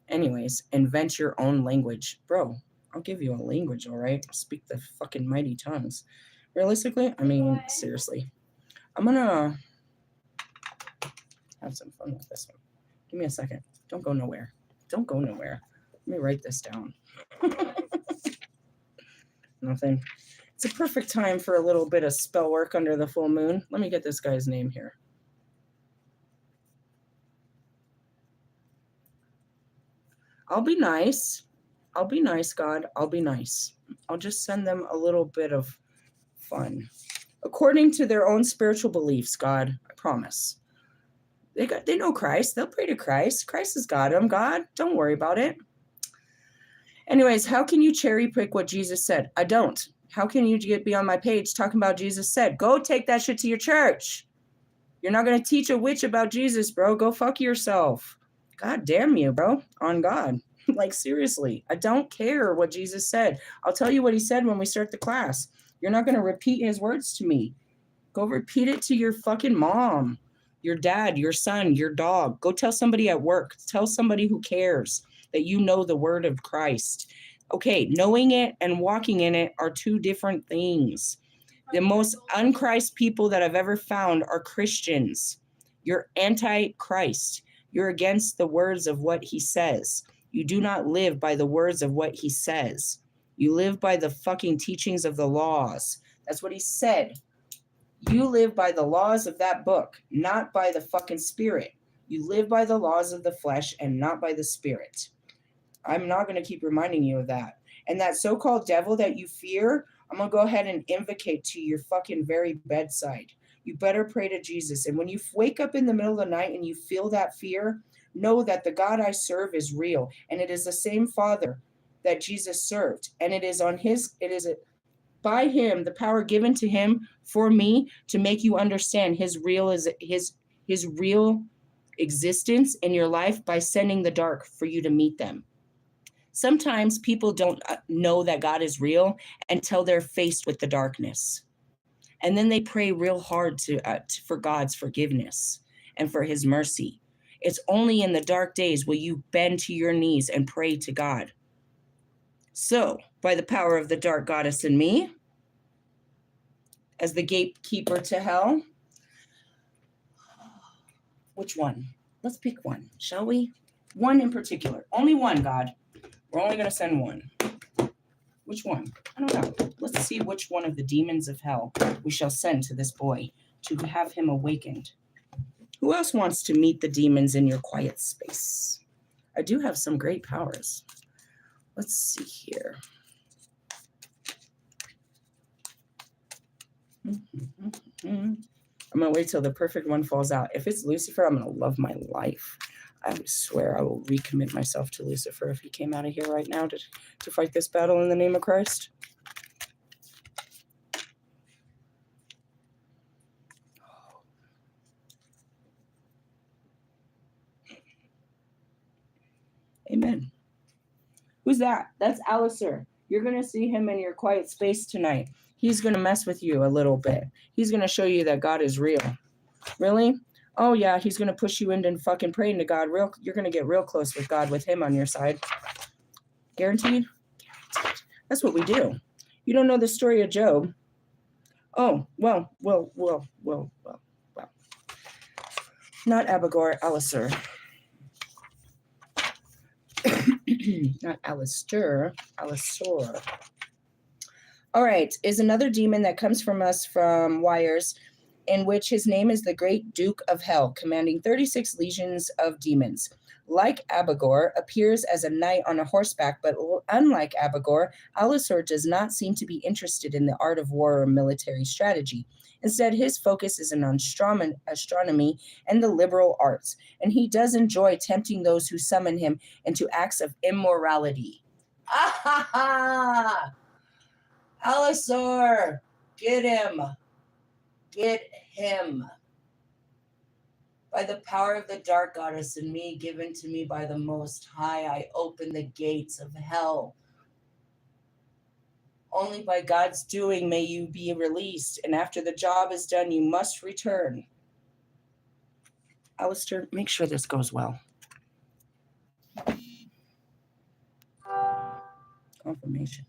Anyways, invent your own language. Bro, I'll give you a language, all right? Speak the fucking mighty tongues. Realistically, I mean, seriously. I'm gonna have some fun with this one. Give me a second. Don't go nowhere. Don't go nowhere. Let me write this down. Nothing. It's a perfect time for a little bit of spell work under the full moon. Let me get this guy's name here. I'll be nice. I'll be nice, God. I'll be nice. I'll just send them a little bit of fun. According to their own spiritual beliefs, God, I promise. They know Christ. They'll pray to Christ. Christ has got them. God, don't worry about it. Anyways, how can you cherry pick what Jesus said? I don't. How can you be on my page talking about Jesus said? Go take that shit to your church. You're not going to teach a witch about Jesus, bro. Go fuck yourself. God damn you, bro. On God. Like, seriously. I don't care what Jesus said. I'll tell you what he said when we start the class. You're not going to repeat his words to me. Go repeat it to your fucking mom, your dad, your son, your dog. Go tell somebody at work. Tell somebody who cares that you know the word of Christ. Okay, knowing it and walking in it are two different things. The most unchrist people that I've ever found are Christians. You're anti-Christ. You're against the words of what he says. You do not live by the words of what he says. You live by the fucking teachings of the laws. That's what he said. You live by the laws of that book, not by the fucking spirit. You live by the laws of the flesh and not by the spirit. I'm not going to keep reminding you of that. And that so-called devil that you fear, I'm going to go ahead and invocate to your fucking very bedside. You better pray to Jesus. And when you wake up in the middle of the night and you feel that fear, know that the God I serve is real. And it is the same Father that Jesus served. And it is by him, the power given to him for me to make you understand his real existence in your life by sending the dark for you to meet them. Sometimes people don't know that God is real until they're faced with the darkness. And then they pray real hard for God's forgiveness and for his mercy. It's only in the dark days will you bend to your knees and pray to God. So, by the power of the dark goddess in me, as the gatekeeper to hell, which one? Let's pick one, shall we? One in particular. Only one, God. We're only going to send one. Which one? I don't know. Let's see which one of the demons of hell we shall send to this boy to have him awakened. Who else wants to meet the demons in your quiet space? I do have some great powers. Let's see here. I'm going to wait till the perfect one falls out. If it's Lucifer, I'm going to love my life. I swear I will recommit myself to Lucifer if he came out of here right now to fight this battle in the name of Christ. Amen. Who's that? That's Alocer. You're going to see him in your quiet space tonight. He's going to mess with you a little bit. He's going to show you that God is real. Really? Oh, yeah, he's going to push you into fucking praying to God. You're going to get real close with God with him on your side. Guaranteed? Guaranteed. That's what we do. You don't know the story of Job? Oh, well. Not Abagor, Alocer. Not Alocer, Alocer. All right, is another demon that comes from us from wires, in which his name is the Great Duke of Hell, commanding 36 legions of demons. Like Abagor, appears as a knight on a horseback, but unlike Abagor, Alocer does not seem to be interested in the art of war or military strategy. Instead, his focus is on astronomy and the liberal arts, and he does enjoy tempting those who summon him into acts of immorality. Ah ha ha! Alocer, get him. Get him. By the power of the dark goddess in me, given to me by the Most High, I open the gates of hell. Only by God's doing may you be released, and after the job is done, you must return. Alocer, make sure this goes well. Confirmation.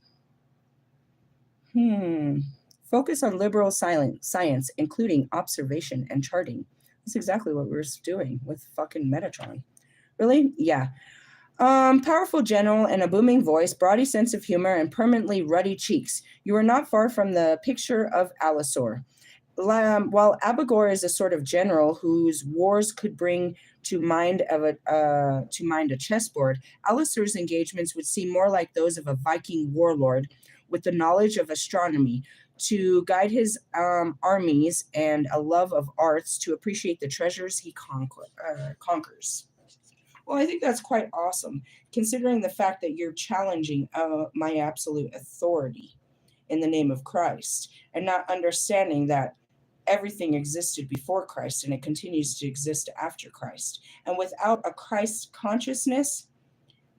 Focus on liberal science, including observation and charting. That's exactly what we're doing with fucking Metatron. Really? Yeah. Powerful general and a booming voice, broady sense of humor, and permanently ruddy cheeks. You are not far from the picture of Alocer. While Abigor is a sort of general whose wars could bring to mind a chessboard, Alistair's engagements would seem more like those of a Viking warlord with the knowledge of astronomy to guide his armies and a love of arts to appreciate the treasures he conquers. Well, I think that's quite awesome, considering the fact that you're challenging my absolute authority in the name of Christ and not understanding that everything existed before Christ and it continues to exist after Christ. And without a Christ consciousness,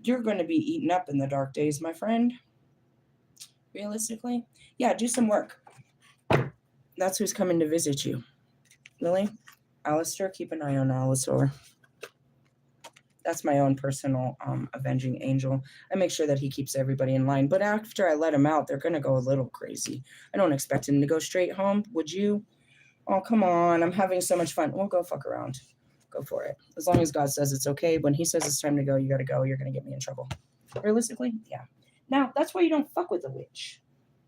you're going to be eaten up in the dark days, my friend. Realistically, yeah, do some work. That's who's coming to visit you. Really? Alistair, keep an eye on Alocer. That's my own personal avenging angel. I make sure that he keeps everybody in line. But after I let him out, they're going to go a little crazy. I don't expect him to go straight home. Would you? Oh, come on. I'm having so much fun. Well, go fuck around. Go for it. As long as God says it's okay. When he says it's time to go, you got to go. You're going to get me in trouble. Realistically, yeah. Now, that's why you don't fuck with a witch.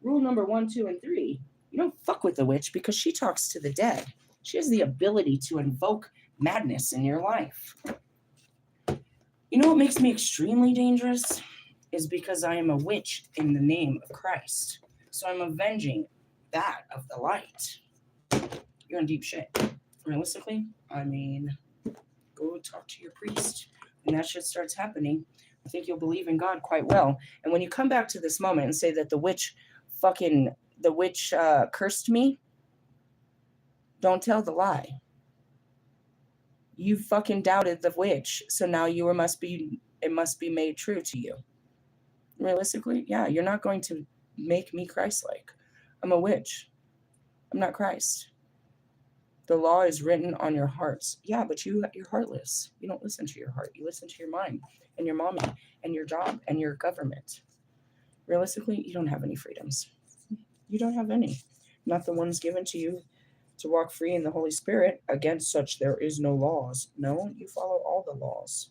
Rule number 1, 2, and 3. You don't fuck with a witch because she talks to the dead. She has the ability to invoke madness in your life. You know what makes me extremely dangerous? Is because I am a witch in the name of Christ. So I'm avenging that of the light. You're in deep shit. Realistically, I mean, go talk to your priest. When that shit starts happening, I think you'll believe in God quite well. And when you come back to this moment and say that the witch cursed me, don't tell the lie. You fucking doubted the witch, so now it must be made true to you. Realistically, yeah, you're not going to make me Christ-like. I'm a witch. I'm not Christ. The law is written on your hearts. Yeah, but you're heartless. You don't listen to your heart. You listen to your mind and your mommy and your job and your government. Realistically, you don't have any freedoms. You don't have any. Not the ones given to you to walk free in the Holy Spirit. Against such there is no laws. No, you follow all the laws.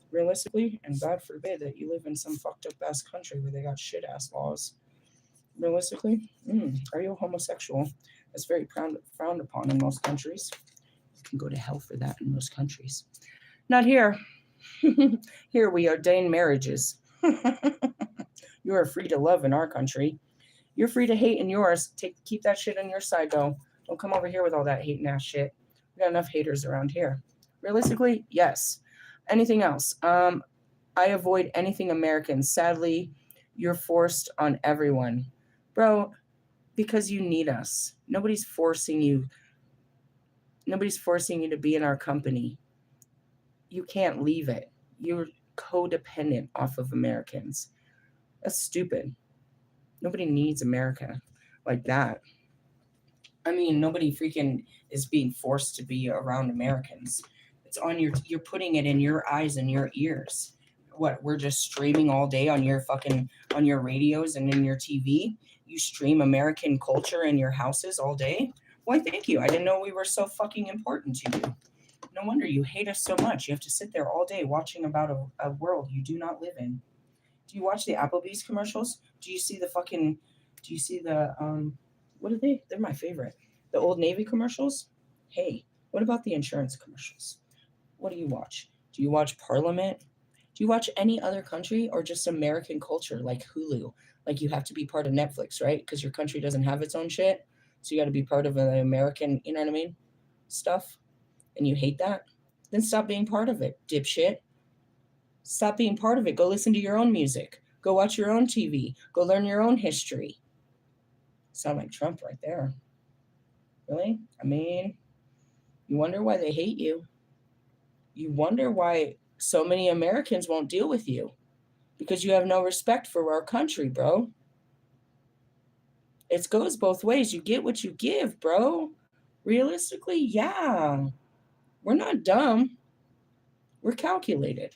Realistically, and God forbid that you live in some fucked up ass country where they got shit ass laws. Realistically, are you a homosexual? That's very frowned upon in most countries. You can go to hell for that in most countries. Not here. Here we ordain marriages. You are free to love in our country. You're free to hate in yours. Keep that shit on your side, though. Don't come over here with all that hating ass shit. We got enough haters around here. Realistically, yes. Anything else? I avoid anything American. Sadly, you're forced on everyone. Bro, because you need us. Nobody's forcing you to be in our company. You can't leave it. You're codependent off of Americans. That's stupid. Nobody needs America like that. I mean, nobody freaking is being forced to be around Americans. It's on you're putting it in your eyes and your ears. What, we're just streaming all day on your radios and in your TV? You stream American culture in your houses all day? Why, thank you. I didn't know we were so fucking important to you. No wonder you hate us so much. You have to sit there all day watching about a world you do not live in. Do you watch the Applebee's commercials? Do you see the what are they? They're my favorite. The Old Navy commercials? Hey, what about the insurance commercials? What do you watch? Do you watch Parliament? Do you watch any other country or just American culture like Hulu? Like you have to be part of Netflix, right? Because your country doesn't have its own shit. So you got to be part of the American, you know what I mean? Stuff. And you hate that? Then stop being part of it, dipshit. Stop being part of it. Go listen to your own music. Go watch your own TV. Go learn your own history. Sound like Trump right there. Really? I mean, you wonder why they hate you. You wonder why so many Americans won't deal with you. Because you have no respect for our country, bro. It goes both ways. You get what you give, bro. Realistically, yeah. We're not dumb. We're calculated.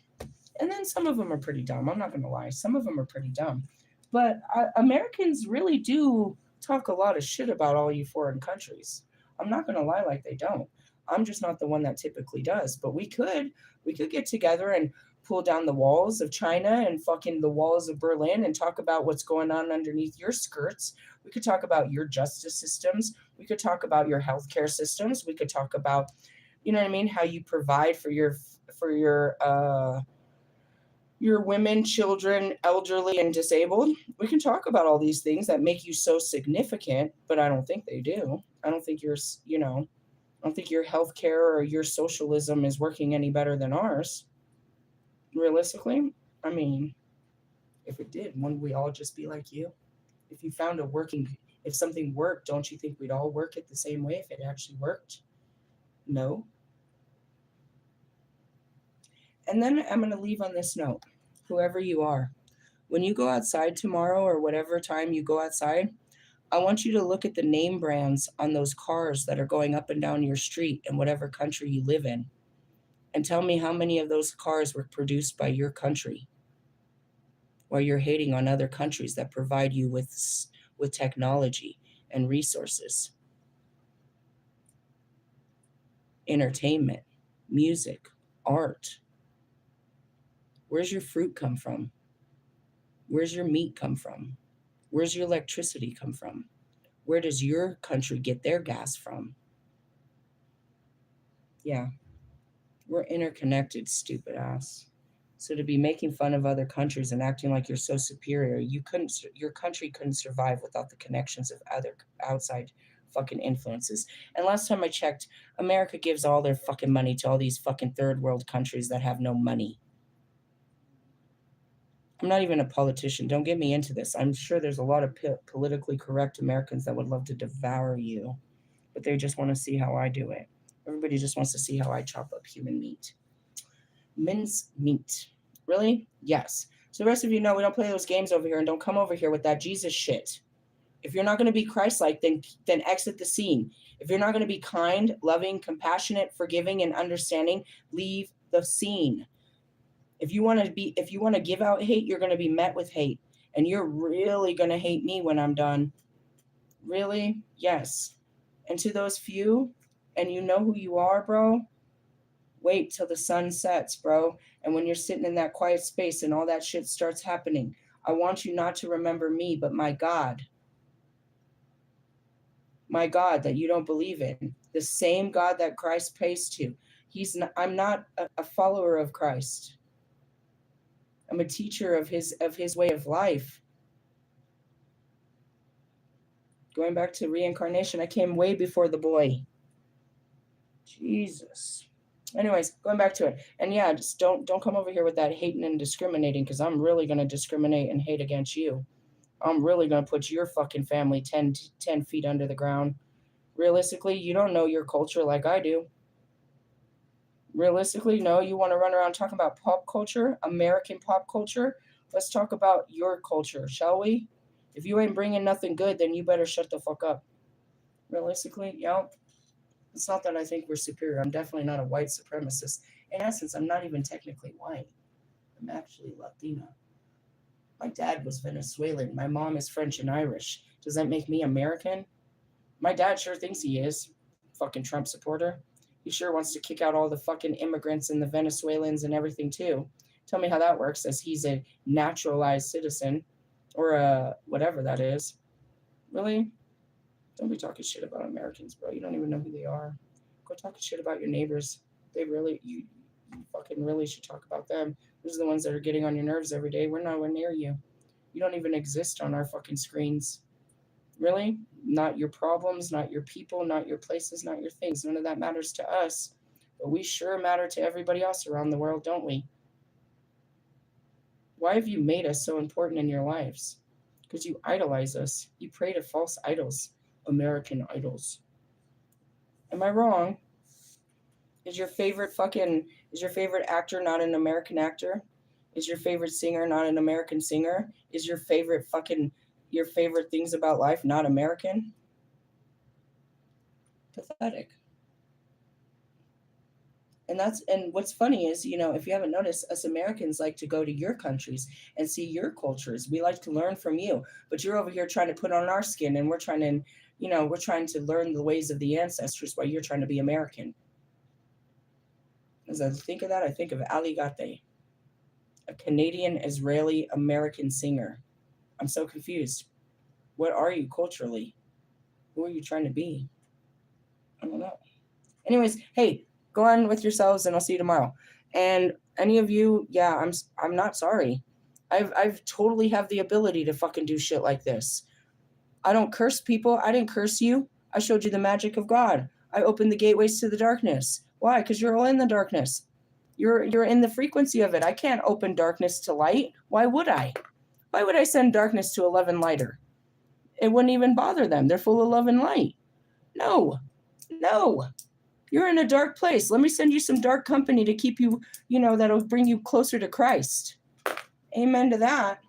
And then some of them are pretty dumb. I'm not going to lie. Some of them are pretty dumb. But Americans really do talk a lot of shit about all you foreign countries. I'm not going to lie like they don't. I'm just not the one that typically does. But we could get together and pull down the walls of China and fucking the walls of Berlin and talk about what's going on underneath your skirts. We could talk about your justice systems. We could talk about your healthcare systems. We could talk about, you know what I mean, how you provide for your women, children, elderly, and disabled. We can talk about all these things that make you so significant, but I don't think they do. I don't think I don't think your healthcare or your socialism is working any better than ours. Realistically, I mean, if it did, wouldn't we all just be like you? If you found if something worked, don't you think we'd all work it the same way if it actually worked? No. And then I'm going to leave on this note. Whoever you are, when you go outside tomorrow or whatever time you go outside, I want you to look at the name brands on those cars that are going up and down your street in whatever country you live in, and tell me how many of those cars were produced by your country, while you're hating on other countries that provide you with technology and resources, entertainment, music, art. Where's your fruit come from? Where's your meat come from? Where's your electricity come from? Where does your country get their gas from? Yeah, we're interconnected, stupid ass. So to be making fun of other countries and acting like you're so superior, your country couldn't survive without the connections of other outside fucking influences. And last time I checked, America gives all their fucking money to all these fucking third world countries that have no money. I'm not even a politician. Don't get me into this. I'm sure there's a lot of politically correct Americans that would love to devour you, but they just want to see how I do it. Everybody just wants to see how I chop up human meat. Mince meat. Really? Yes. So the rest of you know we don't play those games over here, and don't come over here with that Jesus shit. If you're not going to be Christ-like, then exit the scene. If you're not going to be kind, loving, compassionate, forgiving, and understanding, leave the scene. If you want to give out hate, you're going to be met with hate. And you're really going to hate me when I'm done. Really? Yes. And to those few, and you know who you are, bro, wait till the sun sets, bro. And when you're sitting in that quiet space and all that shit starts happening, I want you not to remember me, but my God. My God that you don't believe in. The same God that Christ prays to. I'm not a follower of Christ. I'm a teacher of his way of life. Going back to reincarnation, I came way before the boy. Jesus. Anyways, going back to it. And yeah, just don't come over here with that hating and discriminating, because I'm really going to discriminate and hate against you. I'm really going to put your fucking family 10 feet under the ground. Realistically, you don't know your culture like I do. Realistically, no, you want to run around talking about pop culture, American pop culture? Let's talk about your culture, shall we? If you ain't bringing nothing good, then you better shut the fuck up. Realistically, yeah. It's not that I think we're superior. I'm definitely not a white supremacist. In essence, I'm not even technically white. I'm actually Latina. My dad was Venezuelan. My mom is French and Irish. Does that make me American? My dad sure thinks he is. Fucking Trump supporter. He sure wants to kick out all the fucking immigrants and the Venezuelans and everything too. Tell me how that works, as he's a naturalized citizen, or whatever that is. Really? Don't be talking shit about Americans, bro. You don't even know who they are. Go talking shit about your neighbors. You fucking really should talk about them. Those are the ones that are getting on your nerves every day. We're nowhere near you. You don't even exist on our fucking screens. Really? Not your problems, not your people, not your places, not your things. None of that matters to us. But we sure matter to everybody else around the world, don't we? Why have you made us so important in your lives? Because you idolize us. You pray to false idols. American idols. Am I wrong? Is your favorite actor not an American actor? Is your favorite singer not an American singer? Is your favorite things about life not American? Pathetic. And what's funny is, if you haven't noticed, us Americans like to go to your countries and see your cultures. We like to learn from you, but you're over here trying to put on our skin, and we're trying to learn the ways of the ancestors while you're trying to be American. As I think of that, I think of Aligate. A Canadian, Israeli, American singer. I'm so confused. What are you culturally? Who are you trying to be? I don't know. Anyways, hey, go on with yourselves, and I'll see you tomorrow. And any of you, yeah, I'm not sorry. I've totally have the ability to fucking do shit like this. I don't curse people. I didn't curse you. I showed you the magic of God. I opened the gateways to the darkness. Why? Because you're all in the darkness. You're in the frequency of it. I can't open darkness to light. Why would I? Why would I send darkness to 11 lighter? It wouldn't even bother them. They're full of love and light. No. No. You're in a dark place. Let me send you some dark company to keep you, that'll bring you closer to Christ. Amen to that.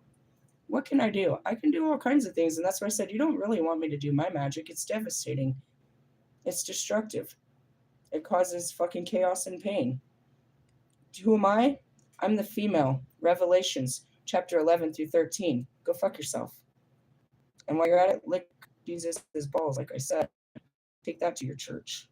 What can I do? I can do all kinds of things. And that's why I said, you don't really want me to do my magic. It's devastating. It's destructive. It causes fucking chaos and pain. Who am I? I'm the female. Revelations, chapter 11 through 13. Go fuck yourself. And while you're at it, lick Jesus' balls, like I said. Take that to your church.